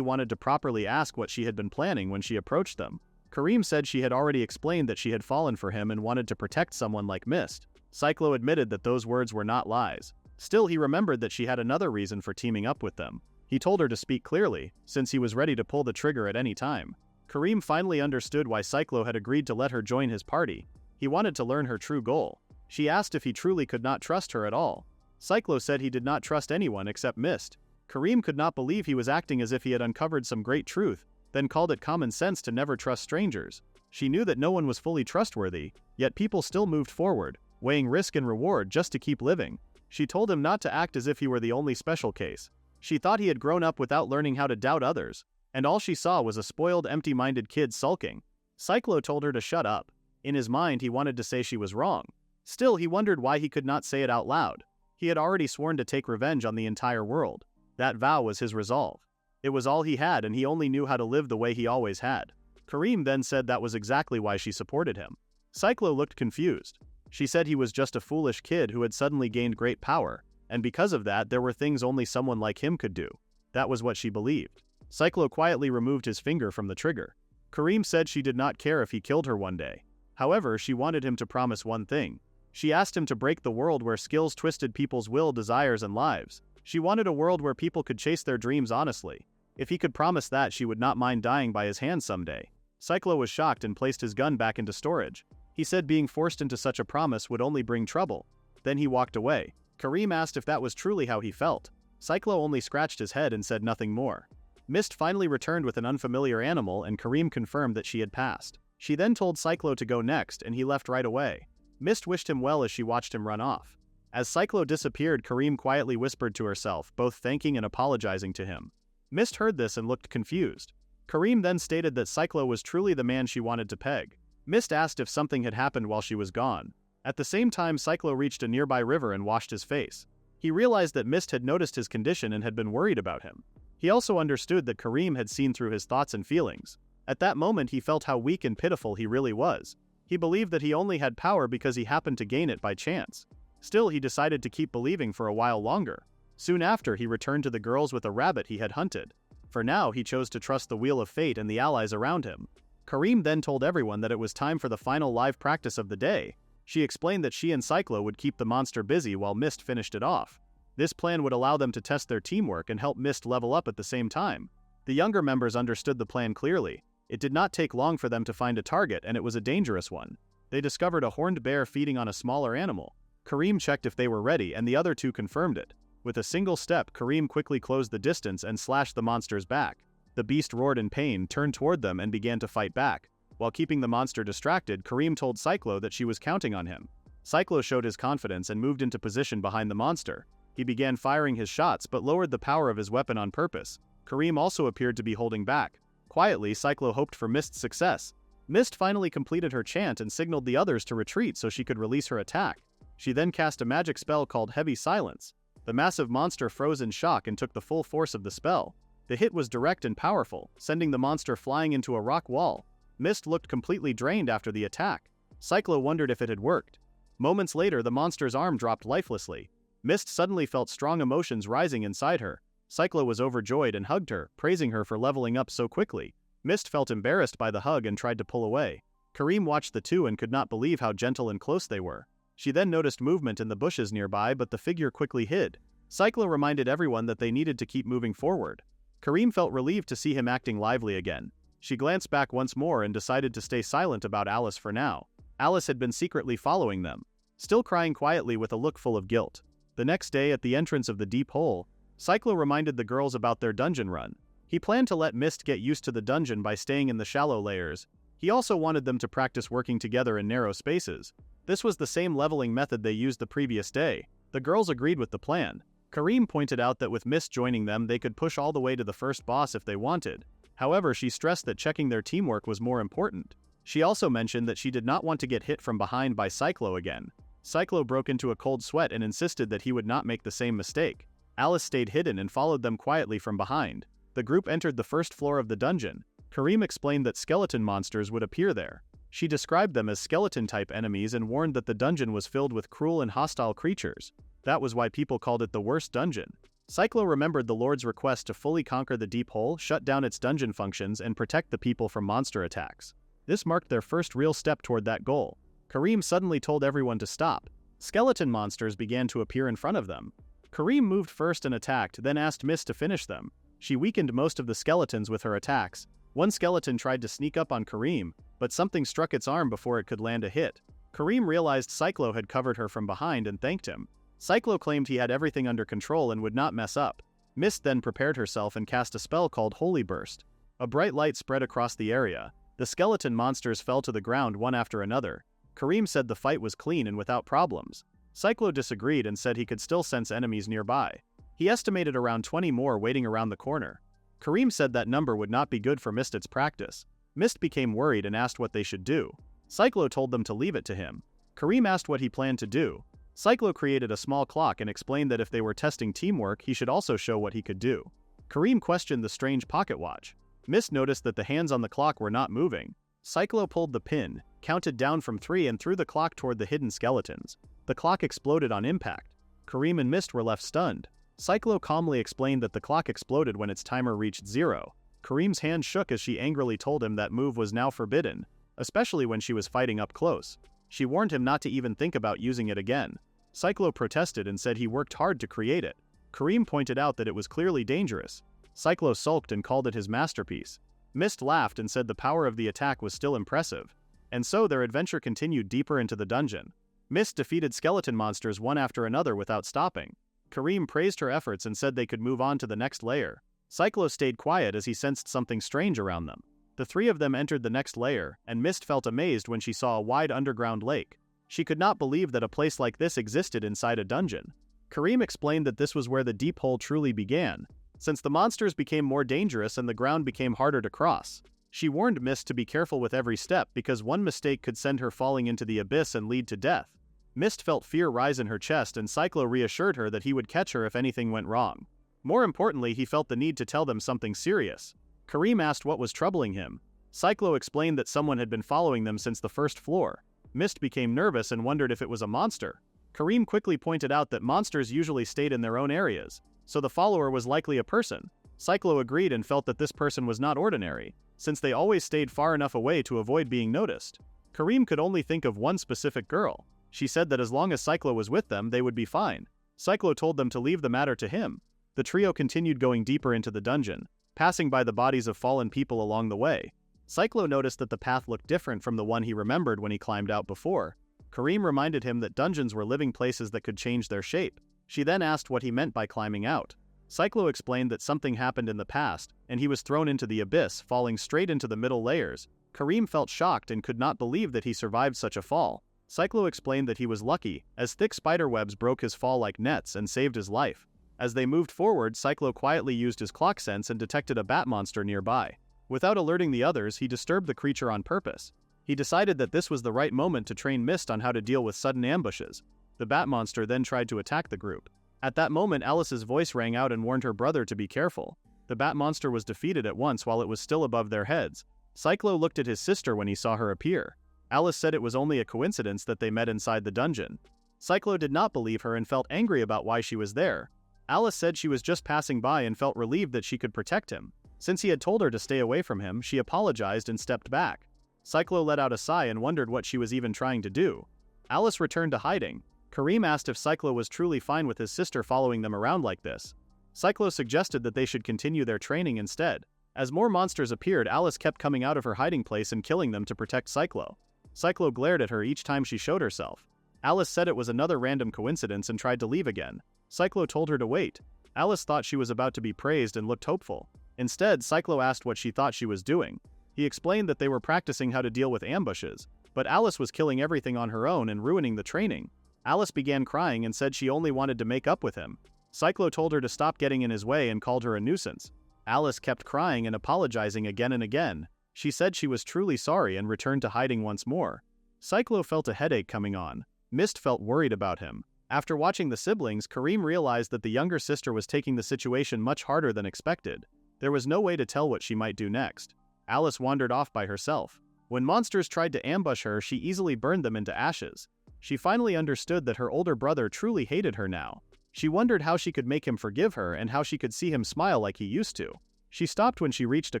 wanted to properly ask what she had been planning when she approached them. Kareem said she had already explained that she had fallen for him and wanted to protect someone like Mist. Cyclo admitted that those words were not lies. Still, he remembered that she had another reason for teaming up with them. He told her to speak clearly, since he was ready to pull the trigger at any time. Kareem finally understood why Cyclo had agreed to let her join his party. He wanted to learn her true goal. She asked if he truly could not trust her at all. Cyclo said he did not trust anyone except Mist. Kareem could not believe he was acting as if he had uncovered some great truth, then called it common sense to never trust strangers. She knew that no one was fully trustworthy, yet people still moved forward, weighing risk and reward just to keep living. She told him not to act as if he were the only special case. She thought he had grown up without learning how to doubt others, and all she saw was a spoiled, empty-minded kid sulking. Cyclo told her to shut up. In his mind, he wanted to say she was wrong. Still, he wondered why he could not say it out loud. He had already sworn to take revenge on the entire world. That vow was his resolve. It was all he had, and he only knew how to live the way he always had. Kareem then said that was exactly why she supported him. Cyclo looked confused. She said he was just a foolish kid who had suddenly gained great power, and because of that, there were things only someone like him could do. That was what she believed. Cyclo quietly removed his finger from the trigger. Kareem said she did not care if he killed her one day. However, she wanted him to promise one thing. She asked him to break the world where skills twisted people's will, desires, and lives. She wanted a world where people could chase their dreams honestly. If he could promise that, she would not mind dying by his hand someday. Cyclo was shocked and placed his gun back into storage. He said being forced into such a promise would only bring trouble. Then he walked away. Kareem asked if that was truly how he felt. Cyclo only scratched his head and said nothing more. Mist finally returned with an unfamiliar animal, and Kareem confirmed that she had passed. She then told Cyclo to go next, and he left right away. Mist wished him well as she watched him run off. As Cyclo disappeared, Kareem quietly whispered to herself, both thanking and apologizing to him. Mist heard this and looked confused. Kareem then stated that Cyclo was truly the man she wanted to peg. Mist asked if something had happened while she was gone. At the same time, Cyclo reached a nearby river and washed his face. He realized that Mist had noticed his condition and had been worried about him. He also understood that Kareem had seen through his thoughts and feelings. At that moment, he felt how weak and pitiful he really was. He believed that he only had power because he happened to gain it by chance. Still, he decided to keep believing for a while longer. Soon after, he returned to the girls with a rabbit he had hunted. For now, he chose to trust the wheel of fate and the allies around him. Kareem then told everyone that it was time for the final live practice of the day. She explained that she and Cyclo would keep the monster busy while Mist finished it off. This plan would allow them to test their teamwork and help Mist level up at the same time. The younger members understood the plan clearly. It did not take long for them to find a target, and it was a dangerous one. They discovered a horned bear feeding on a smaller animal. Kareem checked if they were ready, and the other two confirmed it. With a single step, Kareem quickly closed the distance and slashed the monster's back. The beast roared in pain, turned toward them, and began to fight back. While keeping the monster distracted, Kareem told Cyclo that she was counting on him. Cyclo showed his confidence and moved into position behind the monster. He began firing his shots but lowered the power of his weapon on purpose. Kareem also appeared to be holding back. Quietly, Cyclo hoped for Mist's success. Mist finally completed her chant and signaled the others to retreat so she could release her attack. She then cast a magic spell called Heavy Silence. The massive monster froze in shock and took the full force of the spell. The hit was direct and powerful, sending the monster flying into a rock wall. Mist looked completely drained after the attack. Cyclo wondered if it had worked. Moments later, the monster's arm dropped lifelessly. Mist suddenly felt strong emotions rising inside her. Cyclo was overjoyed and hugged her, praising her for leveling up so quickly. Mist felt embarrassed by the hug and tried to pull away. Kareem watched the two and could not believe how gentle and close they were. She then noticed movement in the bushes nearby, but the figure quickly hid. Cyclo reminded everyone that they needed to keep moving forward. Kareem felt relieved to see him acting lively again. She glanced back once more and decided to stay silent about Alice for now. Alice had been secretly following them, still crying quietly with a look full of guilt. The next day, at the entrance of the deep hole, Cyclo reminded the girls about their dungeon run. He planned to let Mist get used to the dungeon by staying in the shallow layers. He also wanted them to practice working together in narrow spaces. This was the same leveling method they used the previous day. The girls agreed with the plan. Kareem pointed out that with Mist joining them, they could push all the way to the first boss if they wanted. However, she stressed that checking their teamwork was more important. She also mentioned that she did not want to get hit from behind by Cyclo again. Cyclo broke into a cold sweat and insisted that he would not make the same mistake. Alice stayed hidden and followed them quietly from behind. The group entered the first floor of the dungeon. Kareem explained that skeleton monsters would appear there. She described them as skeleton-type enemies and warned that the dungeon was filled with cruel and hostile creatures. That was why people called it the worst dungeon. Cyclo remembered the Lord's request to fully conquer the deep hole, shut down its dungeon functions, and protect the people from monster attacks. This marked their first real step toward that goal. Kareem suddenly told everyone to stop. Skeleton monsters began to appear in front of them. Kareem moved first and attacked, then asked Mist to finish them. She weakened most of the skeletons with her attacks. One skeleton tried to sneak up on Kareem, but something struck its arm before it could land a hit. Kareem realized Cyclo had covered her from behind and thanked him. Cyclo claimed he had everything under control and would not mess up. Mist then prepared herself and cast a spell called Holy Burst. A bright light spread across the area. The skeleton monsters fell to the ground one after another. Kareem said the fight was clean and without problems. Cyclo disagreed and said he could still sense enemies nearby. He estimated around 20 more waiting around the corner. Kareem said that number would not be good for Mist's practice. Mist became worried and asked what they should do. Cyclo told them to leave it to him. Kareem asked what he planned to do. Cyclo created a small clock and explained that if they were testing teamwork, he should also show what he could do. Kareem questioned the strange pocket watch. Mist noticed that the hands on the clock were not moving. Cyclo pulled the pin, counted down from 3 and threw the clock toward the hidden skeletons. The clock exploded on impact. Kareem and Mist were left stunned. Cyclo calmly explained that the clock exploded when its timer reached 0. Kareem's hand shook as she angrily told him that move was now forbidden, especially when she was fighting up close. She warned him not to even think about using it again. Cyclo protested and said he worked hard to create it. Kareem pointed out that it was clearly dangerous. Cyclo sulked and called it his masterpiece. Mist laughed and said the power of the attack was still impressive. And so their adventure continued deeper into the dungeon. Mist defeated skeleton monsters one after another without stopping. Kareem praised her efforts and said they could move on to the next layer. Cyclo stayed quiet as he sensed something strange around them. The three of them entered the next layer, and Mist felt amazed when she saw a wide underground lake. She could not believe that a place like this existed inside a dungeon. Kareem explained that this was where the deep hole truly began, since the monsters became more dangerous and the ground became harder to cross. She warned Mist to be careful with every step because one mistake could send her falling into the abyss and lead to death. Mist felt fear rise in her chest, and Cyclo reassured her that he would catch her if anything went wrong. More importantly, he felt the need to tell them something serious. Kareem asked what was troubling him. Cyclo explained that someone had been following them since the first floor. Mist became nervous and wondered if it was a monster. Kareem quickly pointed out that monsters usually stayed in their own areas, so the follower was likely a person. Cyclo agreed and felt that this person was not ordinary, since they always stayed far enough away to avoid being noticed. Kareem could only think of one specific girl. She said that as long as Cyclo was with them, they would be fine. Cyclo told them to leave the matter to him. The trio continued going deeper into the dungeon, passing by the bodies of fallen people along the way. Cyclo noticed that the path looked different from the one he remembered when he climbed out before. Kareem reminded him that dungeons were living places that could change their shape. She then asked what he meant by climbing out. Cyclo explained that something happened in the past, and he was thrown into the abyss, falling straight into the middle layers. Kareem felt shocked and could not believe that he survived such a fall. Cyclo explained that he was lucky, as thick spiderwebs broke his fall like nets and saved his life. As they moved forward, Cyclo quietly used his clock sense and detected a bat monster nearby. Without alerting the others, he disturbed the creature on purpose. He decided that this was the right moment to train Mist on how to deal with sudden ambushes. The bat monster then tried to attack the group. At that moment, Alice's voice rang out and warned her brother to be careful. The bat monster was defeated at once while it was still above their heads. Cyclo looked at his sister when he saw her appear. Alice said it was only a coincidence that they met inside the dungeon. Cyclo did not believe her and felt angry about why she was there. Alice said she was just passing by and felt relieved that she could protect him. Since he had told her to stay away from him, she apologized and stepped back. Cyclo let out a sigh and wondered what she was even trying to do. Alice returned to hiding. Kareem asked if Cyclo was truly fine with his sister following them around like this. Cyclo suggested that they should continue their training instead. As more monsters appeared, Alice kept coming out of her hiding place and killing them to protect Cyclo. Cyclo glared at her each time she showed herself. Alice said it was another random coincidence and tried to leave again. Cyclo told her to wait. Alice thought she was about to be praised and looked hopeful. Instead, Cyclo asked what she thought she was doing. He explained that they were practicing how to deal with ambushes, but Alice was killing everything on her own and ruining the training. Alice began crying and said she only wanted to make up with him. Cyclo told her to stop getting in his way and called her a nuisance. Alice kept crying and apologizing again and again. She said she was truly sorry and returned to hiding once more. Cyclo felt a headache coming on. Mist felt worried about him. After watching the siblings, Kareem realized that the younger sister was taking the situation much harder than expected. There was no way to tell what she might do next. Alice wandered off by herself. When monsters tried to ambush her, she easily burned them into ashes. She finally understood that her older brother truly hated her now. She wondered how she could make him forgive her and how she could see him smile like he used to. She stopped when she reached a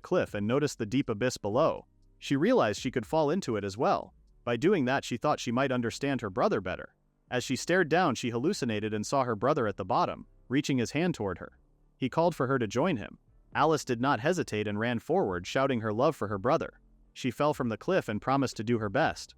cliff and noticed the deep abyss below. She realized she could fall into it as well. By doing that, she thought she might understand her brother better. As she stared down, she hallucinated and saw her brother at the bottom, reaching his hand toward her. He called for her to join him. Alice did not hesitate and ran forward, shouting her love for her brother. She fell from the cliff and promised to do her best.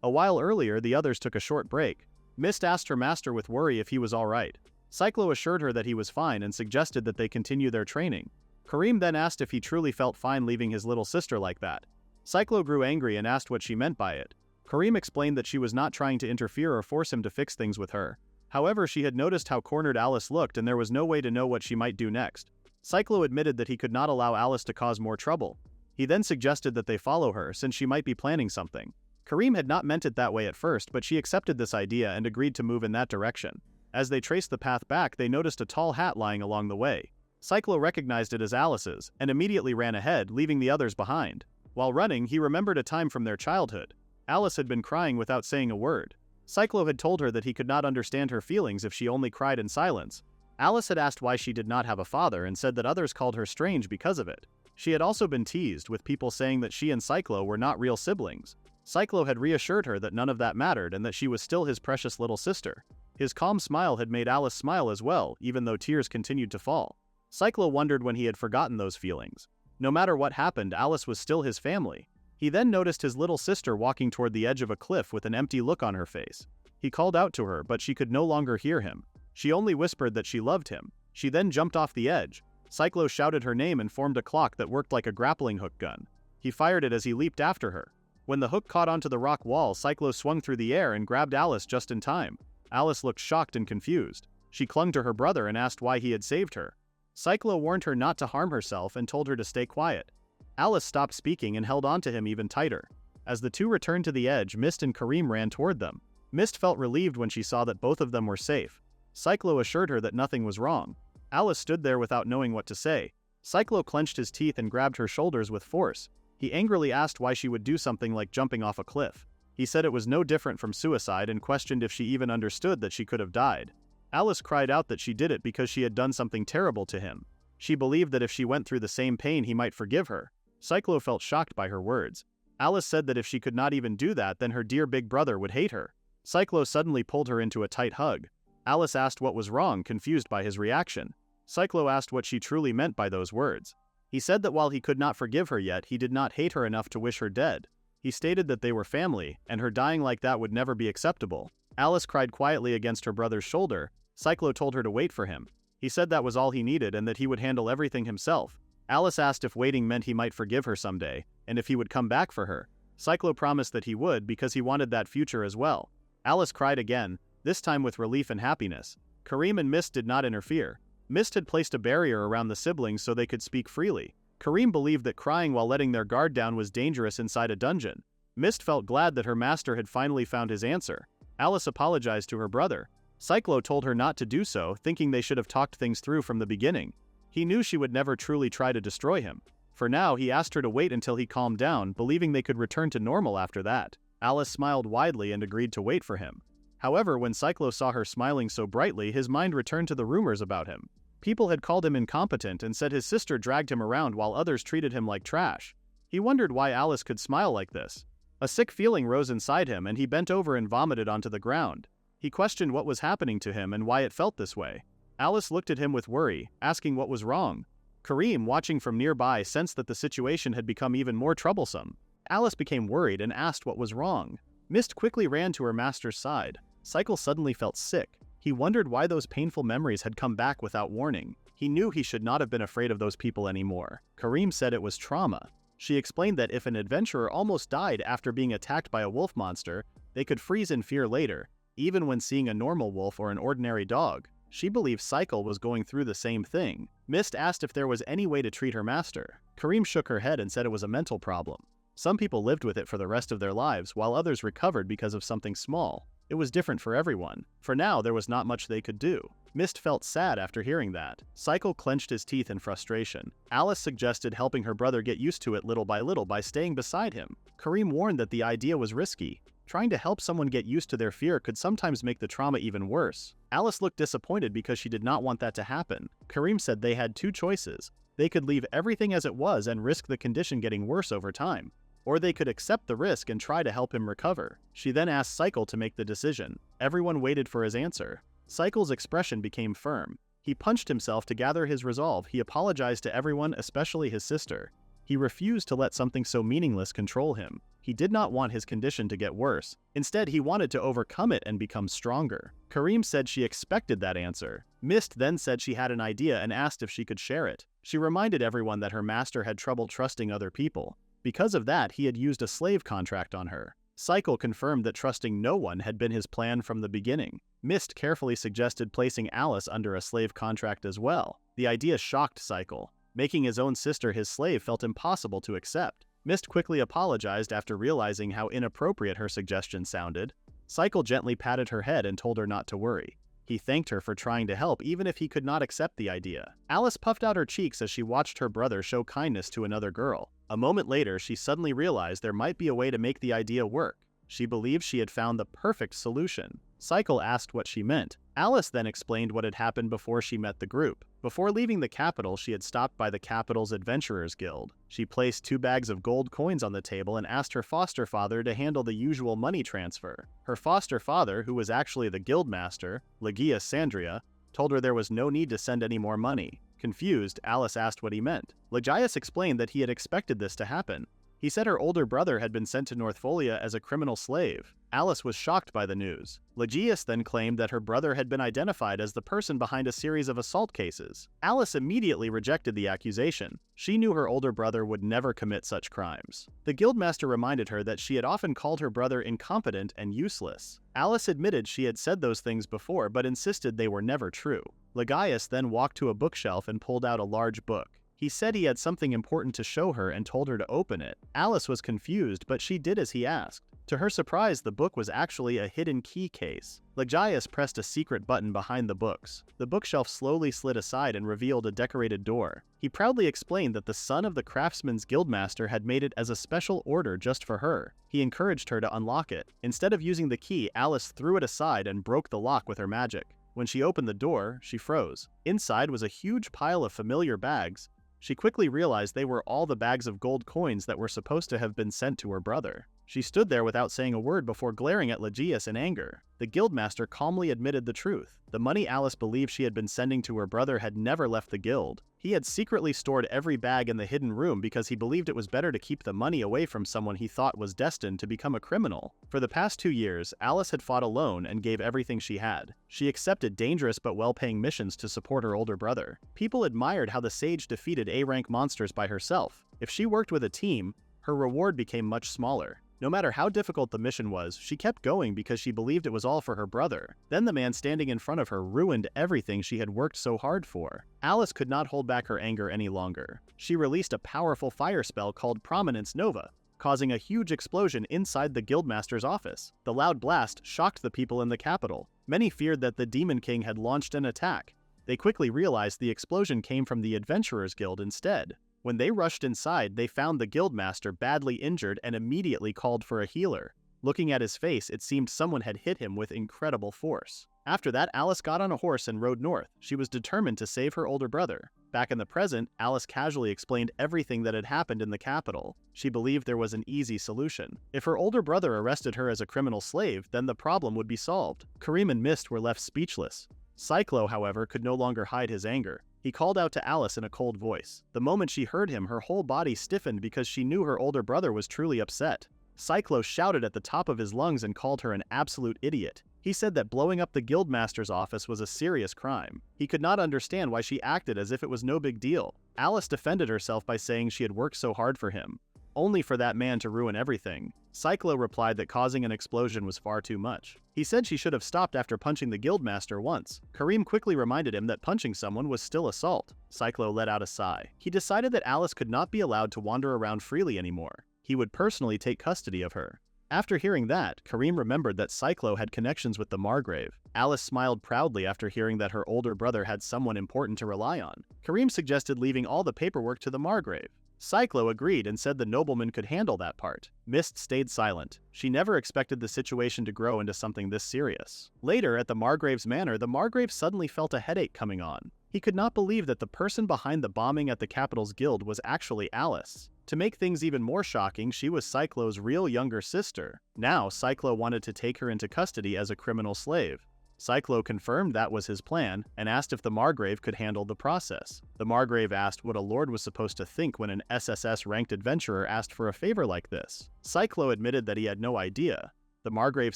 A while earlier, the others took a short break. Mist asked her master with worry if he was all right. Cyclo assured her that he was fine and suggested that they continue their training. Kareem then asked if he truly felt fine leaving his little sister like that. Cyclo grew angry and asked what she meant by it. Kareem explained that she was not trying to interfere or force him to fix things with her. However, she had noticed how cornered Alice looked and there was no way to know what she might do next. Cyclo admitted that he could not allow Alice to cause more trouble. He then suggested that they follow her since she might be planning something. Kareem had not meant it that way at first, but she accepted this idea and agreed to move in that direction. As they traced the path back, they noticed a tall hat lying along the way. Cyclo recognized it as Alice's and immediately ran ahead, leaving the others behind. While running, he remembered a time from their childhood. Alice had been crying without saying a word. Cyclo had told her that he could not understand her feelings if she only cried in silence. Alice had asked why she did not have a father and said that others called her strange because of it. She had also been teased, with people saying that she and Cyclo were not real siblings. Cyclo had reassured her that none of that mattered and that she was still his precious little sister. His calm smile had made Alice smile as well, even though tears continued to fall. Cyclo wondered when he had forgotten those feelings. No matter what happened, Alice was still his family. He then noticed his little sister walking toward the edge of a cliff with an empty look on her face. He called out to her, but she could no longer hear him. She only whispered that she loved him. She then jumped off the edge. Cyclo shouted her name and formed a clock that worked like a grappling hook gun. He fired it as he leaped after her. When the hook caught onto the rock wall, Cyclo swung through the air and grabbed Alice just in time. Alice looked shocked and confused. She clung to her brother and asked why he had saved her. Cyclo warned her not to harm herself and told her to stay quiet. Alice stopped speaking and held on to him even tighter. As the two returned to the edge, Mist and Kareem ran toward them. Mist felt relieved when she saw that both of them were safe. Cyclo assured her that nothing was wrong. Alice stood there without knowing what to say. Cyclo clenched his teeth and grabbed her shoulders with force. He angrily asked why she would do something like jumping off a cliff. He said it was no different from suicide and questioned if she even understood that she could have died. Alice cried out that she did it because she had done something terrible to him. She believed that if she went through the same pain, he might forgive her. Cyclo felt shocked by her words. Alice said that if she could not even do that, then her dear big brother would hate her. Cyclo suddenly pulled her into a tight hug. Alice asked what was wrong, confused by his reaction. Cyclo asked what she truly meant by those words. He said that while he could not forgive her yet, he did not hate her enough to wish her dead. He stated that they were family, and her dying like that would never be acceptable. Alice cried quietly against her brother's shoulder. Cyclo told her to wait for him. He said that was all he needed and that he would handle everything himself. Alice asked if waiting meant he might forgive her someday, and if he would come back for her. Cyclo promised that he would because he wanted that future as well. Alice cried again, this time with relief and happiness. Kareem and Mist did not interfere. Mist had placed a barrier around the siblings so they could speak freely. Kareem believed that crying while letting their guard down was dangerous inside a dungeon. Mist felt glad that her master had finally found his answer. Alice apologized to her brother. Cyclo told her not to do so, thinking they should have talked things through from the beginning. He knew she would never truly try to destroy him. For now, he asked her to wait until he calmed down, believing they could return to normal after that. Alice smiled widely and agreed to wait for him. However, when Cyclo saw her smiling so brightly, his mind returned to the rumors about him. People had called him incompetent and said his sister dragged him around while others treated him like trash. He wondered why Alice could smile like this. A sick feeling rose inside him and he bent over and vomited onto the ground. He questioned what was happening to him and why it felt this way. Alice looked at him with worry, asking what was wrong. Kareem, watching from nearby, sensed that the situation had become even more troublesome. Alice became worried and asked what was wrong. Mist quickly ran to her master's side. Cyclo suddenly felt sick. He wondered why those painful memories had come back without warning. He knew he should not have been afraid of those people anymore. Kareem said it was trauma. She explained that if an adventurer almost died after being attacked by a wolf monster, they could freeze in fear later, even when seeing a normal wolf or an ordinary dog. She believed Cyclo was going through the same thing. Mist asked if there was any way to treat her master. Kareem shook her head and said it was a mental problem. Some people lived with it for the rest of their lives, while others recovered because of something small. It was different for everyone. For now, there was not much they could do. Mist felt sad after hearing that. Cyclo clenched his teeth in frustration. Alice suggested helping her brother get used to it little by staying beside him. Kareem warned that the idea was risky. Trying to help someone get used to their fear could sometimes make the trauma even worse. Alice looked disappointed because she did not want that to happen. Kareem said they had two choices. They could leave everything as it was and risk the condition getting worse over time. or they could accept the risk and try to help him recover. She then asked Cyclo to make the decision. Everyone waited for his answer. Cyclo's expression became firm. He punched himself to gather his resolve. He apologized to everyone, especially his sister. He refused to let something so meaningless control him. He did not want his condition to get worse. Instead, he wanted to overcome it and become stronger. Kareem said she expected that answer. Mist then said she had an idea and asked if she could share it. She reminded everyone that her master had trouble trusting other people. Because of that, he had used a slave contract on her. Cyclo confirmed that trusting no one had been his plan from the beginning. Mist carefully suggested placing Alice under a slave contract as well. The idea shocked Cyclo. Making his own sister his slave felt impossible to accept. Mist quickly apologized after realizing how inappropriate her suggestion sounded. Cyclo gently patted her head and told her not to worry. He thanked her for trying to help even if he could not accept the idea. Alice puffed out her cheeks as she watched her brother show kindness to another girl. A moment later, she suddenly realized there might be a way to make the idea work. She believed she had found the perfect solution. Cyclo asked what she meant. Alice then explained what had happened before she met the group. Before leaving the capital, she had stopped by the capital's Adventurers Guild. She placed 2 bags of gold coins on the table and asked her foster father to handle the usual money transfer. Her foster father, who was actually the guildmaster, Legia Sandria, told her there was no need to send any more money. Confused, Alice asked what he meant. Legias explained that he had expected this to happen. He said her older brother had been sent to Northolia as a criminal slave. Alice was shocked by the news. Legias then claimed that her brother had been identified as the person behind a series of assault cases. Alice immediately rejected the accusation. She knew her older brother would never commit such crimes. The guildmaster reminded her that she had often called her brother incompetent and useless. Alice admitted she had said those things before but insisted they were never true. Legias then walked to a bookshelf and pulled out a large book. He said he had something important to show her and told her to open it. Alice was confused, but she did as he asked. To her surprise, the book was actually a hidden key case. Legias pressed a secret button behind the books. The bookshelf slowly slid aside and revealed a decorated door. He proudly explained that the son of the craftsman's guildmaster had made it as a special order just for her. He encouraged her to unlock it. Instead of using the key, Alice threw it aside and broke the lock with her magic. When she opened the door, she froze. Inside was a huge pile of familiar bags. She quickly realized they were all the bags of gold coins that were supposed to have been sent to her brother. She stood there without saying a word before glaring at Legias in anger. The guildmaster calmly admitted the truth. The money Alice believed she had been sending to her brother had never left the guild. He had secretly stored every bag in the hidden room because he believed it was better to keep the money away from someone he thought was destined to become a criminal. For the past 2 years, Alice had fought alone and gave everything she had. She accepted dangerous but well-paying missions to support her older brother. People admired how the sage defeated A-rank monsters by herself. If she worked with a team, her reward became much smaller. No matter how difficult the mission was, she kept going because she believed it was all for her brother. Then the man standing in front of her ruined everything she had worked so hard for. Alice could not hold back her anger any longer. She released a powerful fire spell called Prominence Nova, causing a huge explosion inside the guildmaster's office. The loud blast shocked the people in the capital. Many feared that the Demon King had launched an attack. They quickly realized the explosion came from the Adventurers Guild instead. When they rushed inside, they found the guildmaster badly injured and immediately called for a healer. Looking at his face, it seemed someone had hit him with incredible force. After that, Alice got on a horse and rode north. She was determined to save her older brother. Back in the present, Alice casually explained everything that had happened in the capital. She believed there was an easy solution. If her older brother arrested her as a criminal slave, then the problem would be solved. Kareem and Mist were left speechless. Cyclo, however, could no longer hide his anger. He called out to Alice in a cold voice. The moment she heard him, her whole body stiffened because she knew her older brother was truly upset. Cyclo shouted at the top of his lungs and called her an absolute idiot. He said that blowing up the guildmaster's office was a serious crime. He could not understand why she acted as if it was no big deal. Alice defended herself by saying she had worked so hard for him, only for that man to ruin everything. Cyclo replied that causing an explosion was far too much. He said she should have stopped after punching the guildmaster once. Kareem quickly reminded him that punching someone was still assault. Cyclo let out a sigh. He decided that Alice could not be allowed to wander around freely anymore. He would personally take custody of her. After hearing that, Kareem remembered that Cyclo had connections with the Margrave. Alice smiled proudly after hearing that her older brother had someone important to rely on. Kareem suggested leaving all the paperwork to the Margrave. Cyclo agreed and said the nobleman could handle that part. Mist stayed silent. She never expected the situation to grow into something this serious. Later, at the Margrave's manor, the Margrave suddenly felt a headache coming on. He could not believe that the person behind the bombing at the Capital's Guild was actually Alice. To make things even more shocking, she was Cyclo's real younger sister. Now, Cyclo wanted to take her into custody as a criminal slave. Cyclo confirmed that was his plan and asked if the Margrave could handle the process. The Margrave asked what a lord was supposed to think when an SSS-ranked adventurer asked for a favor like this. Cyclo admitted that he had no idea. The Margrave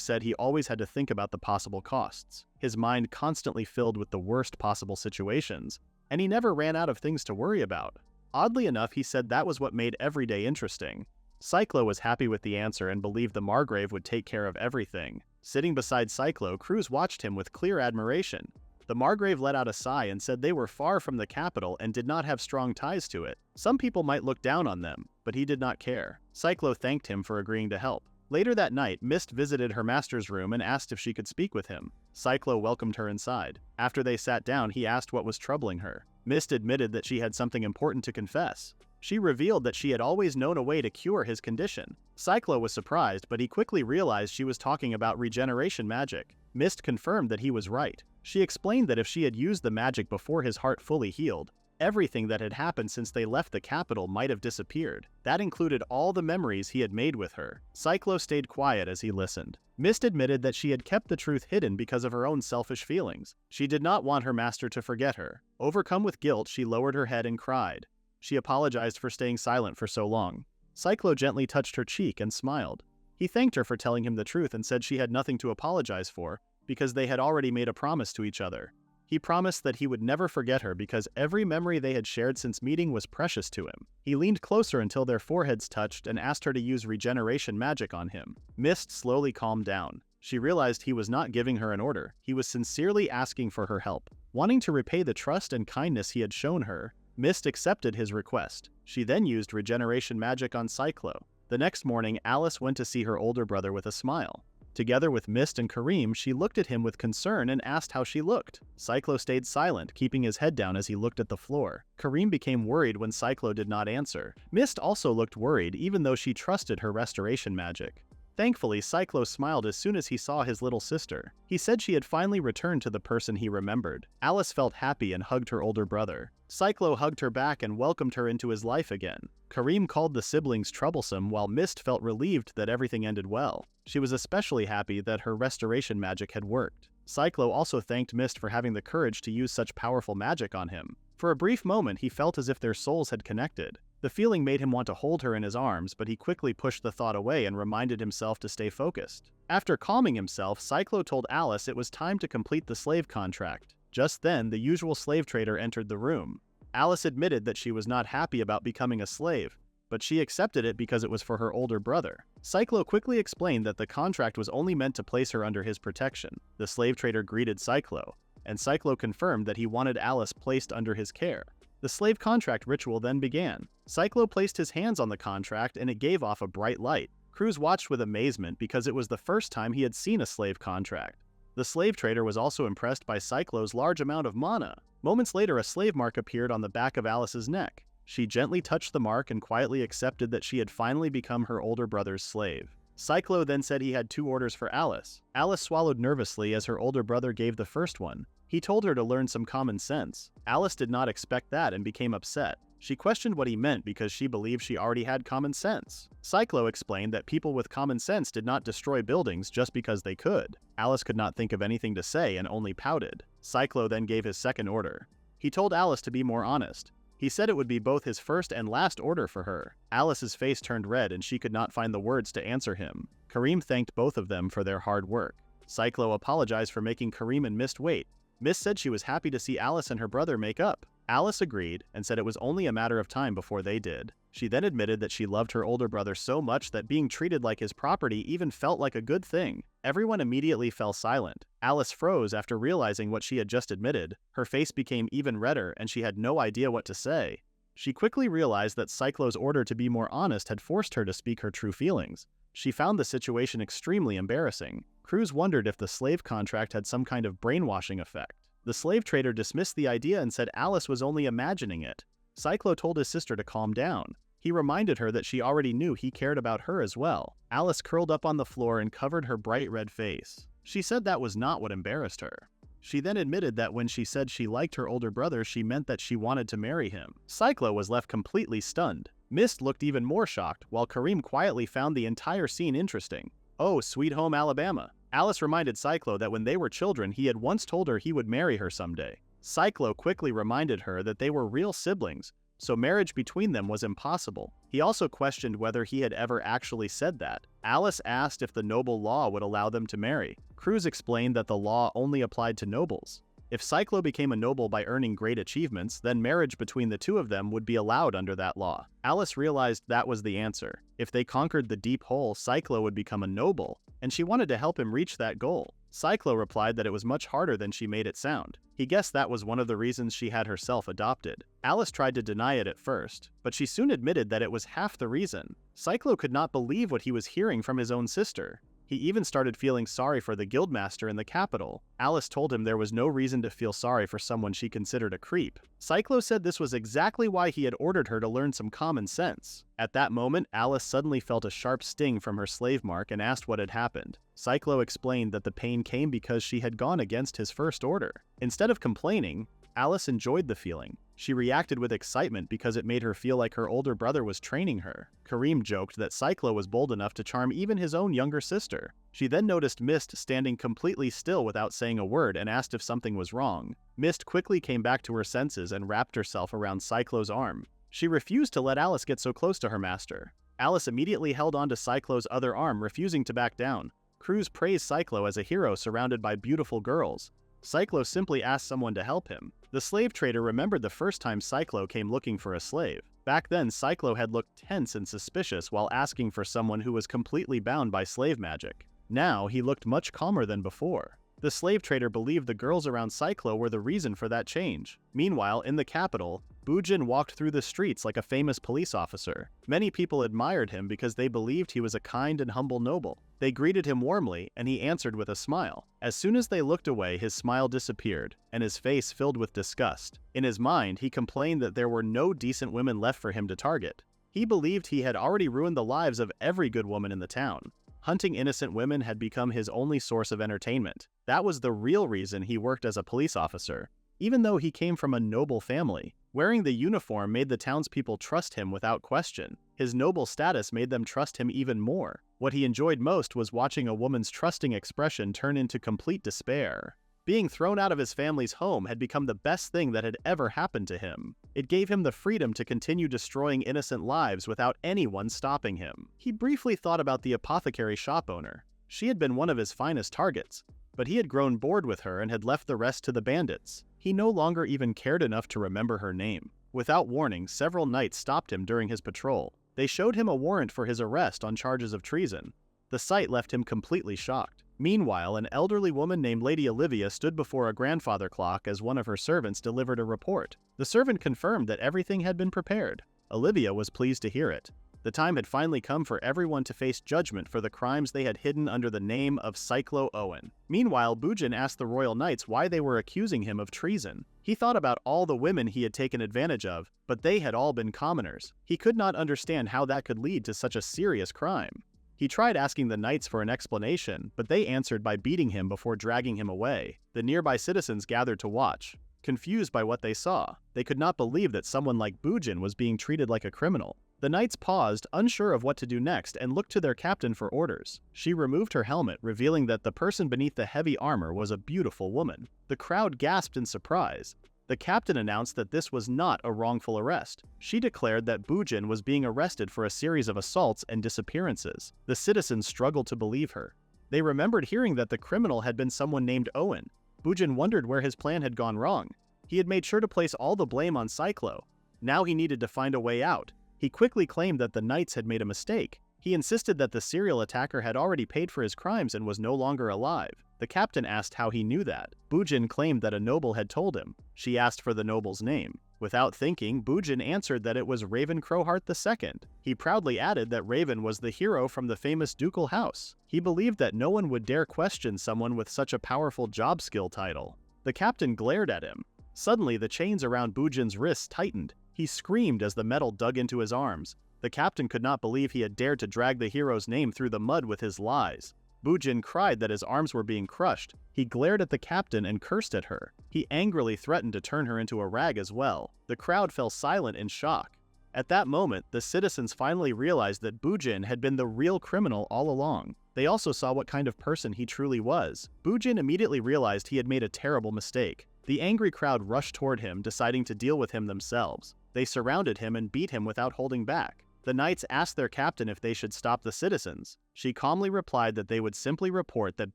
said he always had to think about the possible costs. His mind constantly filled with the worst possible situations, and he never ran out of things to worry about. Oddly enough, he said that was what made every day interesting. Cyclo was happy with the answer and believed the Margrave would take care of everything. Sitting beside Cyclo, Cruz watched him with clear admiration. The Margrave let out a sigh and said they were far from the capital and did not have strong ties to it. Some people might look down on them, but he did not care. Cyclo thanked him for agreeing to help. Later that night, Mist visited her master's room and asked if she could speak with him. Cyclo welcomed her inside. After they sat down, he asked what was troubling her. Mist admitted that she had something important to confess. She revealed that she had always known a way to cure his condition. Cyclo was surprised, but he quickly realized she was talking about regeneration magic. Mist confirmed that he was right. She explained that if she had used the magic before his heart fully healed, everything that had happened since they left the capital might have disappeared. That included all the memories he had made with her. Cyclo stayed quiet as he listened. Mist admitted that she had kept the truth hidden because of her own selfish feelings. She did not want her master to forget her. Overcome with guilt, she lowered her head and cried. She apologized for staying silent for so long. Cyclo gently touched her cheek and smiled. He thanked her for telling him the truth and said she had nothing to apologize for, because they had already made a promise to each other. He promised that he would never forget her because every memory they had shared since meeting was precious to him. He leaned closer until their foreheads touched and asked her to use regeneration magic on him. Mist slowly calmed down. She realized he was not giving her an order. He was sincerely asking for her help. Wanting to repay the trust and kindness he had shown her, Mist accepted his request. She then used regeneration magic on Cyclo. The next morning, Alice went to see her older brother with a smile. Together with Mist and Kareem, she looked at him with concern and asked how she looked. Cyclo stayed silent, keeping his head down as he looked at the floor. Kareem became worried when Cyclo did not answer. Mist also looked worried, even though she trusted her restoration magic. Thankfully, Cyclo smiled as soon as he saw his little sister. He said she had finally returned to the person he remembered. Alice felt happy and hugged her older brother. Cyclo hugged her back and welcomed her into his life again. Kareem called the siblings troublesome, while Mist felt relieved that everything ended well. She was especially happy that her restoration magic had worked. Cyclo also thanked Mist for having the courage to use such powerful magic on him. For a brief moment, he felt as if their souls had connected. The feeling made him want to hold her in his arms, but he quickly pushed the thought away and reminded himself to stay focused. After calming himself, Cyclo told Alice it was time to complete the slave contract. Just then, the usual slave trader entered the room. Alice admitted that she was not happy about becoming a slave, but she accepted it because it was for her older brother. Cyclo quickly explained that the contract was only meant to place her under his protection. The slave trader greeted Cyclo, and Cyclo confirmed that he wanted Alice placed under his care. The slave contract ritual then began. Cyclo placed his hands on the contract and it gave off a bright light. Cruz watched with amazement because it was the first time he had seen a slave contract. The slave trader was also impressed by Cyclo's large amount of mana. Moments later, a slave mark appeared on the back of Alice's neck. She gently touched the mark and quietly accepted that she had finally become her older brother's slave. Cyclo then said he had 2 orders for Alice. Alice swallowed nervously as her older brother gave the first one. He told her to learn some common sense. Alice did not expect that and became upset. She questioned what he meant because she believed she already had common sense. Cyclo explained that people with common sense did not destroy buildings just because they could. Alice could not think of anything to say and only pouted. Cyclo then gave his second order. He told Alice to be more honest. He said it would be both his first and last order for her. Alice's face turned red and she could not find the words to answer him. Kareem thanked both of them for their hard work. Cyclo apologized for making Kareem and Mist wait. Mist said she was happy to see Alice and her brother make up. Alice agreed and said it was only a matter of time before they did. She then admitted that she loved her older brother so much that being treated like his property even felt like a good thing. Everyone immediately fell silent. Alice froze after realizing what she had just admitted. Her face became even redder and she had no idea what to say. She quickly realized that Cyclo's order to be more honest had forced her to speak her true feelings. She found the situation extremely embarrassing. Cruz wondered if the slave contract had some kind of brainwashing effect. The slave trader dismissed the idea and said Alice was only imagining it. Cyclo told his sister to calm down. He reminded her that she already knew he cared about her as well. Alice curled up on the floor and covered her bright red face. She said that was not what embarrassed her. She then admitted that when she said she liked her older brother, she meant that she wanted to marry him. Cyclo was left completely stunned. Mist looked even more shocked, while Kareem quietly found the entire scene interesting. Oh, Sweet Home Alabama. Alice reminded Cyclo that when they were children, he had once told her he would marry her someday. Cyclo quickly reminded her that they were real siblings, so marriage between them was impossible. He also questioned whether he had ever actually said that. Alice asked if the noble law would allow them to marry. Cruz explained that the law only applied to nobles. If Cyclo became a noble by earning great achievements, then marriage between the two of them would be allowed under that law. Alice realized that was the answer. If they conquered the deep hole, Cyclo would become a noble, and she wanted to help him reach that goal. Cyclo replied that it was much harder than she made it sound. He guessed that was one of the reasons she had herself adopted. Alice tried to deny it at first, but she soon admitted that it was half the reason. Cyclo could not believe what he was hearing from his own sister. He even started feeling sorry for the guildmaster in the capital. Alice told him there was no reason to feel sorry for someone she considered a creep. Cyclo said this was exactly why he had ordered her to learn some common sense. At that moment, Alice suddenly felt a sharp sting from her slave mark and asked what had happened. Cyclo explained that the pain came because she had gone against his first order. Instead of complaining, Alice enjoyed the feeling. She reacted with excitement because it made her feel like her older brother was training her. Kareem joked that Cyclo was bold enough to charm even his own younger sister. She then noticed Mist standing completely still without saying a word and asked if something was wrong. Mist quickly came back to her senses and wrapped herself around Cyclo's arm. She refused to let Alice get so close to her master. Alice immediately held on to Cyclo's other arm, refusing to back down. Cruz praised Cyclo as a hero surrounded by beautiful girls. Cyclo simply asked someone to help him. The slave trader remembered the first time Cyclo came looking for a slave. Back then, Cyclo had looked tense and suspicious while asking for someone who was completely bound by slave magic. Now, he looked much calmer than before. The slave trader believed the girls around Cyclo were the reason for that change. Meanwhile, in the capital, Bujin walked through the streets like a famous police officer. Many people admired him because they believed he was a kind and humble noble. They greeted him warmly, and he answered with a smile. As soon as they looked away, his smile disappeared, and his face filled with disgust. In his mind, he complained that there were no decent women left for him to target. He believed he had already ruined the lives of every good woman in the town. Hunting innocent women had become his only source of entertainment. That was the real reason he worked as a police officer. Even though he came from a noble family, wearing the uniform made the townspeople trust him without question. His noble status made them trust him even more. What he enjoyed most was watching a woman's trusting expression turn into complete despair. Being thrown out of his family's home had become the best thing that had ever happened to him. It gave him the freedom to continue destroying innocent lives without anyone stopping him. He briefly thought about the apothecary shop owner. She had been one of his finest targets, but he had grown bored with her and had left the rest to the bandits. He no longer even cared enough to remember her name. Without warning, several knights stopped him during his patrol. They showed him a warrant for his arrest on charges of treason. The sight left him completely shocked. Meanwhile, an elderly woman named Lady Olivia stood before a grandfather clock as one of her servants delivered a report. The servant confirmed that everything had been prepared. Olivia was pleased to hear it. The time had finally come for everyone to face judgment for the crimes they had hidden under the name of Cyclo Owen. Meanwhile, Bujin asked the royal knights why they were accusing him of treason. He thought about all the women he had taken advantage of, but they had all been commoners. He could not understand how that could lead to such a serious crime. He tried asking the knights for an explanation, but they answered by beating him before dragging him away. The nearby citizens gathered to watch, confused by what they saw. They could not believe that someone like Bujin was being treated like a criminal. The knights paused, unsure of what to do next, and looked to their captain for orders. She removed her helmet, revealing that the person beneath the heavy armor was a beautiful woman. The crowd gasped in surprise. The captain announced that this was not a wrongful arrest. She declared that Bujin was being arrested for a series of assaults and disappearances. The citizens struggled to believe her. They remembered hearing that the criminal had been someone named Owen. Bujin wondered where his plan had gone wrong. He had made sure to place all the blame on Cyclo. Now he needed to find a way out. He quickly claimed that the knights had made a mistake. He insisted that the serial attacker had already paid for his crimes and was no longer alive. The captain asked how he knew that. Bujin claimed that a noble had told him. She asked for the noble's name. Without thinking, Bujin answered that it was Raven Crowheart II. He proudly added that Raven was the hero from the famous ducal house. He believed that no one would dare question someone with such a powerful job skill title. The captain glared at him. Suddenly, the chains around Bujin's wrists tightened. He screamed as the metal dug into his arms. The captain could not believe he had dared to drag the hero's name through the mud with his lies. Bujin cried that his arms were being crushed. He glared at the captain and cursed at her. He angrily threatened to turn her into a rag as well. The crowd fell silent in shock. At that moment, the citizens finally realized that Bujin had been the real criminal all along. They also saw what kind of person he truly was. Bujin immediately realized he had made a terrible mistake. The angry crowd rushed toward him, deciding to deal with him themselves. They surrounded him and beat him without holding back. The knights asked their captain if they should stop the citizens. She calmly replied that they would simply report that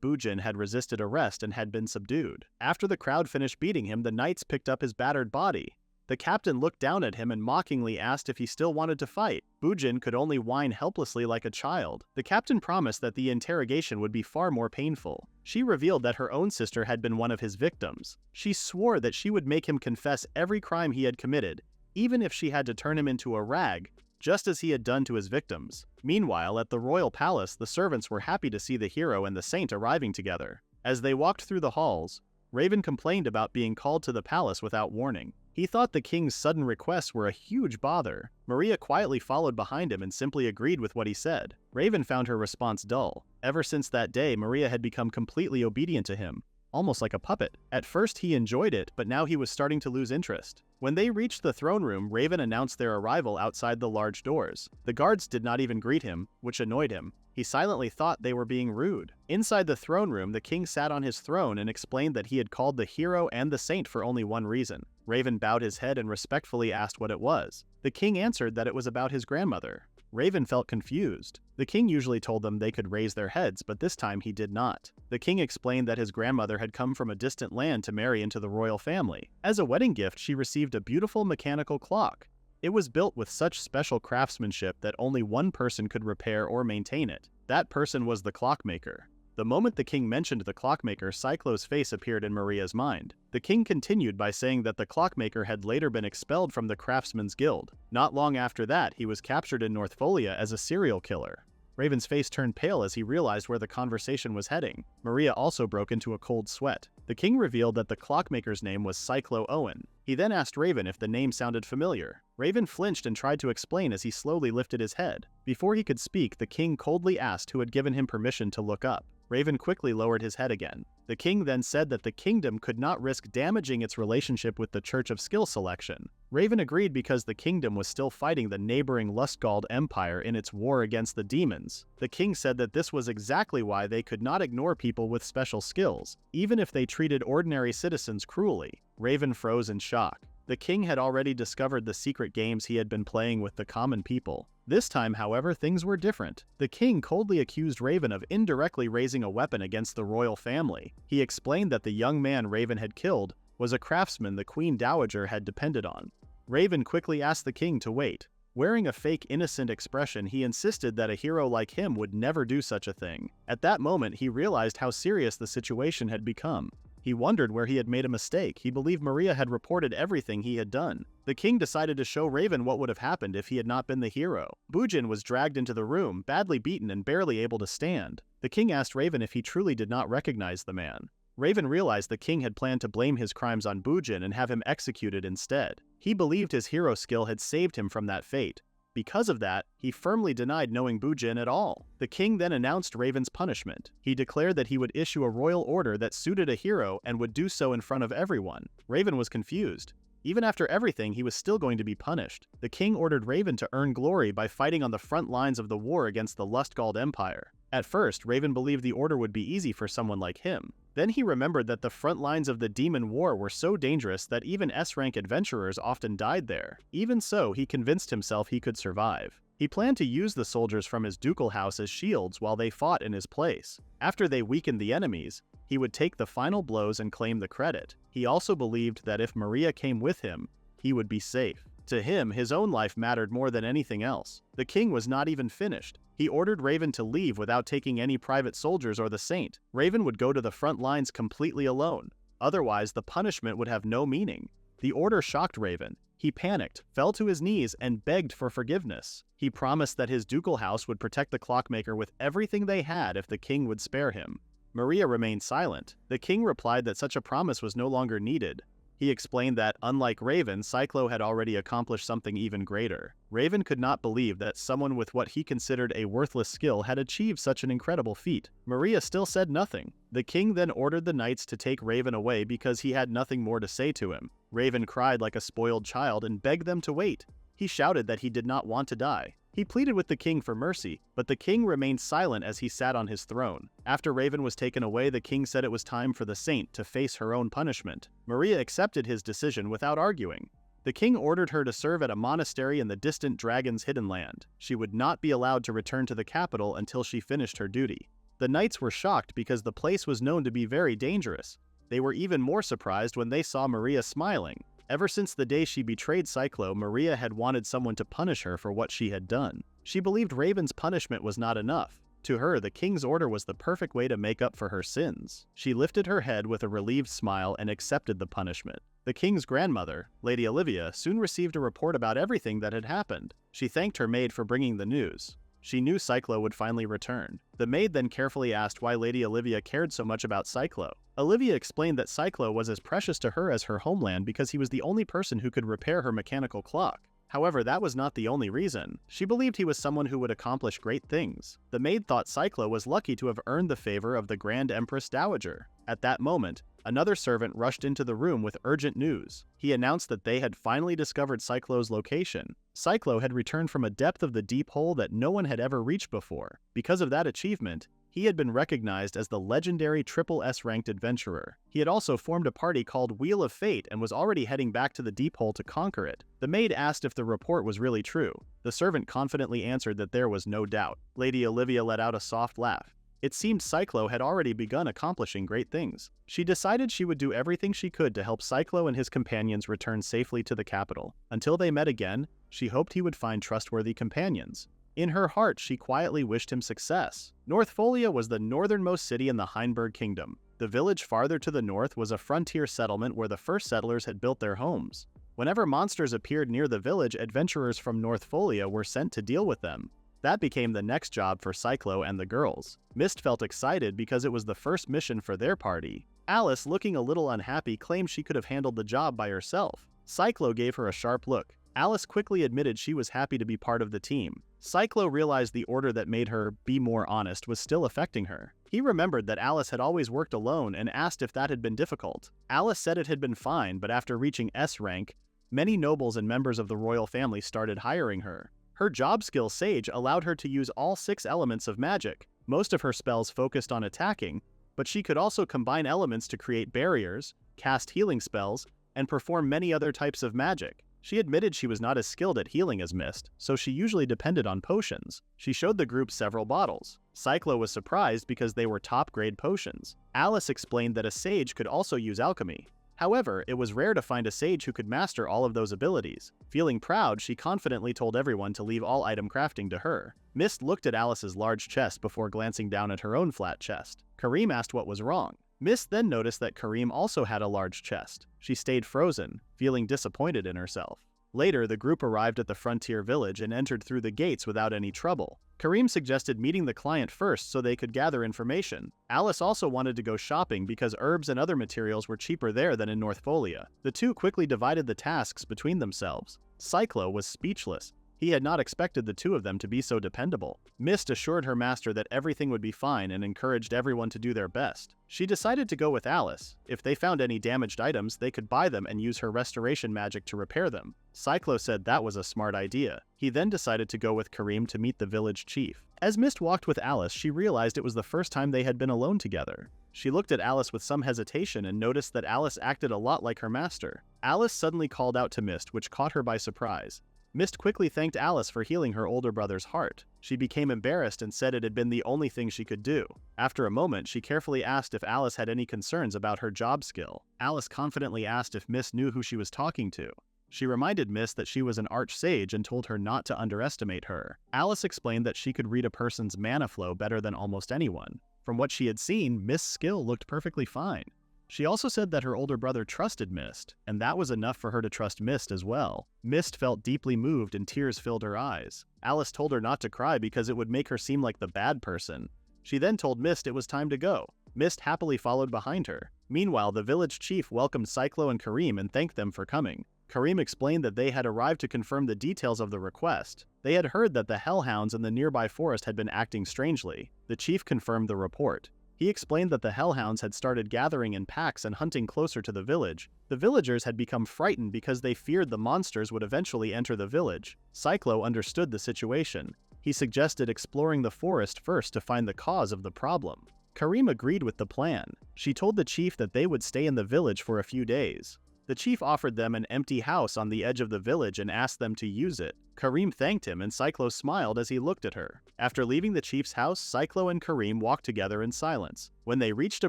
Bujin had resisted arrest and had been subdued. After the crowd finished beating him, the knights picked up his battered body. The captain looked down at him and mockingly asked if he still wanted to fight. Bujin could only whine helplessly like a child. The captain promised that the interrogation would be far more painful. She revealed that her own sister had been one of his victims. She swore that she would make him confess every crime he had committed, even if she had to turn him into a rag, just as he had done to his victims. Meanwhile, at the royal palace, the servants were happy to see the hero and the saint arriving together. As they walked through the halls, Raven complained about being called to the palace without warning. He thought the king's sudden requests were a huge bother. Maria quietly followed behind him and simply agreed with what he said. Raven found her response dull. Ever since that day, Maria had become completely obedient to him, almost like a puppet. At first he enjoyed it, but now he was starting to lose interest. When they reached the throne room, Raven announced their arrival outside the large doors. The guards did not even greet him, which annoyed him. He silently thought they were being rude. Inside the throne room, the king sat on his throne and explained that he had called the hero and the saint for only one reason. Raven bowed his head and respectfully asked what it was. The king answered that it was about his grandmother. Raven felt confused. The king usually told them they could raise their heads, but this time he did not. The king explained that his grandmother had come from a distant land to marry into the royal family. As a wedding gift, she received a beautiful mechanical clock. It was built with such special craftsmanship that only one person could repair or maintain it. That person was the clockmaker. The moment the king mentioned the clockmaker, Cyclo's face appeared in Maria's mind. The king continued by saying that the clockmaker had later been expelled from the Craftsmen's Guild. Not long after that, he was captured in Northolia as a serial killer. Raven's face turned pale as he realized where the conversation was heading. Maria also broke into a cold sweat. The king revealed that the clockmaker's name was Cyclo Owen. He then asked Raven if the name sounded familiar. Raven flinched and tried to explain as he slowly lifted his head. Before he could speak, the king coldly asked who had given him permission to look up. Raven quickly lowered his head again. The king then said that the kingdom could not risk damaging its relationship with the Church of Skill Selection. Raven agreed because the kingdom was still fighting the neighboring Lustgald Empire in its war against the demons. The king said that this was exactly why they could not ignore people with special skills, even if they treated ordinary citizens cruelly. Raven froze in shock. The king had already discovered the secret games he had been playing with the common people. This time, however, things were different. The king coldly accused Raven of indirectly raising a weapon against the royal family. He explained that the young man Raven had killed was a craftsman the Queen Dowager had depended on. Raven quickly asked the king to wait. Wearing a fake innocent expression, he insisted that a hero like him would never do such a thing. At that moment, he realized how serious the situation had become. He wondered where he had made a mistake. He believed Maria had reported everything he had done. The king decided to show Raven what would have happened if he had not been the hero. Bujin was dragged into the room, badly beaten and barely able to stand. The king asked Raven if he truly did not recognize the man. Raven realized the king had planned to blame his crimes on Bujin and have him executed instead. He believed his hero skill had saved him from that fate. Because of that, he firmly denied knowing Bujin at all. The king then announced Raven's punishment. He declared that he would issue a royal order that suited a hero and would do so in front of everyone. Raven was confused. Even after everything, he was still going to be punished. The king ordered Raven to earn glory by fighting on the front lines of the war against the Lustgald Empire. At first, Raven believed the order would be easy for someone like him. Then he remembered that the front lines of the demon war were so dangerous that even S-rank adventurers often died there. Even so, he convinced himself he could survive. He planned to use the soldiers from his ducal house as shields while they fought in his place. After they weakened the enemies, he would take the final blows and claim the credit. He also believed that if Maria came with him, he would be safe. To him, his own life mattered more than anything else. The king was not even finished. He ordered Raven to leave without taking any private soldiers or the saint. Raven would go to the front lines completely alone. Otherwise, the punishment would have no meaning. The order shocked Raven. He panicked, fell to his knees, and begged for forgiveness. He promised that his ducal house would protect the clockmaker with everything they had if the king would spare him. Maria remained silent. The king replied that such a promise was no longer needed. He explained that, unlike Raven, Cyclo had already accomplished something even greater. Raven could not believe that someone with what he considered a worthless skill had achieved such an incredible feat. Maria still said nothing. The king then ordered the knights to take Raven away because he had nothing more to say to him. Raven cried like a spoiled child and begged them to wait. He shouted that he did not want to die. He pleaded with the king for mercy, but the king remained silent as he sat on his throne. After Raven was taken away, the king said it was time for the saint to face her own punishment. Maria accepted his decision without arguing. The king ordered her to serve at a monastery in the distant Dragon's Hidden Land. She would not be allowed to return to the capital until she finished her duty. The knights were shocked because the place was known to be very dangerous. They were even more surprised when they saw Maria smiling. Ever since the day she betrayed Cyclo, Maria had wanted someone to punish her for what she had done. She believed Raven's punishment was not enough. To her, the king's order was the perfect way to make up for her sins. She lifted her head with a relieved smile and accepted the punishment. The king's grandmother, Lady Olivia, soon received a report about everything that had happened. She thanked her maid for bringing the news. She knew Cyclo would finally return. The maid then carefully asked why Lady Olivia cared so much about Cyclo. Olivia explained that Cyclo was as precious to her as her homeland because he was the only person who could repair her mechanical clock. However, that was not the only reason. She believed he was someone who would accomplish great things. The maid thought Cyclo was lucky to have earned the favor of the Grand Empress Dowager. At that moment, another servant rushed into the room with urgent news. He announced that they had finally discovered Cyclo's location. Cyclo had returned from a depth of the deep hole that no one had ever reached before. Because of that achievement, he had been recognized as the legendary Triple S-ranked adventurer. He had also formed a party called Wheel of Fate and was already heading back to the deep hole to conquer it. The maid asked if the report was really true. The servant confidently answered that there was no doubt. Lady Olivia let out a soft laugh. It seemed Cyclo had already begun accomplishing great things. She decided she would do everything she could to help Cyclo and his companions return safely to the capital. Until they met again, she hoped he would find trustworthy companions. In her heart, she quietly wished him success. Northfolia was the northernmost city in the Heinberg Kingdom. The village farther to the north was a frontier settlement where the first settlers had built their homes. Whenever monsters appeared near the village, adventurers from Northfolia were sent to deal with them. That became the next job for Cyclo and the girls. Mist felt excited because it was the first mission for their party. Alice, looking a little unhappy, claimed she could have handled the job by herself. Cyclo gave her a sharp look. Alice quickly admitted she was happy to be part of the team. Cyclo realized the order that made her be more honest was still affecting her. He remembered that Alice had always worked alone and asked if that had been difficult. Alice said it had been fine, but after reaching S rank, many nobles and members of the royal family started hiring her. Her job skill Sage allowed her to use all 6 elements of magic. Most of her spells focused on attacking, but she could also combine elements to create barriers, cast healing spells, and perform many other types of magic. She admitted she was not as skilled at healing as Mist, so she usually depended on potions. She showed the group several bottles. Cyclo was surprised because they were top-grade potions. Alice explained that a sage could also use alchemy. However, it was rare to find a sage who could master all of those abilities. Feeling proud, she confidently told everyone to leave all item crafting to her. Mist looked at Alice's large chest before glancing down at her own flat chest. Kareem asked what was wrong. Mist then noticed that Kareem also had a large chest. She stayed frozen, feeling disappointed in herself. Later, the group arrived at the frontier village and entered through the gates without any trouble. Kareem suggested meeting the client first so they could gather information. Alice also wanted to go shopping because herbs and other materials were cheaper there than in Northfolia. The two quickly divided the tasks between themselves. Cyclo was speechless. He had not expected the two of them to be so dependable. Mist assured her master that everything would be fine and encouraged everyone to do their best. She decided to go with Alice. If they found any damaged items, they could buy them and use her restoration magic to repair them. Cyclo said that was a smart idea. He then decided to go with Kareem to meet the village chief. As Mist walked with Alice, she realized it was the first time they had been alone together. She looked at Alice with some hesitation and noticed that Alice acted a lot like her master. Alice suddenly called out to Mist, which caught her by surprise. Mist quickly thanked Alice for healing her older brother's heart. She became embarrassed and said it had been the only thing she could do. After a moment, she carefully asked if Alice had any concerns about her job skill. Alice confidently asked if Mist knew who she was talking to. She reminded Mist that she was an archsage and told her not to underestimate her. Alice explained that she could read a person's mana flow better than almost anyone. From what she had seen, Mist's skill looked perfectly fine. She also said that her older brother trusted Mist, and that was enough for her to trust Mist as well. Mist felt deeply moved and tears filled her eyes. Alice told her not to cry because it would make her seem like the bad person. She then told Mist it was time to go. Mist happily followed behind her. Meanwhile, the village chief welcomed Cyclo and Karim and thanked them for coming. Karim explained that they had arrived to confirm the details of the request. They had heard that the hellhounds in the nearby forest had been acting strangely. The chief confirmed the report. He explained that the hellhounds had started gathering in packs and hunting closer to the village. The villagers had become frightened because they feared the monsters would eventually enter the village. Cyclo understood the situation. He suggested exploring the forest first to find the cause of the problem. Karim agreed with the plan. She told the chief that they would stay in the village for a few days. The chief offered them an empty house on the edge of the village and asked them to use it. Karim thanked him and Cyclo smiled as he looked at her. After leaving the chief's house, Cyclo and Karim walked together in silence. When they reached a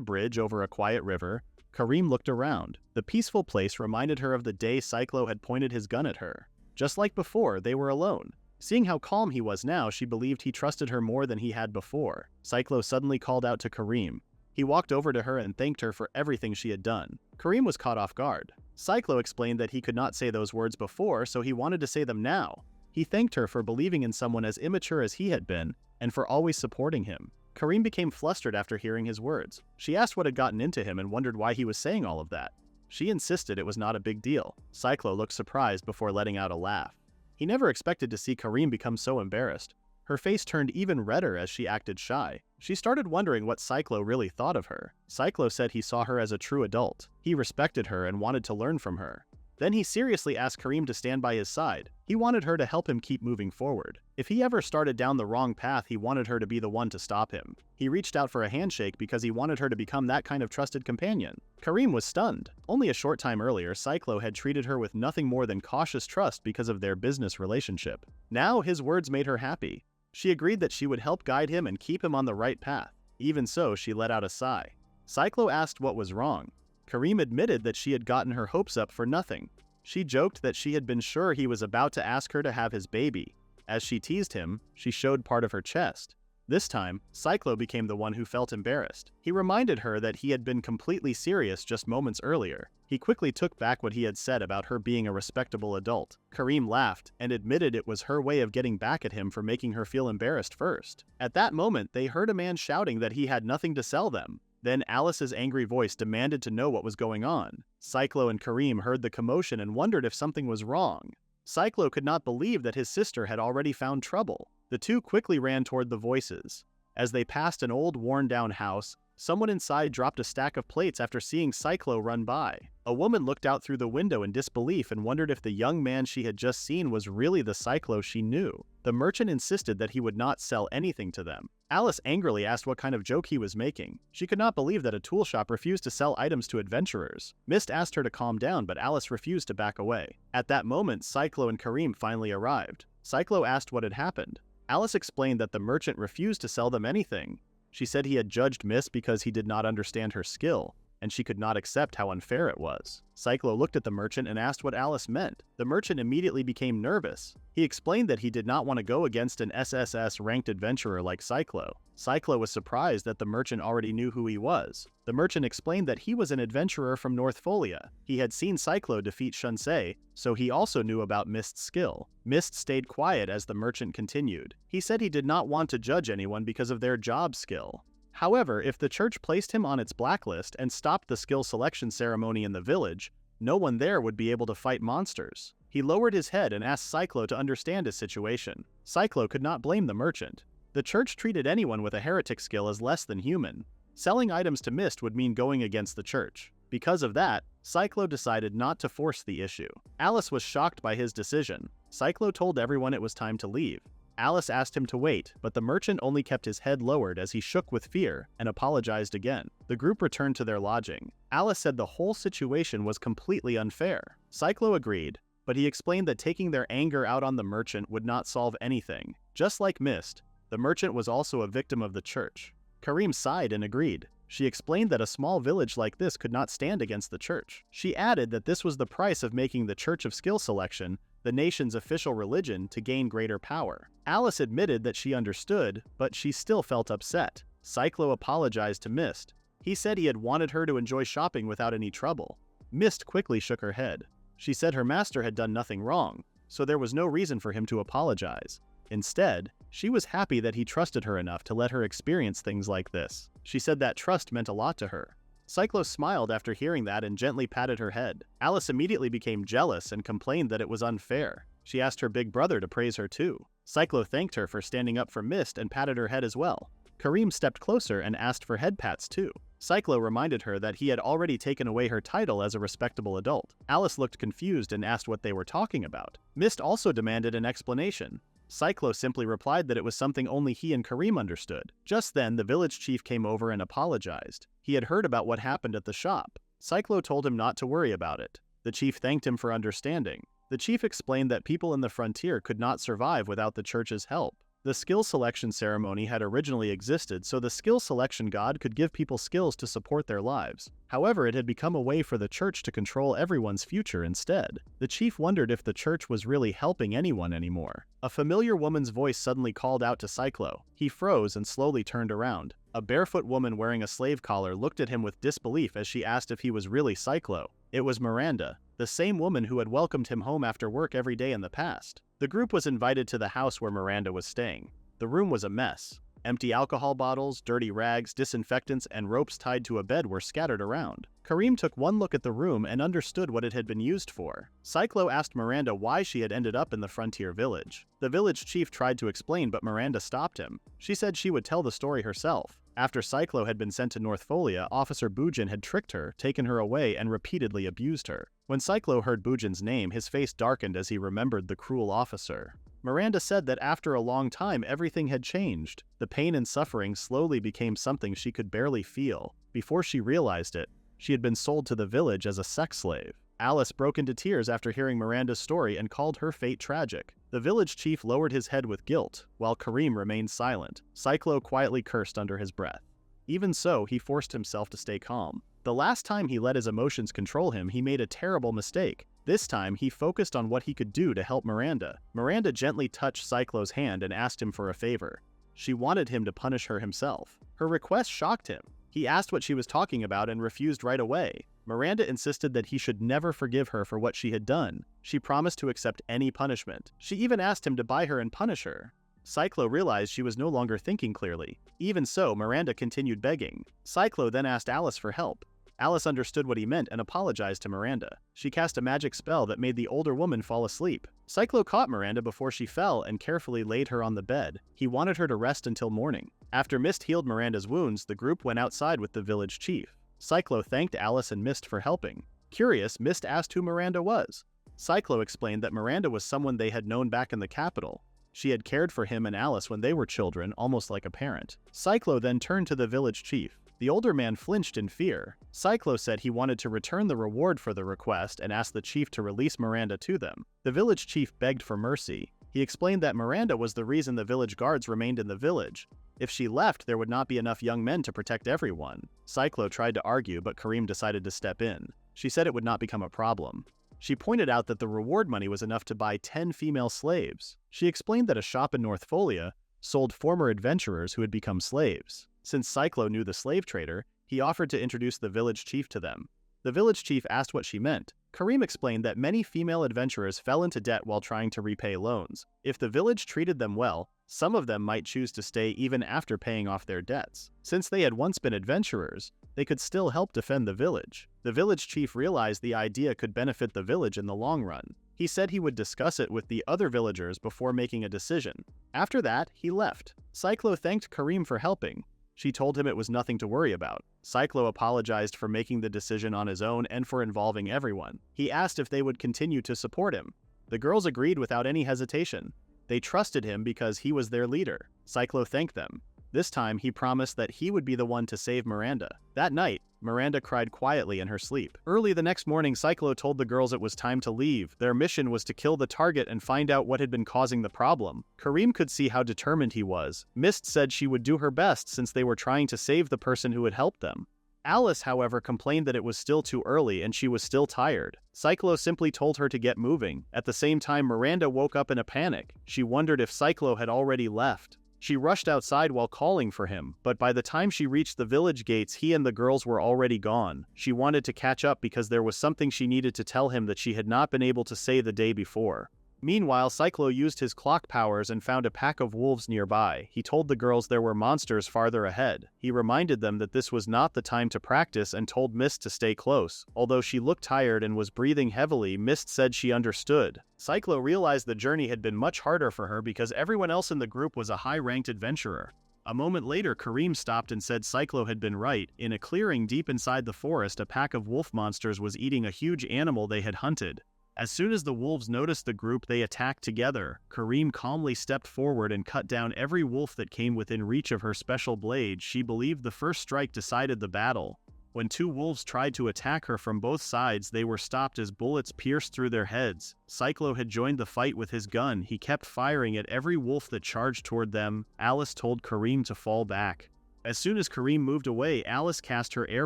bridge over a quiet river, Karim looked around. The peaceful place reminded her of the day Cyclo had pointed his gun at her. Just like before, they were alone. Seeing how calm he was now, she believed he trusted her more than he had before. Cyclo suddenly called out to Karim. He walked over to her and thanked her for everything she had done. Karim was caught off guard. Cyclo explained that he could not say those words before, so he wanted to say them now. He thanked her for believing in someone as immature as he had been, and for always supporting him. Karim became flustered after hearing his words. She asked what had gotten into him and wondered why he was saying all of that. She insisted it was not a big deal. Cyclo looked surprised before letting out a laugh. He never expected to see Karim become so embarrassed. Her face turned even redder as she acted shy. She started wondering what Cyclo really thought of her. Cyclo said he saw her as a true adult. He respected her and wanted to learn from her. Then he seriously asked Karim to stand by his side. He wanted her to help him keep moving forward. If he ever started down the wrong path, he wanted her to be the one to stop him. He reached out for a handshake because he wanted her to become that kind of trusted companion. Karim was stunned. Only a short time earlier, Cyclo had treated her with nothing more than cautious trust because of their business relationship. Now his words made her happy. She agreed that she would help guide him and keep him on the right path. Even so, she let out a sigh. Cyclo asked what was wrong. Karim admitted that she had gotten her hopes up for nothing. She joked that she had been sure he was about to ask her to have his baby. As she teased him, she showed part of her chest. This time, Cyclo became the one who felt embarrassed. He reminded her that he had been completely serious just moments earlier. He quickly took back what he had said about her being a respectable adult. Karim laughed and admitted it was her way of getting back at him for making her feel embarrassed first. At that moment, they heard a man shouting that he had nothing to sell them. Then Alice's angry voice demanded to know what was going on. Cyclo and Karim heard the commotion and wondered if something was wrong. Cyclo could not believe that his sister had already found trouble. The two quickly ran toward the voices. As they passed an old, worn-down house, someone inside dropped a stack of plates after seeing Cyclo run by. A woman looked out through the window in disbelief and wondered if the young man she had just seen was really the Cyclo she knew. The merchant insisted that he would not sell anything to them. Alice angrily asked what kind of joke he was making. She could not believe that a tool shop refused to sell items to adventurers. Mist asked her to calm down, but Alice refused to back away. At that moment, Cyclo and Karim finally arrived. Cyclo asked what had happened. Alice explained that the merchant refused to sell them anything. She said he had judged Mist because he did not understand her skill, and she could not accept how unfair it was. Cyclo looked at the merchant and asked what Alice meant. The merchant immediately became nervous. He explained that he did not want to go against an SSS-ranked adventurer like Cyclo. Cyclo was surprised that the merchant already knew who he was. The merchant explained that he was an adventurer from Northfolia. He had seen Cyclo defeat Fiancée, so he also knew about Mist's skill. Mist stayed quiet as the merchant continued. He said he did not want to judge anyone because of their job skill. However, if the church placed him on its blacklist and stopped the skill selection ceremony in the village, no one there would be able to fight monsters. He lowered his head and asked Cyclo to understand his situation. Cyclo could not blame the merchant. The church treated anyone with a heretic skill as less than human. Selling items to Mist would mean going against the church. Because of that, Cyclo decided not to force the issue. Alice was shocked by his decision. Cyclo told everyone it was time to leave. Alice asked him to wait, but the merchant only kept his head lowered as he shook with fear and apologized again. The group returned to their lodging. Alice said the whole situation was completely unfair. Cyclo agreed, but he explained that taking their anger out on the merchant would not solve anything. Just like Mist, the merchant was also a victim of the church. Karim sighed and agreed. She explained that a small village like this could not stand against the church. She added that this was the price of making the Church of Skill Selection the nation's official religion to gain greater power. Alice admitted that she understood, but she still felt upset. Cyclo apologized to Mist. He said he had wanted her to enjoy shopping without any trouble. Mist quickly shook her head. She said her master had done nothing wrong, so there was no reason for him to apologize. Instead, she was happy that he trusted her enough to let her experience things like this. She said that trust meant a lot to her. Cyclo smiled after hearing that and gently patted her head. Alice immediately became jealous and complained that it was unfair. She asked her big brother to praise her too. Cyclo thanked her for standing up for Mist and patted her head as well. Kareem stepped closer and asked for head pats too. Cyclo reminded her that he had already taken away her title as a respectable adult. Alice looked confused and asked what they were talking about. Mist also demanded an explanation. Cyclo simply replied that it was something only he and Kareem understood. Just then, the village chief came over and apologized. He had heard about what happened at the shop. Cyclo told him not to worry about it. The chief thanked him for understanding. The chief explained that people in the frontier could not survive without the church's help. The skill selection ceremony had originally existed so the skill selection god could give people skills to support their lives. However, it had become a way for the church to control everyone's future instead. The chief wondered if the church was really helping anyone anymore. A familiar woman's voice suddenly called out to Cyclo. He froze and slowly turned around. A barefoot woman wearing a slave collar looked at him with disbelief as she asked if he was really Cyclo. It was Miranda, the same woman who had welcomed him home after work every day in the past. The group was invited to the house where Miranda was staying. The room was a mess. Empty alcohol bottles, dirty rags, disinfectants, and ropes tied to a bed were scattered around. Kareem took one look at the room and understood what it had been used for. Cyclo asked Miranda why she had ended up in the frontier village. The village chief tried to explain, but Miranda stopped him. She said she would tell the story herself. After Cyclo had been sent to Northfolia, Officer Bujin had tricked her, taken her away, and repeatedly abused her. When Cyclo heard Bujin's name, his face darkened as he remembered the cruel officer. Miranda said that after a long time everything had changed. The pain and suffering slowly became something she could barely feel. Before she realized it, she had been sold to the village as a sex slave. Alice broke into tears after hearing Miranda's story and called her fate tragic. The village chief lowered his head with guilt, while Kareem remained silent. Cyclo quietly cursed under his breath. Even so, he forced himself to stay calm. The last time he let his emotions control him, he made a terrible mistake. This time, he focused on what he could do to help Miranda. Miranda gently touched Cyclo's hand and asked him for a favor. She wanted him to punish her himself. Her request shocked him. He asked what she was talking about and refused right away. Miranda insisted that he should never forgive her for what she had done. She promised to accept any punishment. She even asked him to buy her and punish her. Cyclo realized she was no longer thinking clearly. Even so, Miranda continued begging. Cyclo then asked Alice for help. Alice understood what he meant and apologized to Miranda. She cast a magic spell that made the older woman fall asleep. Cyclo caught Miranda before she fell and carefully laid her on the bed. He wanted her to rest until morning. After Mist healed Miranda's wounds, the group went outside with the village chief. Cyclo thanked Alice and Mist for helping. Curious, Mist asked who Miranda was. Cyclo explained that Miranda was someone they had known back in the capital. She had cared for him and Alice when they were children, almost like a parent. Cyclo then turned to the village chief. The older man flinched in fear. Cyclo said he wanted to return the reward for the request and asked the chief to release Miranda to them. The village chief begged for mercy. He explained that Miranda was the reason the village guards remained in the village. If she left, there would not be enough young men to protect everyone. Cyclo tried to argue, but Kareem decided to step in. She said it would not become a problem. She pointed out that the reward money was enough to buy 10 female slaves. She explained that a shop in Northfolia sold former adventurers who had become slaves. Since Cyclo knew the slave trader, he offered to introduce the village chief to them. The village chief asked what she meant. Kareem explained that many female adventurers fell into debt while trying to repay loans. If the village treated them well, some of them might choose to stay even after paying off their debts. Since they had once been adventurers, they could still help defend the village. The village chief realized the idea could benefit the village in the long run. He said he would discuss it with the other villagers before making a decision. After that, he left. Cyclo thanked Kareem for helping. She told him it was nothing to worry about. Cyclo apologized for making the decision on his own and for involving everyone. He asked if they would continue to support him. The girls agreed without any hesitation. They trusted him because he was their leader. Cyclo thanked them. This time, he promised that he would be the one to save Miranda. That night, Miranda cried quietly in her sleep. Early the next morning, Cyclo told the girls it was time to leave. Their mission was to kill the target and find out what had been causing the problem. Kareem could see how determined he was. Mist said she would do her best since they were trying to save the person who had helped them. Alice, however, complained that it was still too early and she was still tired. Cyclo simply told her to get moving. At the same time, Miranda woke up in a panic. She wondered if Cyclo had already left. She rushed outside while calling for him, but by the time she reached the village gates, he and the girls were already gone. She wanted to catch up because there was something she needed to tell him that she had not been able to say the day before. Meanwhile, Cyclo used his clock powers and found a pack of wolves nearby. He told the girls there were monsters farther ahead. He reminded them that this was not the time to practice and told Mist to stay close. Although she looked tired and was breathing heavily, Mist said she understood. Cyclo realized the journey had been much harder for her because everyone else in the group was a high-ranked adventurer. A moment later, Kareem stopped and said Cyclo had been right. In a clearing deep inside the forest, a pack of wolf monsters was eating a huge animal they had hunted. As soon as the wolves noticed the group, they attacked together. Kareem calmly stepped forward and cut down every wolf that came within reach of her special blade. She believed the first strike decided the battle. When two wolves tried to attack her from both sides, they were stopped as bullets pierced through their heads. Cyclo had joined the fight with his gun. He kept firing at every wolf that charged toward them. Alice told Kareem to fall back. As soon as Kareem moved away, Alice cast her air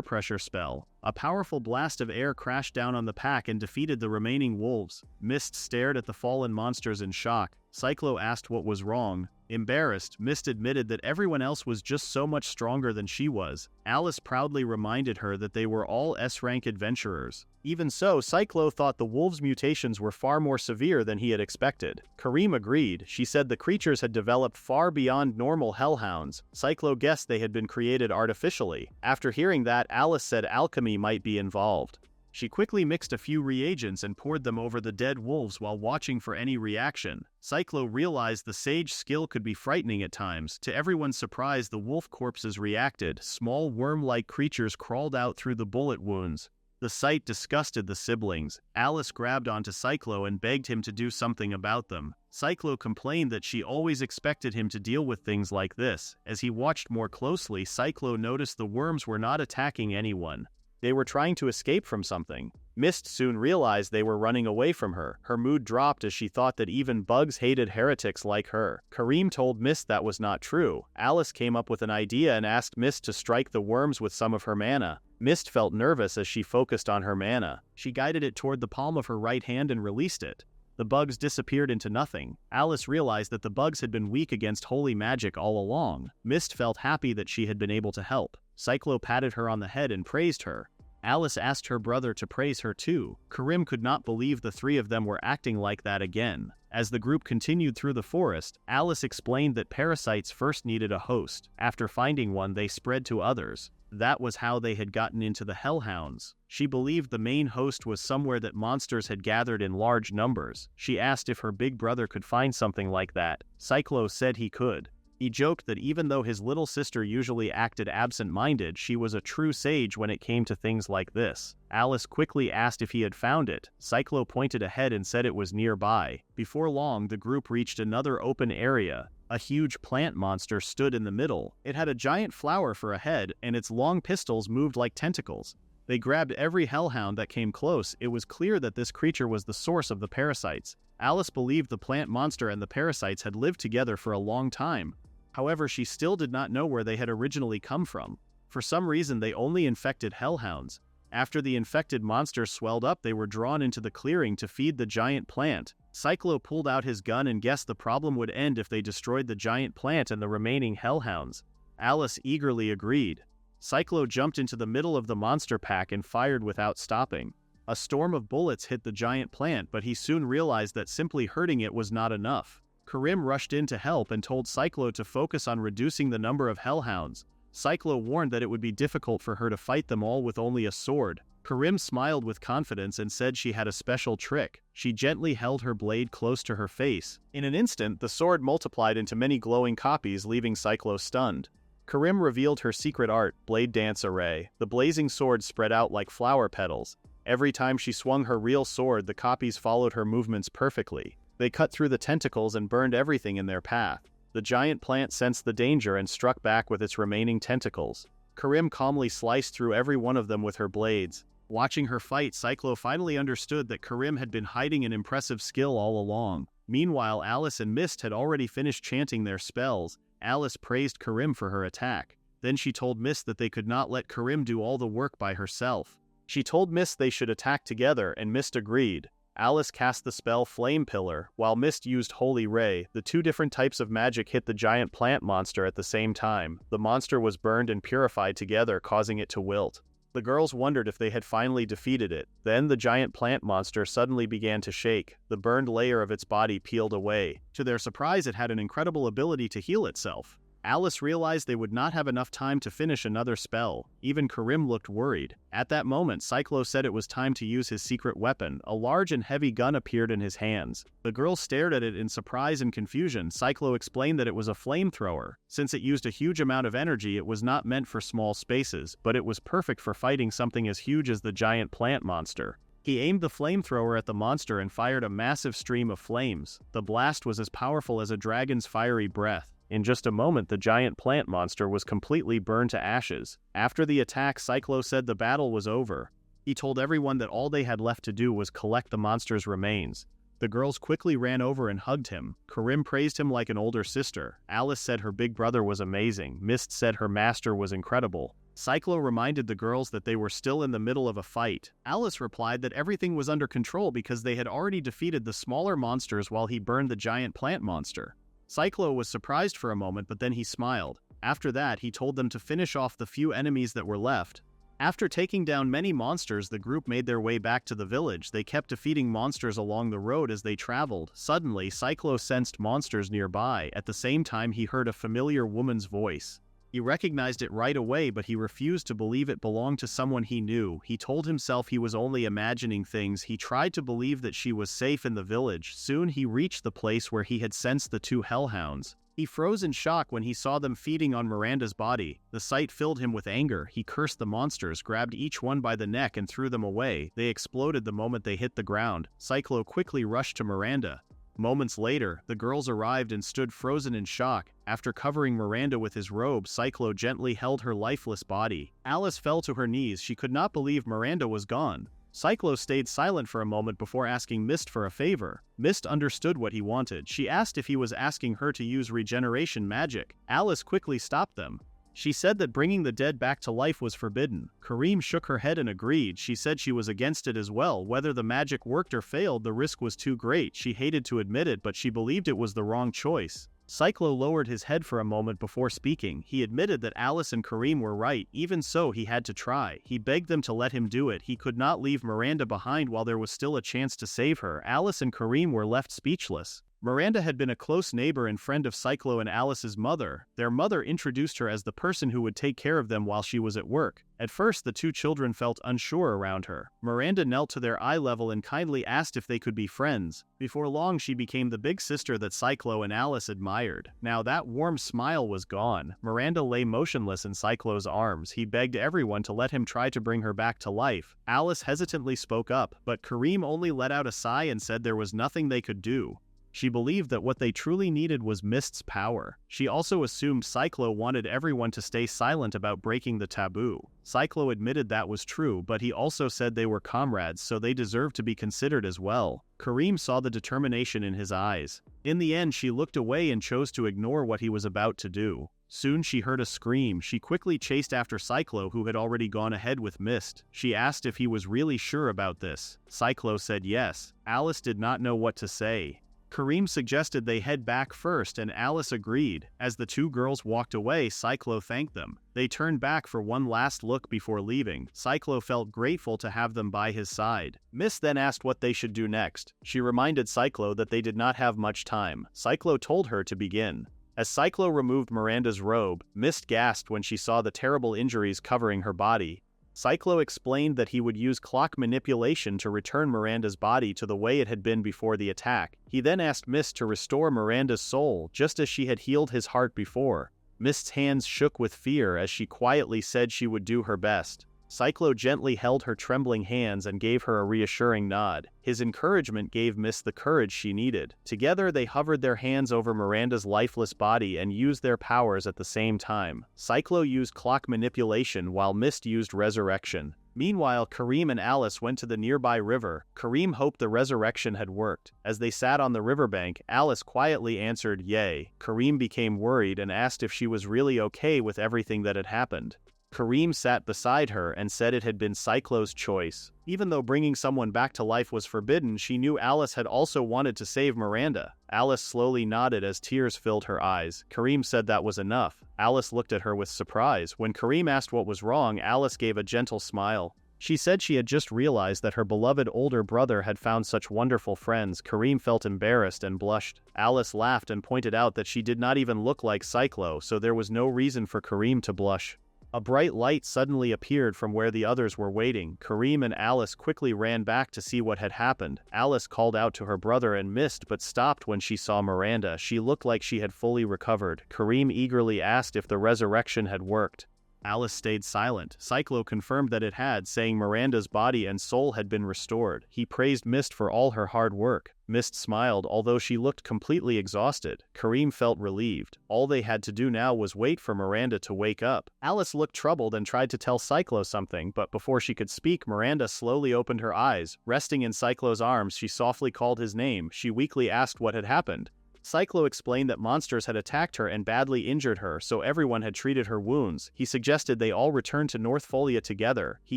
pressure spell. A powerful blast of air crashed down on the pack and defeated the remaining wolves. Mist stared at the fallen monsters in shock. Cyclo asked what was wrong. Embarrassed, Mist admitted that everyone else was just so much stronger than she was. Alice proudly reminded her that they were all S-rank adventurers. Even so, Cyclo thought the wolves' mutations were far more severe than he had expected. Kareem agreed. She said the creatures had developed far beyond normal hellhounds. Cyclo guessed they had been created artificially. After hearing that, Alice said alchemy might be involved. She quickly mixed a few reagents and poured them over the dead wolves while watching for any reaction. Cyclo realized the sage skill could be frightening at times. To everyone's surprise, the wolf corpses reacted. Small worm-like creatures crawled out through the bullet wounds. The sight disgusted the siblings. Alice grabbed onto Cyclo and begged him to do something about them. Cyclo complained that she always expected him to deal with things like this. As he watched more closely, Cyclo noticed the worms were not attacking anyone. They were trying to escape from something. Mist soon realized they were running away from her. Her mood dropped as she thought that even bugs hated heretics like her. Kareem told Mist that was not true. Alice came up with an idea and asked Mist to strike the worms with some of her mana. Mist felt nervous as she focused on her mana. She guided it toward the palm of her right hand and released it. The bugs disappeared into nothing. Alice realized that the bugs had been weak against holy magic all along. Mist felt happy that she had been able to help. Cyclo patted her on the head and praised her. Alice asked her brother to praise her too. Kareem could not believe the three of them were acting like that again. As the group continued through the forest, Alice explained that parasites first needed a host. After finding one, they spread to others. That was how they had gotten into the hellhounds. She believed the main host was somewhere that monsters had gathered in large numbers. She asked if her big brother could find something like that. Cyclo said he could. He joked that even though his little sister usually acted absent-minded, she was a true sage when it came to things like this. Alice quickly asked if he had found it. Cyclo pointed ahead and said it was nearby. Before long, the group reached another open area. A huge plant monster stood in the middle. It had a giant flower for a head, and its long pistils moved like tentacles. They grabbed every hellhound that came close. It was clear that this creature was the source of the parasites. Alice believed the plant monster and the parasites had lived together for a long time. However, she still did not know where they had originally come from. For some reason, they only infected hellhounds. After the infected monsters swelled up, they were drawn into the clearing to feed the giant plant. Cyclo pulled out his gun and guessed the problem would end if they destroyed the giant plant and the remaining hellhounds. Alice eagerly agreed. Cyclo jumped into the middle of the monster pack and fired without stopping. A storm of bullets hit the giant plant, but he soon realized that simply hurting it was not enough. Kareem rushed in to help and told Cyclo to focus on reducing the number of hellhounds. Cyclo warned that it would be difficult for her to fight them all with only a sword. Kareem smiled with confidence and said she had a special trick. She gently held her blade close to her face. In an instant, the sword multiplied into many glowing copies, leaving Cyclo stunned. Kareem revealed her secret art, Blade Dance Array. The blazing sword spread out like flower petals. Every time she swung her real sword, the copies followed her movements perfectly. They cut through the tentacles and burned everything in their path. The giant plant sensed the danger and struck back with its remaining tentacles. Kareem calmly sliced through every one of them with her blades. Watching her fight, Cyclo finally understood that Kareem had been hiding an impressive skill all along. Meanwhile, Alice and Mist had already finished chanting their spells. Alice praised Kareem for her attack. Then she told Mist that they could not let Kareem do all the work by herself. She told Mist they should attack together, and Mist agreed. Alice cast the spell Flame Pillar, while Mist used Holy Ray. The two different types of magic hit the giant plant monster at the same time. The monster was burned and purified together, causing it to wilt. The girls wondered if they had finally defeated it. Then the giant plant monster suddenly began to shake. The burned layer of its body peeled away. To their surprise, it had an incredible ability to heal itself. Alice realized they would not have enough time to finish another spell. Even Karim looked worried. At that moment, Cyclo said it was time to use his secret weapon. A large and heavy gun appeared in his hands. The girls stared at it in surprise and confusion. Cyclo explained that it was a flamethrower. Since it used a huge amount of energy, it was not meant for small spaces, but it was perfect for fighting something as huge as the giant plant monster. He aimed the flamethrower at the monster and fired a massive stream of flames. The blast was as powerful as a dragon's fiery breath. In just a moment, the giant plant monster was completely burned to ashes. After the attack, Cyclo said the battle was over. He told everyone that all they had left to do was collect the monster's remains. The girls quickly ran over and hugged him. Karim praised him like an older sister. Alice said her big brother was amazing. Mist said her master was incredible. Cyclo reminded the girls that they were still in the middle of a fight. Alice replied that everything was under control because they had already defeated the smaller monsters while he burned the giant plant monster. Cyclo was surprised for a moment, but then he smiled. After that, he told them to finish off the few enemies that were left. After taking down many monsters, the group made their way back to the village. They kept defeating monsters along the road as they traveled. Suddenly, Cyclo sensed monsters nearby. At the same time, he heard a familiar woman's voice. He recognized it right away, but he refused to believe it belonged to someone he knew. He told himself he was only imagining things. He tried to believe that she was safe in the village. Soon he reached the place where he had sensed the two hellhounds. He froze in shock when he saw them feeding on Miranda's body. The sight filled him with anger. He cursed the monsters, grabbed each one by the neck and threw them away. They exploded the moment they hit the ground. Cyclo quickly rushed to Miranda. Moments later, the girls arrived and stood frozen in shock. After covering Miranda with his robe, Cyclo gently held her lifeless body. Alice fell to her knees. She could not believe Miranda was gone. Cyclo stayed silent for a moment before asking Mist for a favor. Mist understood what he wanted. She asked if he was asking her to use regeneration magic. Alice quickly stopped them. She said that bringing the dead back to life was forbidden. Karim shook her head and agreed. She said she was against it as well. Whether the magic worked or failed, the risk was too great. She hated to admit it, but she believed it was the wrong choice. Cyclo lowered his head for a moment before speaking. He admitted that Alice and Karim were right. Even so, he had to try. He begged them to let him do it. He could not leave Miranda behind while there was still a chance to save her. Alice and Karim were left speechless. Miranda had been a close neighbor and friend of Cyclo and Alice's mother. Their mother introduced her as the person who would take care of them while she was at work. At first, the two children felt unsure around her. Miranda knelt to their eye level and kindly asked if they could be friends. Before long, she became the big sister that Cyclo and Alice admired. Now that warm smile was gone. Miranda lay motionless in Cyclo's arms. He begged everyone to let him try to bring her back to life. Alice hesitantly spoke up, but Karim only let out a sigh and said there was nothing they could do. She believed that what they truly needed was Mist's power. She also assumed Cyclo wanted everyone to stay silent about breaking the taboo. Cyclo admitted that was true, but he also said they were comrades, so they deserved to be considered as well. Karim saw the determination in his eyes. In the end, she looked away and chose to ignore what he was about to do. Soon she heard a scream. She quickly chased after Cyclo, who had already gone ahead with Mist. She asked if he was really sure about this. Cyclo said yes. Alice did not know what to say. Karim suggested they head back first, and Alice agreed. As the two girls walked away, Cyclo thanked them. They turned back for one last look before leaving. Cyclo felt grateful to have them by his side. Mist then asked what they should do next. She reminded Cyclo that they did not have much time. Cyclo told her to begin. As Cyclo removed Miranda's robe, Mist gasped when she saw the terrible injuries covering her body. Cyclo explained that he would use clock manipulation to return Miranda's body to the way it had been before the attack. He then asked Mist to restore Miranda's soul, just as she had healed his heart before. Mist's hands shook with fear as she quietly said she would do her best. Cyclo gently held her trembling hands and gave her a reassuring nod. His encouragement gave Mist the courage she needed. Together, they hovered their hands over Miranda's lifeless body and used their powers at the same time. Cyclo used clock manipulation while Mist used resurrection. Meanwhile, Karim and Alice went to the nearby river. Karim hoped the resurrection had worked. As they sat on the riverbank, Alice quietly answered, "Yay." Karim became worried and asked if she was really okay with everything that had happened. Kareem sat beside her and said it had been Cyclo's choice. Even though bringing someone back to life was forbidden, she knew Alice had also wanted to save Miranda. Alice slowly nodded as tears filled her eyes. Kareem said that was enough. Alice looked at her with surprise. When Kareem asked what was wrong, Alice gave a gentle smile. She said she had just realized that her beloved older brother had found such wonderful friends. Kareem felt embarrassed and blushed. Alice laughed and pointed out that she did not even look like Cyclo, so there was no reason for Kareem to blush. A bright light suddenly appeared from where the others were waiting. Kareem and Alice quickly ran back to see what had happened. Alice called out to her brother and missed but stopped when she saw Miranda. She looked like she had fully recovered. Kareem eagerly asked if the resurrection had worked. Alice stayed silent. Cyclo confirmed that it had, saying Miranda's body and soul had been restored. He praised Mist for all her hard work. Mist smiled, although she looked completely exhausted. Kareem felt relieved. All they had to do now was wait for Miranda to wake up. Alice looked troubled and tried to tell Cyclo something, but before she could speak, Miranda slowly opened her eyes. Resting in Cyclo's arms, she softly called his name. She weakly asked what had happened. Cyclo explained that monsters had attacked her and badly injured her, so everyone had treated her wounds. He suggested they all return to North Folia together. He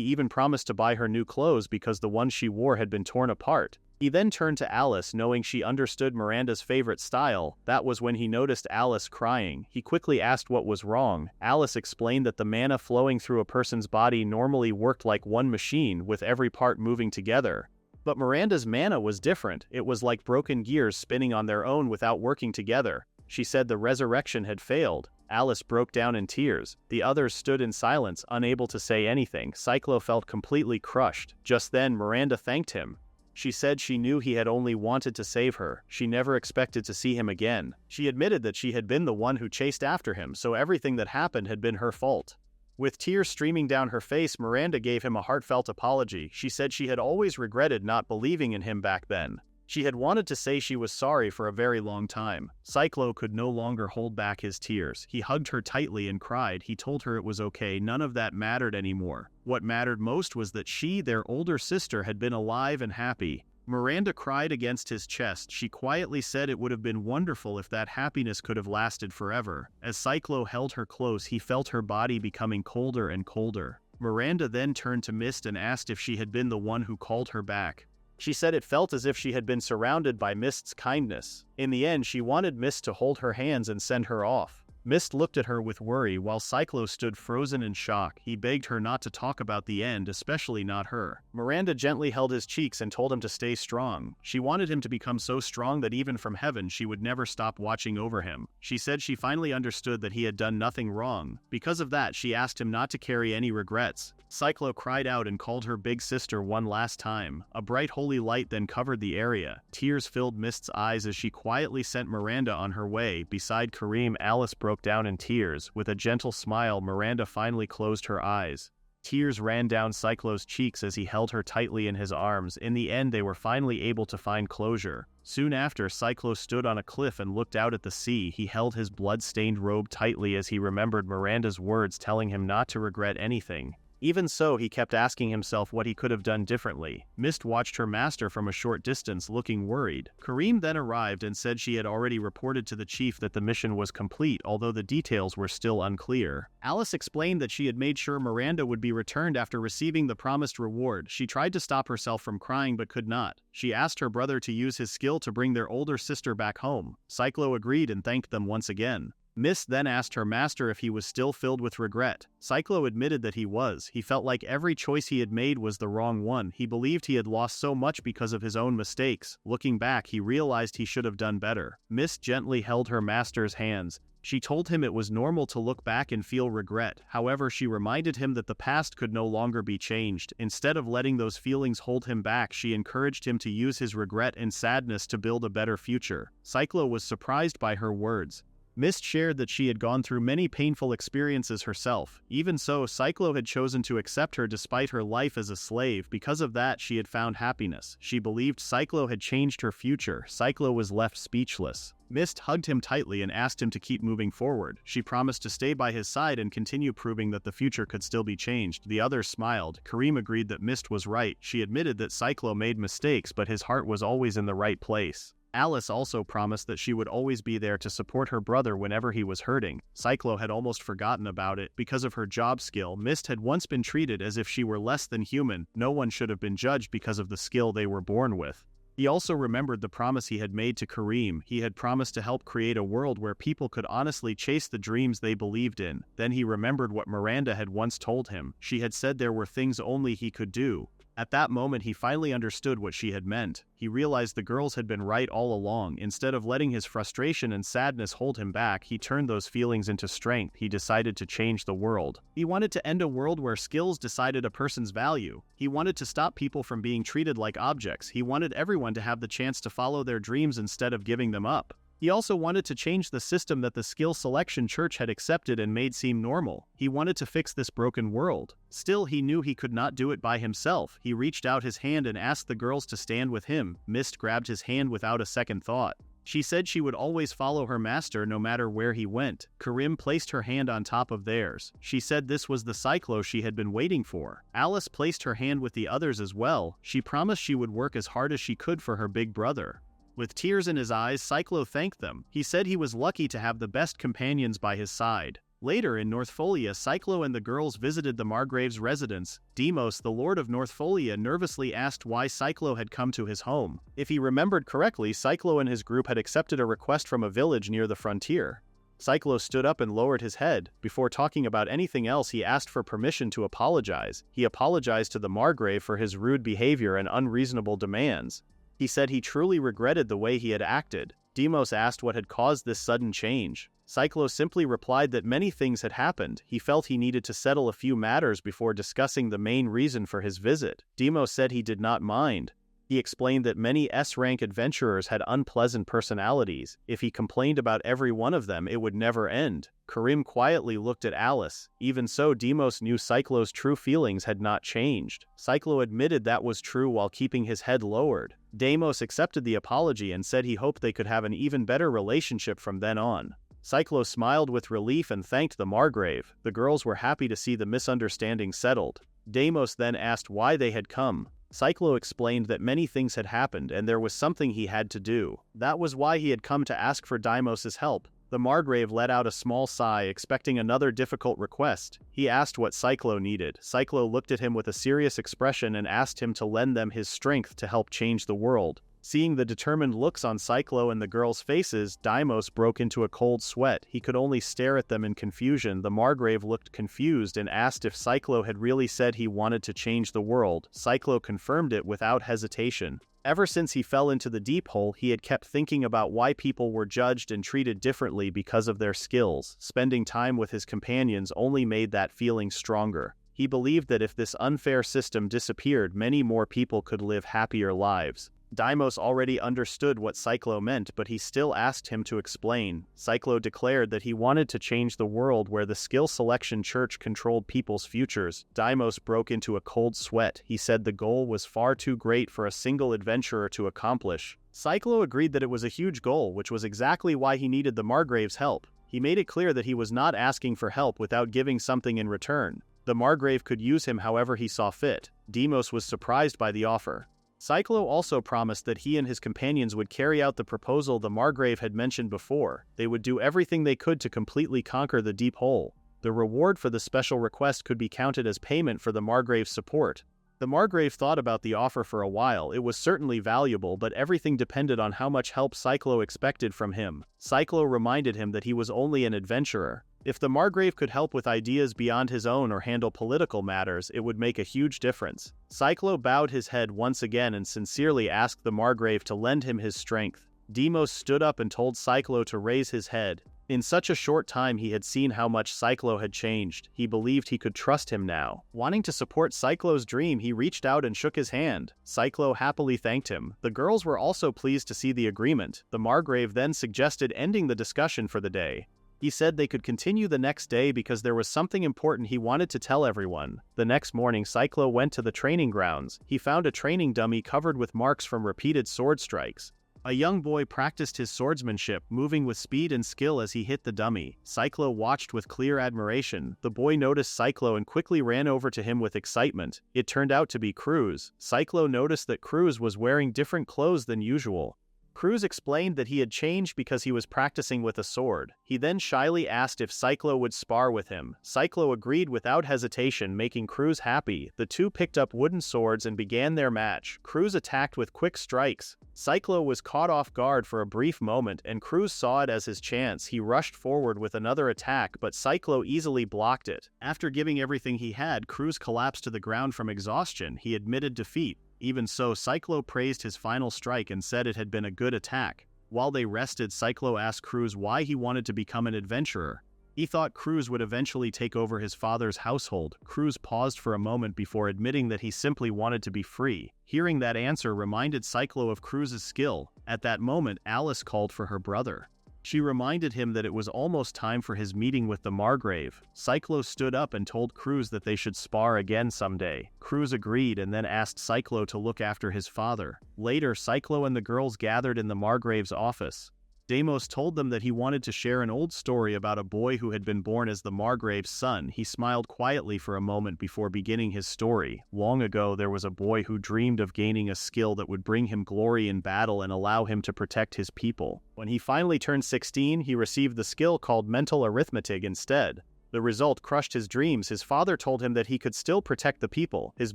even promised to buy her new clothes because the ones she wore had been torn apart. He then turned to Alice, knowing she understood Miranda's favorite style. That was when he noticed Alice crying. He quickly asked what was wrong. Alice explained that the mana flowing through a person's body normally worked like one machine, with every part moving together. But Miranda's mana was different. It was like broken gears spinning on their own without working together. She said the resurrection had failed. Alice broke down in tears. The others stood in silence, unable to say anything. Cyclo felt completely crushed. Just then, Miranda thanked him. She said she knew he had only wanted to save her. She never expected to see him again. She admitted that she had been the one who chased after him, so everything that happened had been her fault. With tears streaming down her face, Miranda gave him a heartfelt apology. She said she had always regretted not believing in him back then. She had wanted to say she was sorry for a very long time. Cyclo could no longer hold back his tears. He hugged her tightly and cried. He told her it was okay, none of that mattered anymore. What mattered most was that she, their older sister, had been alive and happy. Miranda cried against his chest. She quietly said it would have been wonderful if that happiness could have lasted forever. As Cyclo held her close, he felt her body becoming colder and colder. Miranda then turned to Mist and asked if she had been the one who called her back. She said it felt as if she had been surrounded by Mist's kindness. In the end, she wanted Mist to hold her hands and send her off. Mist looked at her with worry while Cyclo stood frozen in shock. He begged her not to talk about the end, especially not her. Miranda gently held his cheeks and told him to stay strong. She wanted him to become so strong that even from heaven she would never stop watching over him. She said she finally understood that he had done nothing wrong. Because of that, she asked him not to carry any regrets. Cyclo cried out and called her big sister one last time. A bright holy light then covered the area. Tears filled Mist's eyes as she quietly sent Miranda on her way. Beside Kareem, Alice broke down in tears. With a gentle smile, Miranda finally closed her eyes. Tears ran down Cyclo's cheeks as he held her tightly in his arms. In the end, they were finally able to find closure. Soon after, Cyclo stood on a cliff and looked out at the sea. He held his blood-stained robe tightly as he remembered Miranda's words telling him not to regret anything. Even so, he kept asking himself what he could have done differently. Mist watched her master from a short distance, looking worried. Kareem then arrived and said she had already reported to the chief that the mission was complete, although the details were still unclear. Alice explained that she had made sure Miranda would be returned after receiving the promised reward. She tried to stop herself from crying but could not. She asked her brother to use his skill to bring their older sister back home. Cyclo agreed and thanked them once again. Mist then asked her master if he was still filled with regret. Cyclo admitted that he was. He felt like every choice he had made was the wrong one. He believed he had lost so much because of his own mistakes. Looking back, he realized he should have done better. Mist gently held her master's hands. She told him it was normal to look back and feel regret. However, she reminded him that the past could no longer be changed. Instead of letting those feelings hold him back, she encouraged him to use his regret and sadness to build a better future. Cyclo was surprised by her words. Mist shared that she had gone through many painful experiences herself. Even so, Cyclo had chosen to accept her despite her life as a slave. Because of that, she had found happiness. She believed Cyclo had changed her future. Cyclo was left speechless. Mist hugged him tightly and asked him to keep moving forward. She promised to stay by his side and continue proving that the future could still be changed. The others smiled. Kareem agreed that Mist was right. She admitted that Cyclo made mistakes, but his heart was always in the right place. Alice also promised that she would always be there to support her brother whenever he was hurting. Cyclo had almost forgotten about it. Because of her job skill, Mist had once been treated as if she were less than human. No one should have been judged because of the skill they were born with. He also remembered the promise he had made to Kareem. He had promised to help create a world where people could honestly chase the dreams they believed in. Then he remembered what Miranda had once told him. She had said there were things only he could do. At that moment he finally understood what she had meant. He realized the girls had been right all along. Instead of letting his frustration and sadness hold him back, he turned those feelings into strength. He decided to change the world. He wanted to end a world where skills decided a person's value. He wanted to stop people from being treated like objects. He wanted everyone to have the chance to follow their dreams instead of giving them up. He also wanted to change the system that the skill selection church had accepted and made seem normal. He wanted to fix this broken world. Still, he knew he could not do it by himself. He reached out his hand and asked the girls to stand with him. Mist grabbed his hand without a second thought. She said she would always follow her master no matter where he went. Karim placed her hand on top of theirs. She said this was the Cyclo she had been waiting for. Alice placed her hand with the others as well. She promised she would work as hard as she could for her big brother. With tears in his eyes, Cyclo thanked them. He said he was lucky to have the best companions by his side. Later in Northfolia, Cyclo and the girls visited the Margrave's residence. Demos, the Lord of Northfolia, nervously asked why Cyclo had come to his home. If he remembered correctly, Cyclo and his group had accepted a request from a village near the frontier. Cyclo stood up and lowered his head. Before talking about anything else, he asked for permission to apologize. He apologized to the Margrave for his rude behavior and unreasonable demands. He said he truly regretted the way he had acted. Demos asked what had caused this sudden change. Cyclo simply replied that many things had happened. He felt he needed to settle a few matters before discussing the main reason for his visit. Demos said he did not mind. He explained that many S-rank adventurers had unpleasant personalities. If he complained about every one of them, it would never end. Karim quietly looked at Alice. Even so, Demos knew Cyclo's true feelings had not changed. Cyclo admitted that was true while keeping his head lowered. Demos accepted the apology and said he hoped they could have an even better relationship from then on. Cyclo smiled with relief and thanked the Margrave. The girls were happy to see the misunderstanding settled. Demos then asked why they had come. Cyclo explained that many things had happened and there was something he had to do. That was why he had come to ask for Deimos' help. The Margrave let out a small sigh, expecting another difficult request. He asked what Cyclo needed. Cyclo looked at him with a serious expression and asked him to lend them his strength to help change the world. Seeing the determined looks on Cyclo and the girls' faces, Deimos broke into a cold sweat. He could only stare at them in confusion. The Margrave looked confused and asked if Cyclo had really said he wanted to change the world. Cyclo confirmed it without hesitation. Ever since he fell into the deep hole, he had kept thinking about why people were judged and treated differently because of their skills. Spending time with his companions only made that feeling stronger. He believed that if this unfair system disappeared, many more people could live happier lives. Deimos already understood what Cyclo meant, but he still asked him to explain. Cyclo declared that he wanted to change the world where the skill selection church controlled people's futures. Deimos broke into a cold sweat. He said the goal was far too great for a single adventurer to accomplish. Cyclo agreed that it was a huge goal, which was exactly why he needed the Margrave's help. He made it clear that he was not asking for help without giving something in return. The Margrave could use him however he saw fit. Demos was surprised by the offer. Cyclo also promised that he and his companions would carry out the proposal the Margrave had mentioned before. They would do everything they could to completely conquer the deep hole. The reward for the special request could be counted as payment for the Margrave's support. The Margrave thought about the offer for a while. It was certainly valuable, but everything depended on how much help Cyclo expected from him. Cyclo reminded him that he was only an adventurer. If the Margrave could help with ideas beyond his own or handle political matters, it would make a huge difference. Cyclo bowed his head once again and sincerely asked the Margrave to lend him his strength. Demos stood up and told Cyclo to raise his head. In such a short time he had seen how much Cyclo had changed. He believed he could trust him now. Wanting to support Cyclo's dream, he reached out and shook his hand. Cyclo happily thanked him. The girls were also pleased to see the agreement. The Margrave then suggested ending the discussion for the day. He said they could continue the next day because there was something important he wanted to tell everyone. The next morning, Cyclo went to the training grounds. He found a training dummy covered with marks from repeated sword strikes. A young boy practiced his swordsmanship, moving with speed and skill as he hit the dummy. Cyclo watched with clear admiration. The boy noticed Cyclo and quickly ran over to him with excitement. It turned out to be Cruz. Cyclo noticed that Cruz was wearing different clothes than usual. Cruz explained that he had changed because he was practicing with a sword. He then shyly asked if Cyclo would spar with him. Cyclo agreed without hesitation, making Cruz happy. The two picked up wooden swords and began their match. Cruz attacked with quick strikes. Cyclo was caught off guard for a brief moment, and Cruz saw it as his chance. He rushed forward with another attack, but Cyclo easily blocked it. After giving everything he had, Cruz collapsed to the ground from exhaustion. He admitted defeat. Even so, Cyclo praised his final strike and said it had been a good attack. While they rested, Cyclo asked Cruz why he wanted to become an adventurer. He thought Cruz would eventually take over his father's household. Cruz paused for a moment before admitting that he simply wanted to be free. Hearing that answer reminded Cyclo of Cruz's skill. At that moment, Alice called for her brother. She reminded him that it was almost time for his meeting with the Margrave. Cyclo stood up and told Cruz that they should spar again someday. Cruz agreed and then asked Cyclo to look after his father. Later, Cyclo and the girls gathered in the Margrave's office. Deimos told them that he wanted to share an old story about a boy who had been born as the Margrave's son. He smiled quietly for a moment before beginning his story. Long ago, there was a boy who dreamed of gaining a skill that would bring him glory in battle and allow him to protect his people. When he finally turned 16, he received the skill called mental arithmetic instead. The result crushed his dreams. His father told him that he could still protect the people. His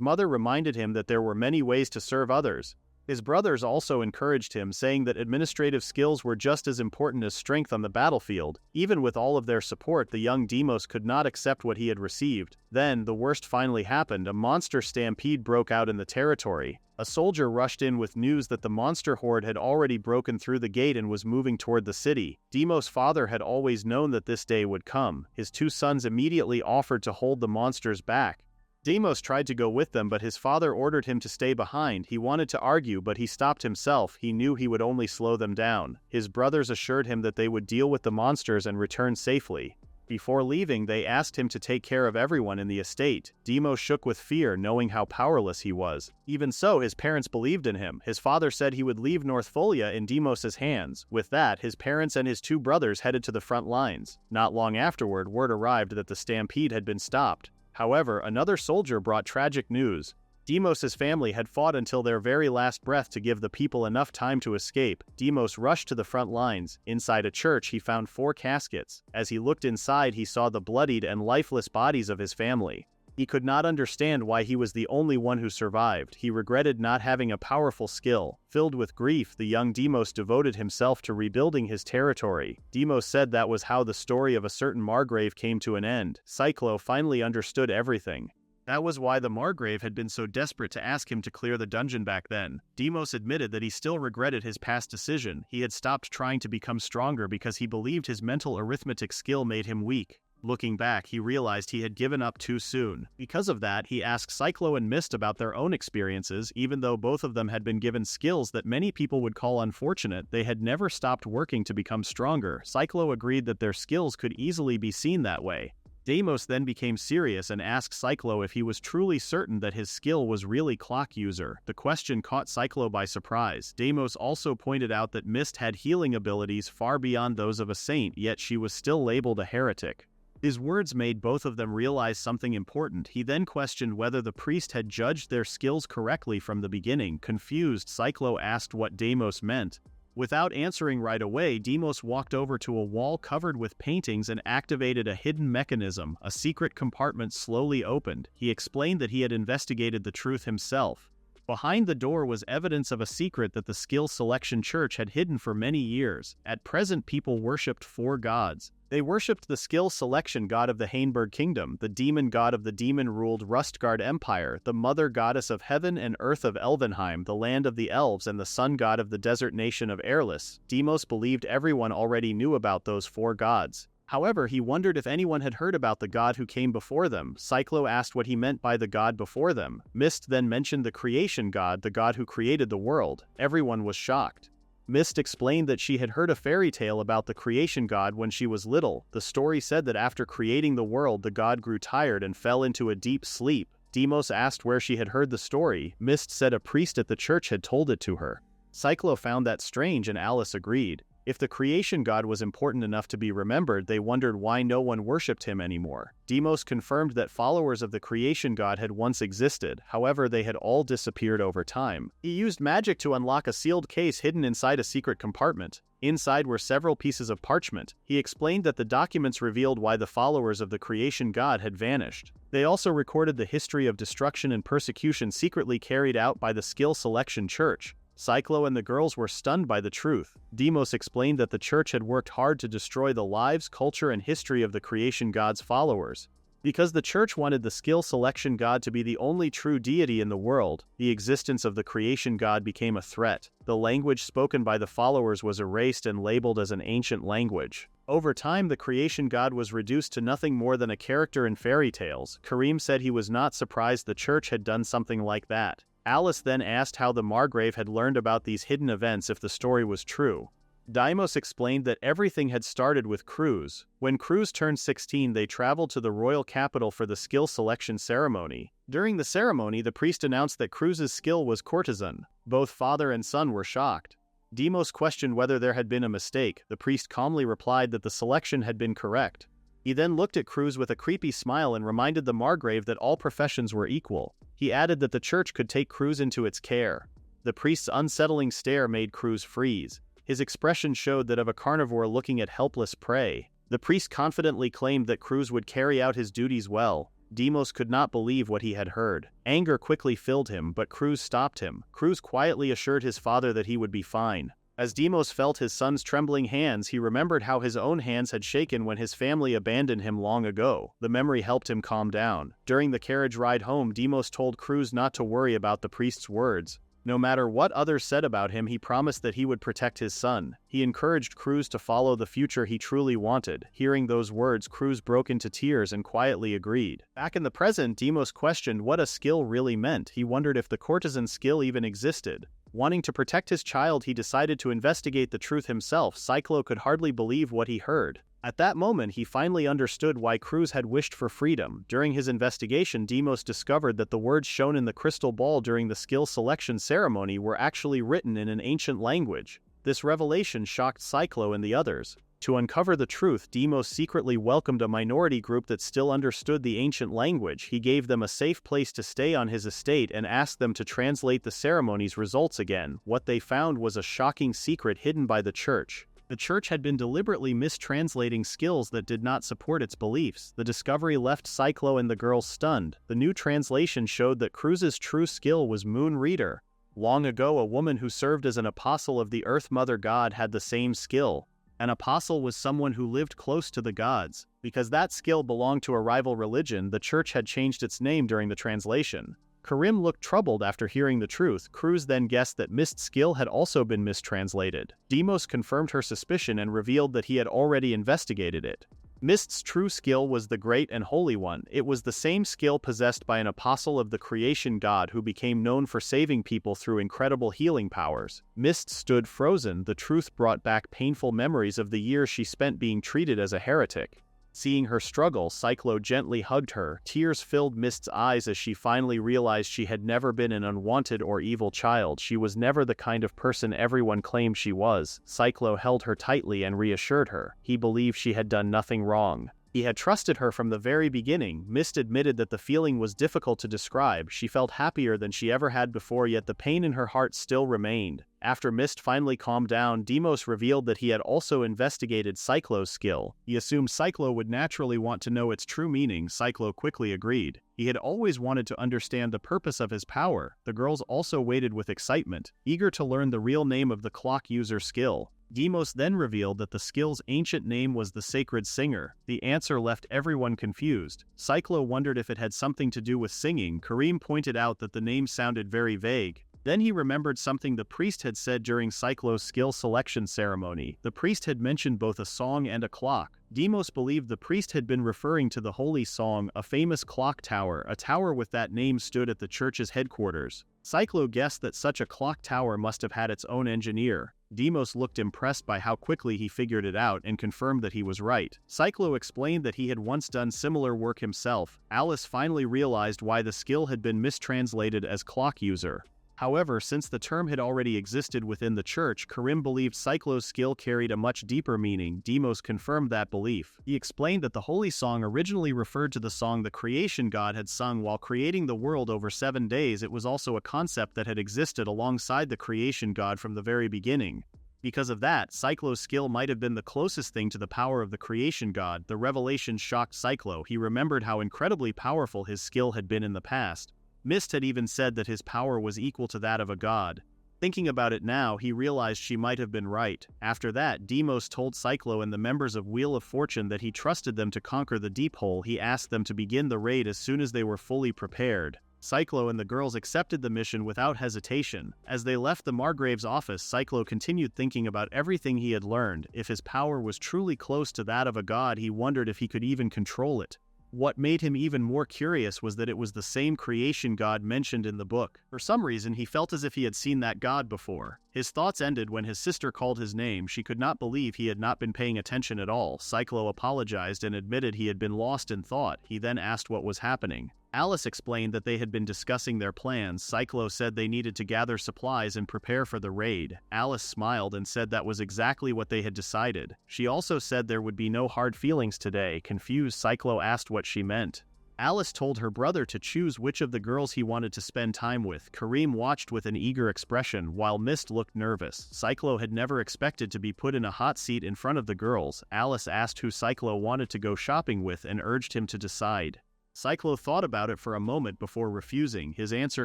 mother reminded him that there were many ways to serve others. His brothers also encouraged him, saying that administrative skills were just as important as strength on the battlefield. Even with all of their support, the young Deimos could not accept what he had received. Then, the worst finally happened. A monster stampede broke out in the territory. A soldier rushed in with news that the monster horde had already broken through the gate and was moving toward the city. Deimos' father had always known that this day would come. His two sons immediately offered to hold the monsters back. Deimos tried to go with them, but his father ordered him to stay behind. He wanted to argue, but he stopped himself. He knew he would only slow them down. His brothers assured him that they would deal with the monsters and return safely. Before leaving, they asked him to take care of everyone in the estate. Deimos shook with fear, knowing how powerless he was. Even so, his parents believed in him. His father said he would leave Northfolia in Deimos' hands. With that, his parents and his two brothers headed to the front lines. Not long afterward, word arrived that the stampede had been stopped. However, another soldier brought tragic news. Deimos' family had fought until their very last breath to give the people enough time to escape. Deimos rushed to the front lines. Inside a church, he found 4 caskets. As he looked inside, he saw the bloodied and lifeless bodies of his family. He could not understand why he was the only one who survived. He regretted not having a powerful skill. Filled with grief, the young Deimos devoted himself to rebuilding his territory. Deimos said that was how the story of a certain Margrave came to an end. Cyclo finally understood everything. That was why the Margrave had been so desperate to ask him to clear the dungeon back then. Deimos admitted that he still regretted his past decision. He had stopped trying to become stronger because he believed his mental arithmetic skill made him weak. Looking back, he realized he had given up too soon. Because of that, he asked Cyclo and Mist about their own experiences. Even though both of them had been given skills that many people would call unfortunate, they had never stopped working to become stronger. Cyclo agreed that their skills could easily be seen that way. Deimos then became serious and asked Cyclo if he was truly certain that his skill was really clock user. The question caught Cyclo by surprise. Deimos also pointed out that Mist had healing abilities far beyond those of a saint, yet she was still labeled a heretic. His words made both of them realize something important. He then questioned whether the priest had judged their skills correctly from the beginning. Confused, Cyclo asked what Deimos meant. Without answering right away, Deimos walked over to a wall covered with paintings and activated a hidden mechanism. A secret compartment slowly opened. He explained that he had investigated the truth himself. Behind the door was evidence of a secret that the Skill Selection Church had hidden for many years. At present, people worshipped 4 gods. They worshipped the skill selection god of the Hainburg Kingdom, the demon god of the demon-ruled Rustgard Empire, the mother goddess of heaven and earth of Elvenheim, the land of the elves, and the sun god of the desert nation of Erlis. Deimos believed everyone already knew about those 4 gods. However, he wondered if anyone had heard about the god who came before them. Cyclo asked what he meant by the god before them. Mist then mentioned the creation god, the god who created the world. Everyone was shocked. Mist explained that she had heard a fairy tale about the creation god when she was little. The story said that after creating the world, the god grew tired and fell into a deep sleep. Deimos asked where she had heard the story. Mist said a priest at the church had told it to her. Cyclo found that strange and Alice agreed. If the creation god was important enough to be remembered, they wondered why no one worshipped him anymore. Deimos confirmed that followers of the creation god had once existed, however they had all disappeared over time. He used magic to unlock a sealed case hidden inside a secret compartment. Inside were several pieces of parchment. He explained that the documents revealed why the followers of the creation god had vanished. They also recorded the history of destruction and persecution secretly carried out by the Skill Selection Church. Cyclo and the girls were stunned by the truth. Deimos explained that the church had worked hard to destroy the lives, culture, and history of the creation god's followers. Because the church wanted the skill selection god to be the only true deity in the world, the existence of the creation god became a threat. The language spoken by the followers was erased and labeled as an ancient language. Over time, the creation god was reduced to nothing more than a character in fairy tales. Karim said he was not surprised the church had done something like that. Alice then asked how the Margrave had learned about these hidden events if the story was true. Deimos explained that everything had started with Cruz. When Cruz turned 16, they traveled to the royal capital for the skill selection ceremony. During the ceremony, the priest announced that Cruz's skill was courtesan. Both father and son were shocked. Deimos questioned whether there had been a mistake. The priest calmly replied that the selection had been correct. He then looked at Cruz with a creepy smile and reminded the Margrave that all professions were equal. He added that the church could take Cruz into its care. The priest's unsettling stare made Cruz freeze. His expression showed that of a carnivore looking at helpless prey. The priest confidently claimed that Cruz would carry out his duties well. Deimos could not believe what he had heard. Anger quickly filled him, but Cruz stopped him. Cruz quietly assured his father that he would be fine. As Deimos felt his son's trembling hands, he remembered how his own hands had shaken when his family abandoned him long ago. The memory helped him calm down. During the carriage ride home, Deimos told Cruz not to worry about the priest's words. No matter what others said about him, he promised that he would protect his son. He encouraged Cruz to follow the future he truly wanted. Hearing those words, Cruz broke into tears and quietly agreed. Back in the present, Deimos questioned what a skill really meant. He wondered if the courtesan skill even existed. Wanting to protect his child, he decided to investigate the truth himself. Cyclo could hardly believe what he heard. At that moment, he finally understood why Cruz had wished for freedom. During his investigation, Deimos discovered that the words shown in the crystal ball during the skill selection ceremony were actually written in an ancient language. This revelation shocked Cyclo and the others. To uncover the truth, Deimos secretly welcomed a minority group that still understood the ancient language. He gave them a safe place to stay on his estate and asked them to translate the ceremony's results again. What they found was a shocking secret hidden by the church. The church had been deliberately mistranslating skills that did not support its beliefs. The discovery left Cyclo and the girls stunned. The new translation showed that Cruz's true skill was Moon Reader. Long ago, a woman who served as an apostle of the Earth Mother God had the same skill. An apostle was someone who lived close to the gods. Because that skill belonged to a rival religion, the church had changed its name during the translation. Karim looked troubled after hearing the truth. Cruz then guessed that Mist's skill had also been mistranslated. Deimos confirmed her suspicion and revealed that he had already investigated it. Mist's true skill was the Great and Holy One. It was the same skill possessed by an apostle of the creation god who became known for saving people through incredible healing powers. Mist stood frozen. The truth brought back painful memories of the years she spent being treated as a heretic. Seeing her struggle, Cyclo gently hugged her. Tears filled Mist's eyes as she finally realized she had never been an unwanted or evil child. She was never the kind of person everyone claimed she was. Cyclo held her tightly and reassured her. He believed she had done nothing wrong. He had trusted her from the very beginning. Mist admitted that the feeling was difficult to describe. She felt happier than she ever had before, yet the pain in her heart still remained. After Mist finally calmed down, Deimos revealed that he had also investigated Cyclo's skill. He assumed Cyclo would naturally want to know its true meaning. Cyclo quickly agreed. He had always wanted to understand the purpose of his power. The girls also waited with excitement, eager to learn the real name of the clock user skill. Deimos then revealed that the skill's ancient name was the Sacred Singer. The answer left everyone confused. Cyclo wondered if it had something to do with singing. Karim pointed out that the name sounded very vague. Then he remembered something the priest had said during Cyclo's skill selection ceremony. The priest had mentioned both a song and a clock. Deimos believed the priest had been referring to the holy song, a famous clock tower. A tower with that name stood at the church's headquarters. Cyclo guessed that such a clock tower must have had its own engineer. Deimos looked impressed by how quickly he figured it out and confirmed that he was right. Cyclo explained that he had once done similar work himself. Alice finally realized why the skill had been mistranslated as clock user. However, since the term had already existed within the church, Karim believed Cyclo's skill carried a much deeper meaning. Demos confirmed that belief. He explained that the holy song originally referred to the song the creation god had sung while creating the world over 7 days. It was also a concept that had existed alongside the creation god from the very beginning. Because of that, Cyclo's skill might have been the closest thing to the power of the creation god. The revelation shocked Cyclo. He remembered how incredibly powerful his skill had been in the past. Mist had even said that his power was equal to that of a god. Thinking about it now, he realized she might have been right. After that, Demos told Cyclo and the members of Wheel of Fortune that he trusted them to conquer the Deep Hole. He asked them to begin the raid as soon as they were fully prepared. Cyclo and the girls accepted the mission without hesitation. As they left the Margrave's office, Cyclo continued thinking about everything he had learned. If his power was truly close to that of a god, he wondered if he could even control it. What made him even more curious was that it was the same creation god mentioned in the book. For some reason, he felt as if he had seen that god before. His thoughts ended when his sister called his name. She could not believe he had not been paying attention at all. Cyclo apologized and admitted he had been lost in thought. He then asked what was happening. Alice explained that they had been discussing their plans. Cyclo said they needed to gather supplies and prepare for the raid. Alice smiled and said that was exactly what they had decided. She also said there would be no hard feelings today. Confused, Cyclo asked what she meant. Alice told her brother to choose which of the girls he wanted to spend time with. Karim watched with an eager expression, while Mist looked nervous. Cyclo had never expected to be put in a hot seat in front of the girls. Alice asked who Cyclo wanted to go shopping with and urged him to decide. Cyclo thought about it for a moment before refusing. His answer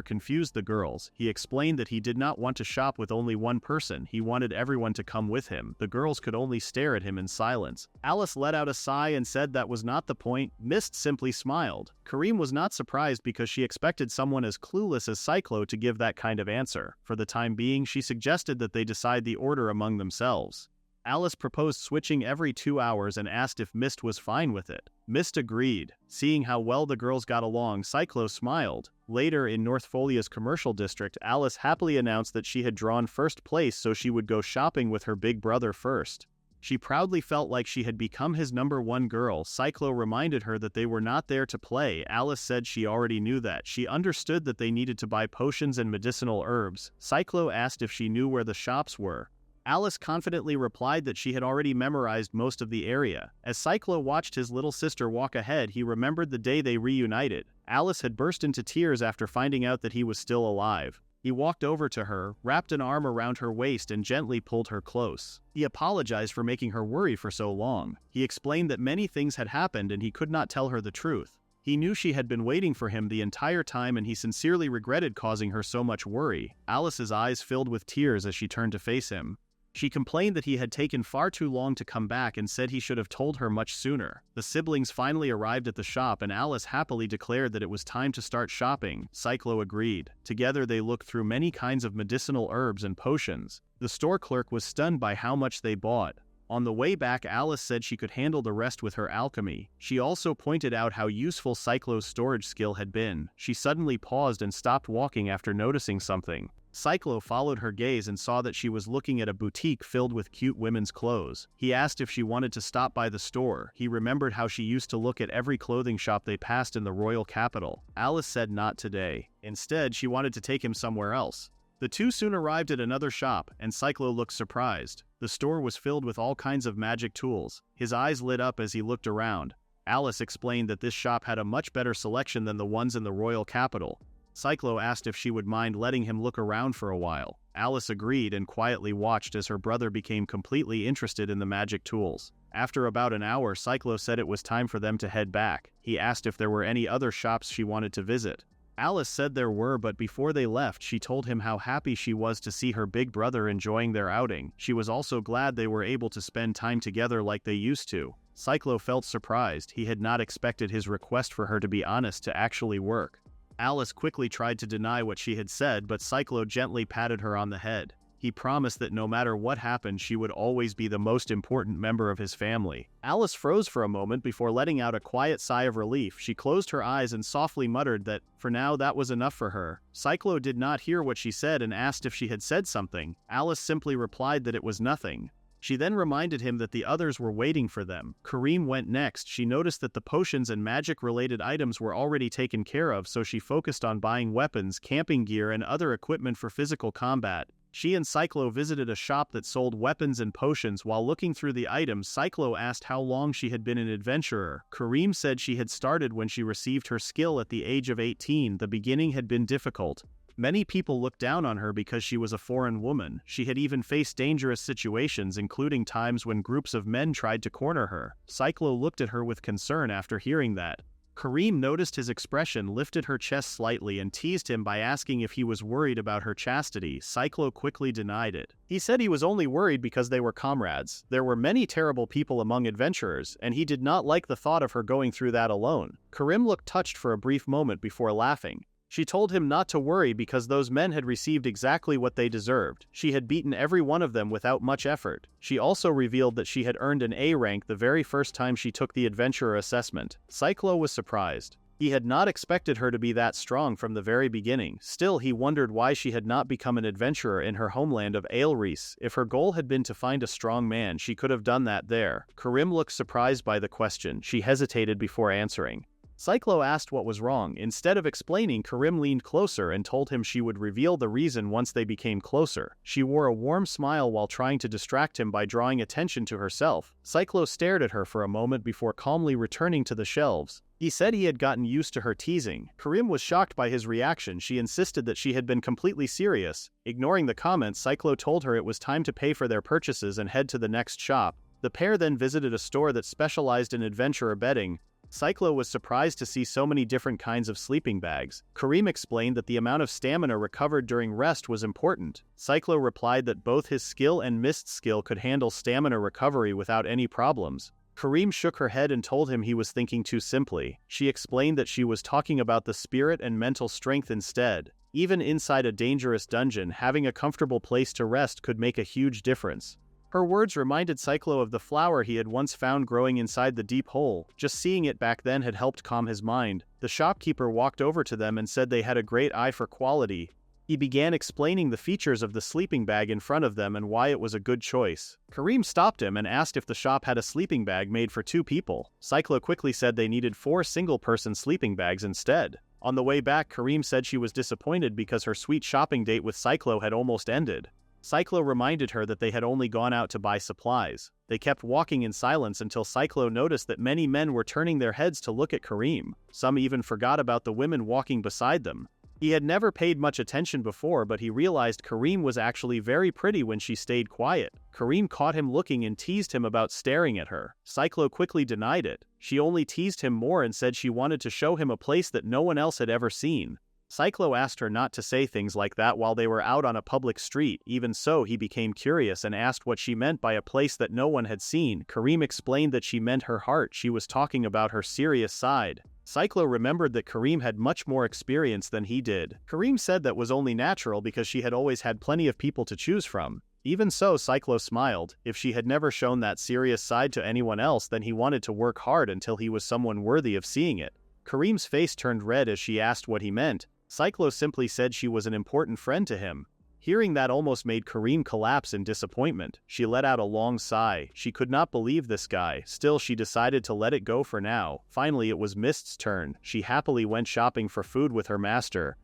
confused the girls. He explained that he did not want to shop with only one person. He wanted everyone to come with him. The girls could only stare at him in silence. Alice let out a sigh and said that was not the point. Mist simply smiled. Karim was not surprised because she expected someone as clueless as Cyclo to give that kind of answer. For the time being, she suggested that they decide the order among themselves. Alice proposed switching every 2 hours and asked if Mist was fine with it. Mist agreed. Seeing how well the girls got along, Cyclo smiled. Later, in Northfolia's commercial district, Alice happily announced that she had drawn first place, so she would go shopping with her big brother first. She proudly felt like she had become his #1 girl. Cyclo reminded her that they were not there to play. Alice said she already knew that. She understood that they needed to buy potions and medicinal herbs. Cyclo asked if she knew where the shops were. Alice confidently replied that she had already memorized most of the area. As Cyclo watched his little sister walk ahead, he remembered the day they reunited. Alice had burst into tears after finding out that he was still alive. He walked over to her, wrapped an arm around her waist and gently pulled her close. He apologized for making her worry for so long. He explained that many things had happened and he could not tell her the truth. He knew she had been waiting for him the entire time and he sincerely regretted causing her so much worry. Alice's eyes filled with tears as she turned to face him. She complained that he had taken far too long to come back and said he should have told her much sooner. The siblings finally arrived at the shop and Alice happily declared that it was time to start shopping. Cyclo agreed. Together they looked through many kinds of medicinal herbs and potions. The store clerk was stunned by how much they bought. On the way back, Alice said she could handle the rest with her alchemy. She also pointed out how useful Cyclo's storage skill had been. She suddenly paused and stopped walking after noticing something. Cyclo followed her gaze and saw that she was looking at a boutique filled with cute women's clothes. He asked if she wanted to stop by the store. He remembered how she used to look at every clothing shop they passed in the royal capital. Alice said not today. Instead, she wanted to take him somewhere else. The two soon arrived at another shop, and Cyclo looked surprised. The store was filled with all kinds of magic tools. His eyes lit up as he looked around. Alice explained that this shop had a much better selection than the ones in the royal capital. Cyclo asked if she would mind letting him look around for a while. Alice agreed and quietly watched as her brother became completely interested in the magic tools. After about an hour, Cyclo said it was time for them to head back. He asked if there were any other shops she wanted to visit. Alice said there were, but before they left, she told him how happy she was to see her big brother enjoying their outing. She was also glad they were able to spend time together like they used to. Cyclo felt surprised. He had not expected his request for her to be honest to actually work. Alice quickly tried to deny what she had said, but Cyclo gently patted her on the head. He promised that no matter what happened, she would always be the most important member of his family. Alice froze for a moment before letting out a quiet sigh of relief. She closed her eyes and softly muttered that, for now, that was enough for her. Cyclo did not hear what she said and asked if she had said something. Alice simply replied that it was nothing. She then reminded him that the others were waiting for them. Kareem went next. She noticed that the potions and magic-related items were already taken care of, so she focused on buying weapons, camping gear, and other equipment for physical combat. She and Cyclo visited a shop that sold weapons and potions. While looking through the items, Cyclo asked how long she had been an adventurer. Kareem said she had started when she received her skill at the age of 18. The beginning had been difficult. Many people looked down on her because she was a foreign woman. She had even faced dangerous situations, including times when groups of men tried to corner her. Cyclo looked at her with concern after hearing that. Kareem noticed his expression, lifted her chest slightly, and teased him by asking if he was worried about her chastity. Cyclo quickly denied it. He said he was only worried because they were comrades. There were many terrible people among adventurers, and he did not like the thought of her going through that alone. Kareem looked touched for a brief moment before laughing. She told him not to worry because those men had received exactly what they deserved. She had beaten every one of them without much effort. She also revealed that she had earned an A rank the very first time she took the adventurer assessment. Cyclo was surprised. He had not expected her to be that strong from the very beginning. Still, he wondered why she had not become an adventurer in her homeland of Aelreese. If her goal had been to find a strong man, she could have done that there. Kareem looked surprised by the question. She hesitated before answering. Cyclo asked what was wrong. Instead of explaining, Kareem leaned closer and told him she would reveal the reason once they became closer. She wore a warm smile while trying to distract him by drawing attention to herself. Cyclo stared at her for a moment before calmly returning to the shelves. He said he had gotten used to her teasing. Kareem was shocked by his reaction. She insisted that she had been completely serious. Ignoring the comments, Cyclo told her it was time to pay for their purchases and head to the next shop. The pair then visited a store that specialized in adventurer bedding. Cyclo was surprised to see so many different kinds of sleeping bags. Kareem explained that the amount of stamina recovered during rest was important. Cyclo replied that both his skill and Mist's skill could handle stamina recovery without any problems. Kareem shook her head and told him he was thinking too simply. She explained that she was talking about the spirit and mental strength instead. Even inside a dangerous dungeon, having a comfortable place to rest could make a huge difference. Her words reminded Cyclo of the flower he had once found growing inside the deep hole. Just seeing it back then had helped calm his mind. The shopkeeper walked over to them and said they had a great eye for quality. He began explaining the features of the sleeping bag in front of them and why it was a good choice. Kareem stopped him and asked if the shop had a sleeping bag made for 2 people. Cyclo quickly said they needed 4 single-person sleeping bags instead. On the way back, Kareem said she was disappointed because her sweet shopping date with Cyclo had almost ended. Cyclo reminded her that they had only gone out to buy supplies. They kept walking in silence until Cyclo noticed that many men were turning their heads to look at Kareem. Some even forgot about the women walking beside them. He had never paid much attention before, but he realized Kareem was actually very pretty when she stayed quiet. Kareem caught him looking and teased him about staring at her. Cyclo quickly denied it. She only teased him more and said she wanted to show him a place that no one else had ever seen. Cyclo asked her not to say things like that while they were out on a public street. Even so, he became curious and asked what she meant by a place that no one had seen. Kareem explained that she meant her heart. She was talking about her serious side. Cyclo remembered that Kareem had much more experience than he did. Kareem said that was only natural because she had always had plenty of people to choose from. Even so, Cyclo smiled. If she had never shown that serious side to anyone else, then he wanted to work hard until he was someone worthy of seeing it. Kareem's face turned red as she asked what he meant. Cyclo simply said she was an important friend to him. Hearing that almost made Kareem collapse in disappointment. She let out a long sigh. She could not believe this guy. Still, she decided to let it go for now. Finally, it was Mist's turn. She happily went shopping for food with her master.